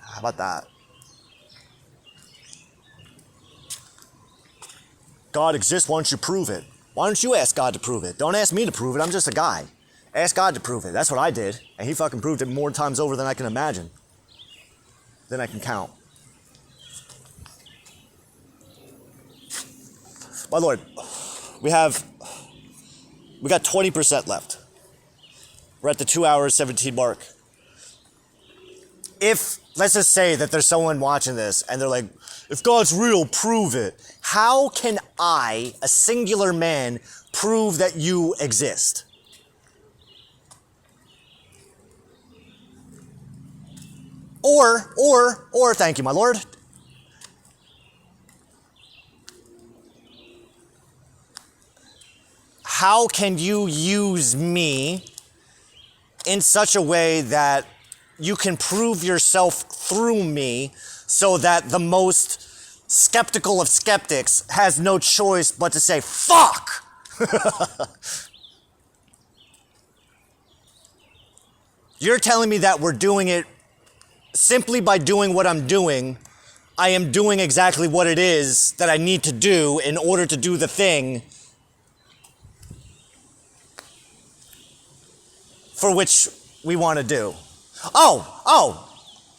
How about that? God exists, why don't you prove it? Why don't you ask God to prove it? Don't ask me to prove it, I'm just a guy. Ask God to prove it. That's what I did. And he fucking proved it more times over than I can imagine. Than I can count. My Lord, we got 20% left. We're at the 2 hours, 17 mark. If, let's just say that there's someone watching this and they're like, if God's real, prove it. How can I, a singular man, prove that you exist? Or, thank you, my Lord. How can you use me in such a way that you can prove yourself through me so that the most skeptical of skeptics has no choice but to say, fuck! You're telling me that we're doing it simply by doing what I'm doing. I am doing exactly what it is that I need to do in order to do the thing for which we want to do.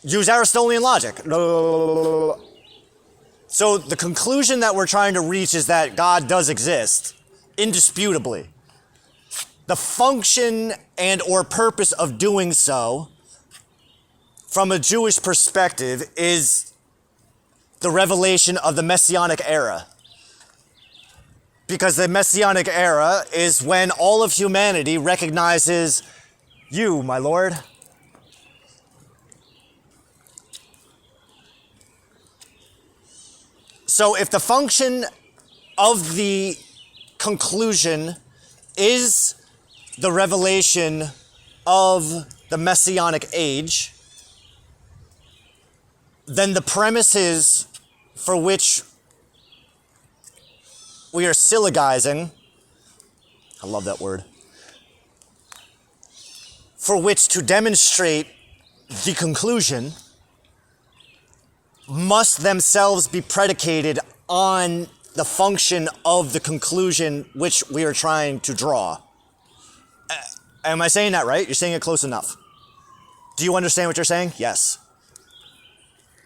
Use Aristotelian logic. So the conclusion that we're trying to reach is that God does exist, indisputably. The function and or purpose of doing so, from a Jewish perspective, is the revelation of the Messianic era. Because the Messianic era is when all of humanity recognizes you, my Lord. So if the function of the conclusion is the revelation of the Messianic age, then the premises for which we are syllogizing, I love that word, for which to demonstrate the conclusion must themselves be predicated on the function of the conclusion which we are trying to draw. Am I saying that right? You're saying it close enough. Do you understand what you're saying? Yes.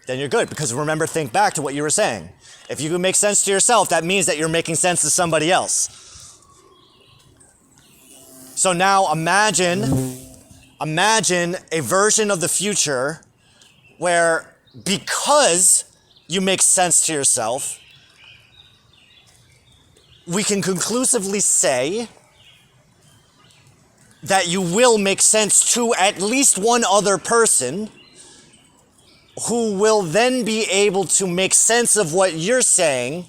Then you're good, because remember, think back to what you were saying. If you can make sense to yourself, that means that you're making sense to somebody else. So now imagine a version of the future where, because you make sense to yourself, we can conclusively say that you will make sense to at least one other person, who will then be able to make sense of what you're saying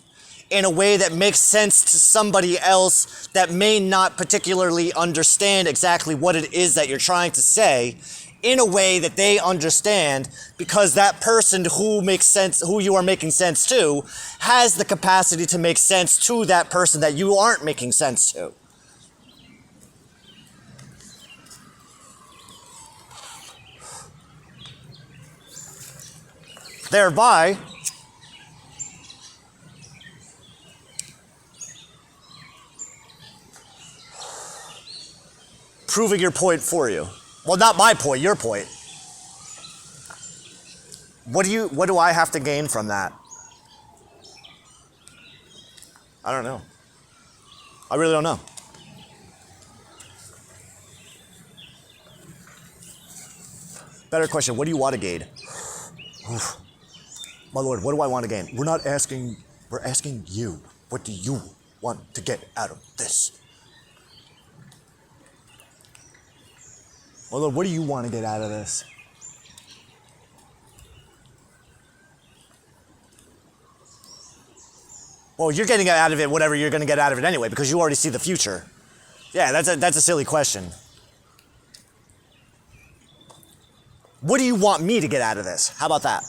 in a way that makes sense to somebody else that may not particularly understand exactly what it is that you're trying to say, in a way that they understand, because that person who makes sense, who you are making sense to, has the capacity to make sense to that person that you aren't making sense to. Thereby, proving your point for you. Well, not my point, your point. What do I have to gain from that? I don't know. I really don't know. Better question, what do you want to gain? Oof. My Lord, what do I want to gain? We're asking you. What do you want to get out of this? My Lord, what do you want to get out of this? Well, you're getting out of it whatever you're going to get out of it anyway, because you already see the future. Yeah, that's a silly question. What do you want me to get out of this? How about that?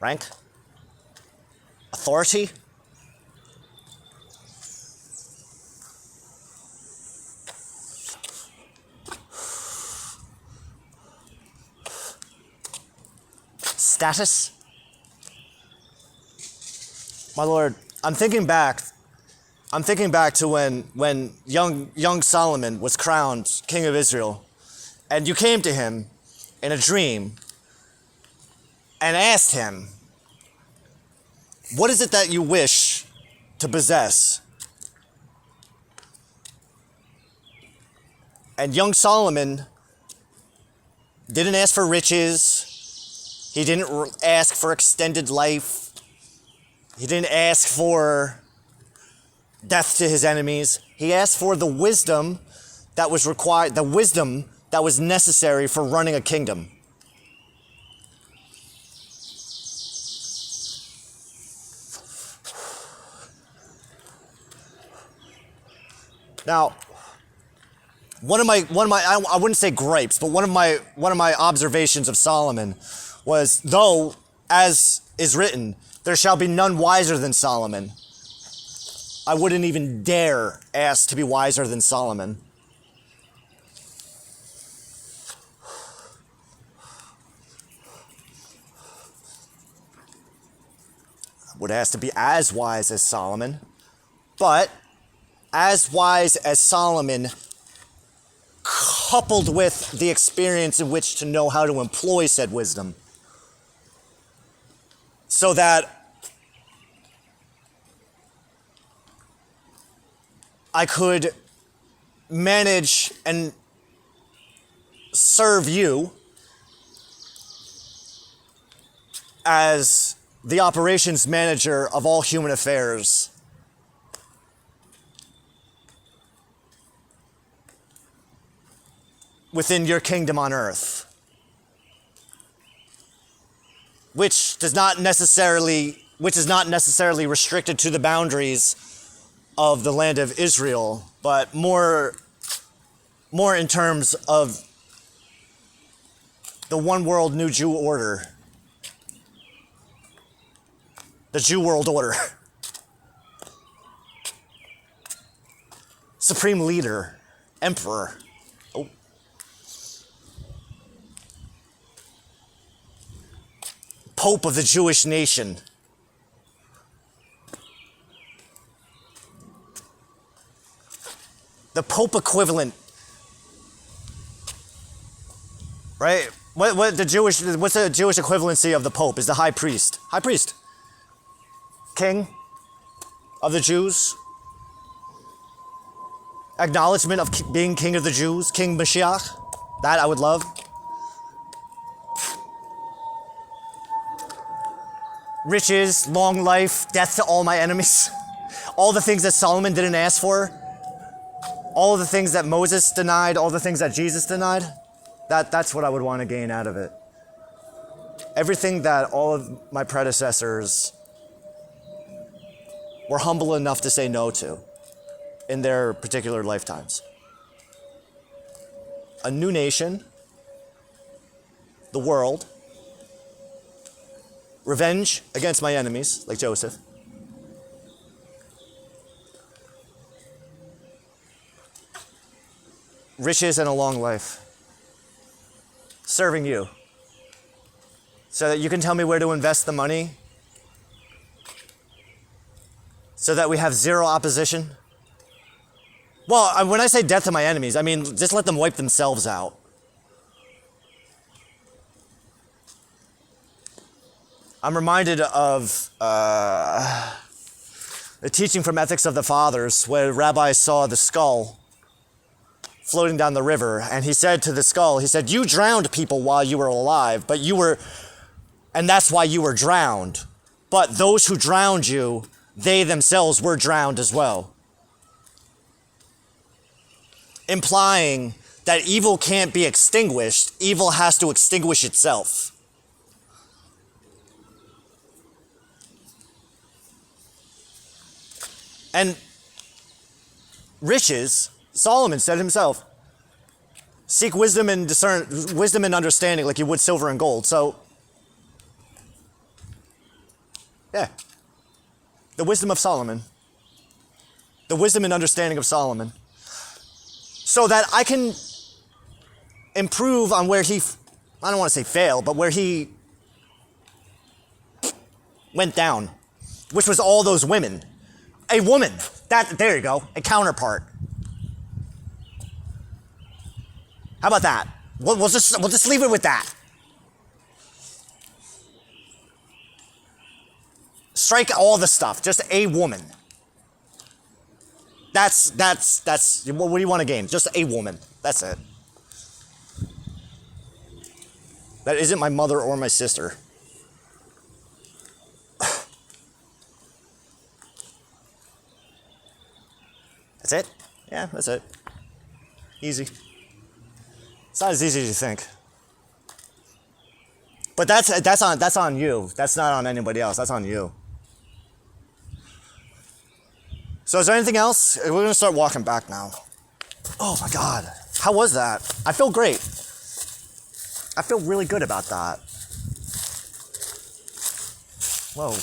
Rank? Authority? Status? My Lord, I'm thinking back to when young Solomon was crowned king of Israel, and you came to him in a dream and asked him, what is it that you wish to possess? And young Solomon didn't ask for riches. He didn't ask for extended life. He didn't ask for death to his enemies. He asked for the wisdom that was required, the wisdom that was necessary for running a kingdom. Now, one of my I wouldn't say gripes, but one of my observations of Solomon was, though, as is written, there shall be none wiser than Solomon, I wouldn't even dare ask to be wiser than Solomon. I would ask to be as wise as Solomon, but as wise as Solomon, coupled with the experience in which to know how to employ said wisdom, so that I could manage and serve you as the operations manager of all human affairs. Within your kingdom on earth, which is not necessarily restricted to the boundaries of the land of Israel, but more in terms of the one world new Jew order, the Jew world order, supreme leader, emperor. Oh. Pope of the Jewish nation. The Pope equivalent. Right? What's the Jewish equivalency of the Pope? Is the high priest. High priest. King of the Jews. Acknowledgement of being king of the Jews. King Mashiach. That I would love. Riches, long life, death to all my enemies. All the things that Solomon didn't ask for. All of the things that Moses denied. All the things that Jesus denied. That's what I would want to gain out of it. Everything that all of my predecessors were humble enough to say no to in their particular lifetimes. A new nation, the world, revenge against my enemies, like Joseph, riches and a long life. Serving you. So that you can tell me where to invest the money. So that we have zero opposition. Well, when I say death to my enemies, I mean just let them wipe themselves out. I'm reminded of the teaching from Ethics of the Fathers where Rabbi saw the skull floating down the river, and he said to the skull, he said, you drowned people while you were alive, and that's why you were drowned. But those who drowned you, they themselves were drowned as well. Implying that evil can't be extinguished, evil has to extinguish itself. And riches, Solomon said himself, seek wisdom and understanding like you would silver and gold. So, yeah. The wisdom of Solomon. The wisdom and understanding of Solomon. So that I can improve on where he, I don't want to say failed, but where he went down. Which was all those women. A woman. There you go. A counterpart. How about that? We'll just leave it with that. Strike all the stuff. Just a woman. That's what do you want to gain? Just a woman. That's it. That isn't my mother or my sister. That's it? Yeah, that's it. Easy. It's not as easy as you think. But that's on you. That's not on anybody else. That's on you. So is there anything else? We're going to start walking back now. Oh my God. How was that? I feel great. I feel really good about that. Whoa.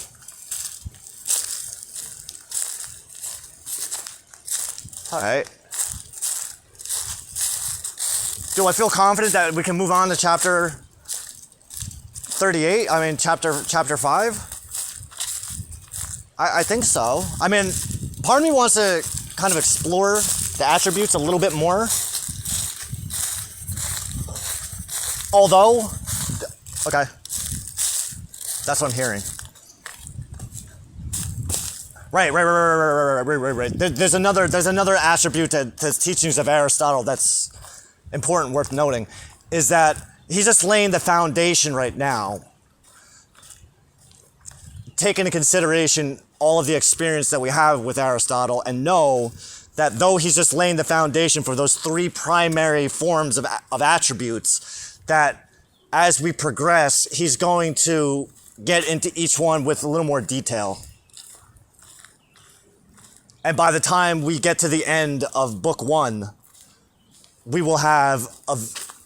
All right. Do I feel confident that we can move on to chapter 38? I mean, chapter 5? I think so. I mean, part of me wants to kind of explore the attributes a little bit more. Although, okay, that's what I'm hearing. Right. There's another attribute to the teachings of Aristotle that's important, worth noting, is that he's just laying the foundation right now, take into consideration all of the experience that we have with Aristotle, and know that though he's just laying the foundation for those three primary forms of attributes, that as we progress, he's going to get into each one with a little more detail. And by the time we get to the end of book 1, we will have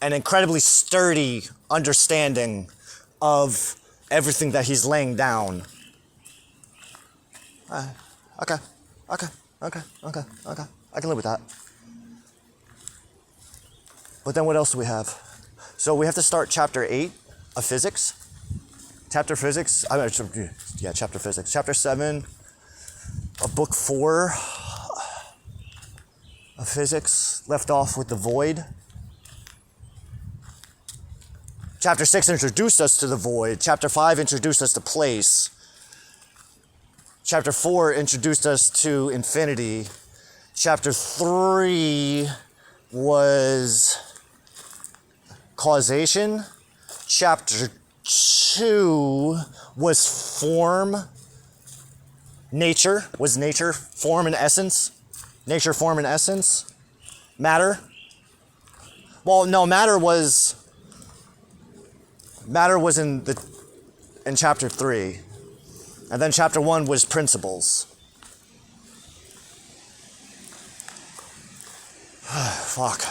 an incredibly sturdy understanding of everything that he's laying down. Okay. I can live with that. But then what else do we have? So we have to start chapter 8 of physics. chapter physics. Chapter physics. Chapter 7 of book 4 of physics left off with the void. Chapter 6 introduced us to the void. Chapter 5 introduced us to place. Chapter 4 introduced us to infinity. Chapter 3 was causation. Chapter 2 was form. Nature was nature, form and essence. Nature, form, and essence. Matter. Well, no, matter was in chapter 3. And then chapter 1 was principles. Fuck.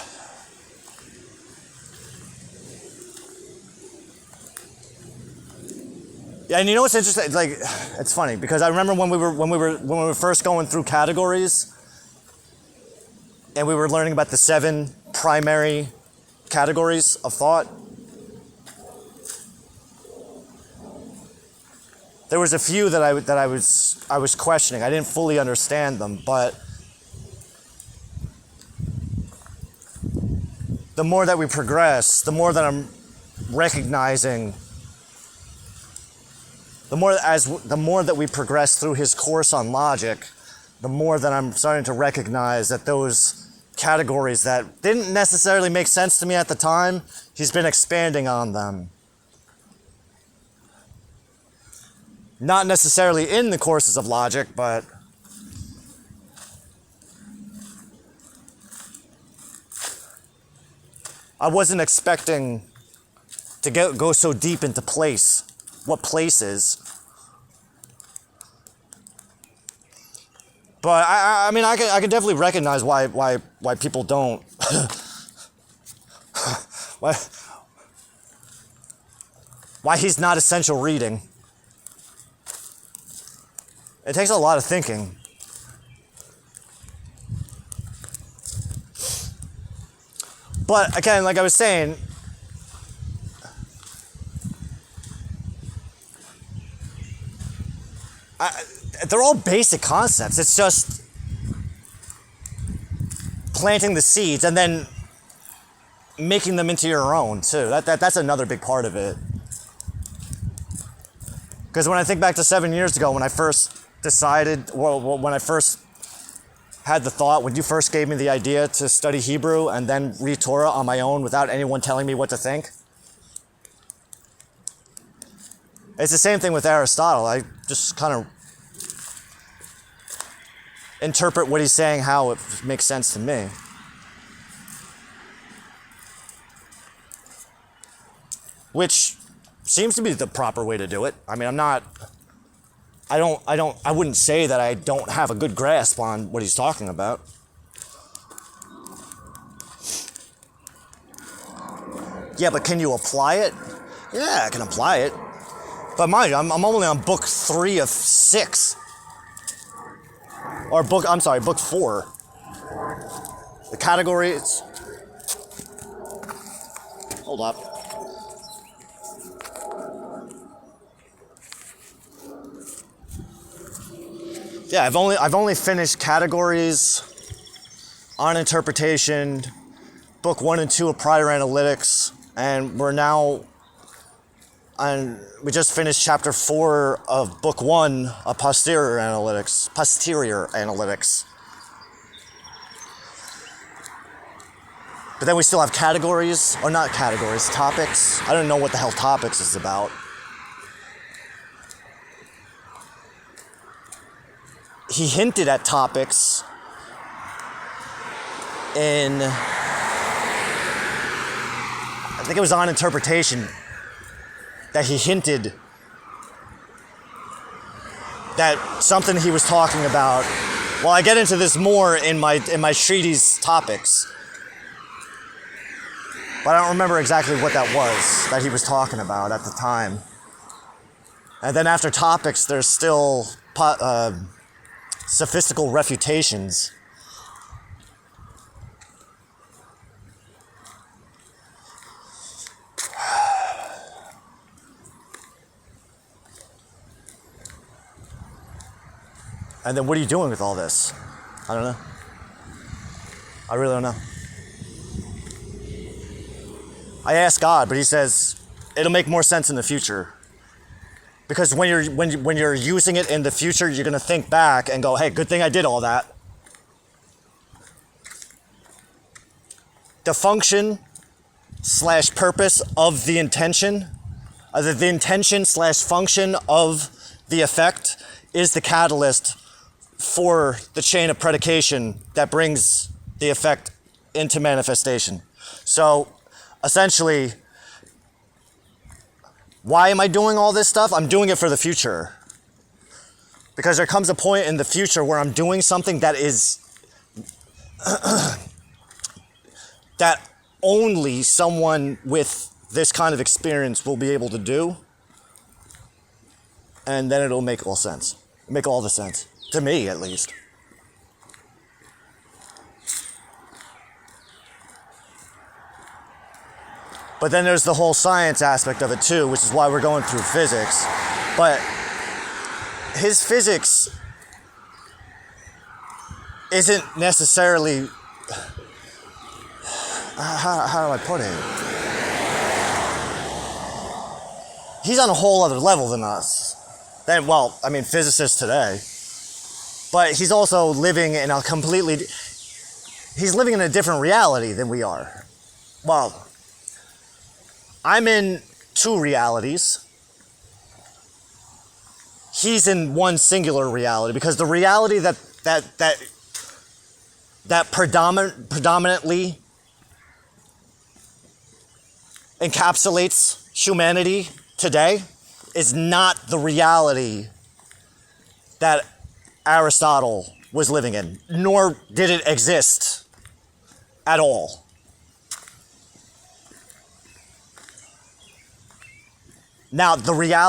Yeah, and you know what's interesting? Like, it's funny because I remember when we were first going through categories, and we were learning about the 7 primary categories of thought. There was a few that I was questioning. I didn't fully understand them, but the more that we progress, the more that I'm recognizing. The more that we progress through his course on logic, the more that I'm starting to recognize that those categories that didn't necessarily make sense to me at the time, he's been expanding on them. Not necessarily in the courses of logic, but I wasn't expecting to go so deep into place. What place is. But I mean I can definitely recognize why people don't why he's not essential reading. It takes a lot of thinking. But again, like I was saying, they're all basic concepts. It's just planting the seeds and then making them into your own too. That's another big part of it. Because when I think back to 7 years ago, when I first decided, when I first had the thought, when you first gave me the idea to study Hebrew and then read Torah on my own without anyone telling me what to think. It's the same thing with Aristotle. I just kind of interpret what he's saying, how it makes sense to me. Which seems to be the proper way to do it. I mean, I wouldn't say that I don't have a good grasp on what he's talking about. Yeah, but can you apply it? Yeah, I can apply it. But mind you, I'm only on book 3 of 6. Or book 4. The categories. Hold up. Yeah, I've only finished categories on interpretation, book 1 and 2 of prior analytics, and we just finished chapter 4 of book 1 of posterior analytics. But then we still have categories, or not categories, topics. I don't know what the hell topics is about. He hinted at topics in, I think it was on interpretation, that he hinted that something he was talking about. Well, I get into this more in my treatise topics, but I don't remember exactly what that was that he was talking about at the time. And then after topics, there's still sophistical refutations. And then what are you doing with all this? I don't know. I really don't know. I asked God, but he says it'll make more sense in the future. Because when you're using it in the future, you're gonna think back and go, hey, good thing I did all that. The function / purpose of the intention, the intention / function of the effect is the catalyst for the chain of predication that brings the effect into manifestation. So essentially, why am I doing all this stuff? I'm doing it for the future. Because there comes a point in the future where I'm doing something that is that only someone with this kind of experience will be able to do. And then it'll make all sense. Make all the sense. To me, at least. But then there's the whole science aspect of it too, which is why we're going through physics. But his physics isn't necessarily... How do I put it? He's on a whole other level than us. Physicists today. But he's also living in a he's living in a different reality than we are. Well, I'm in two realities. He's in one singular reality, because the reality that predominantly encapsulates humanity today is not the reality that Aristotle was living in, nor did it exist at all. Now, the reality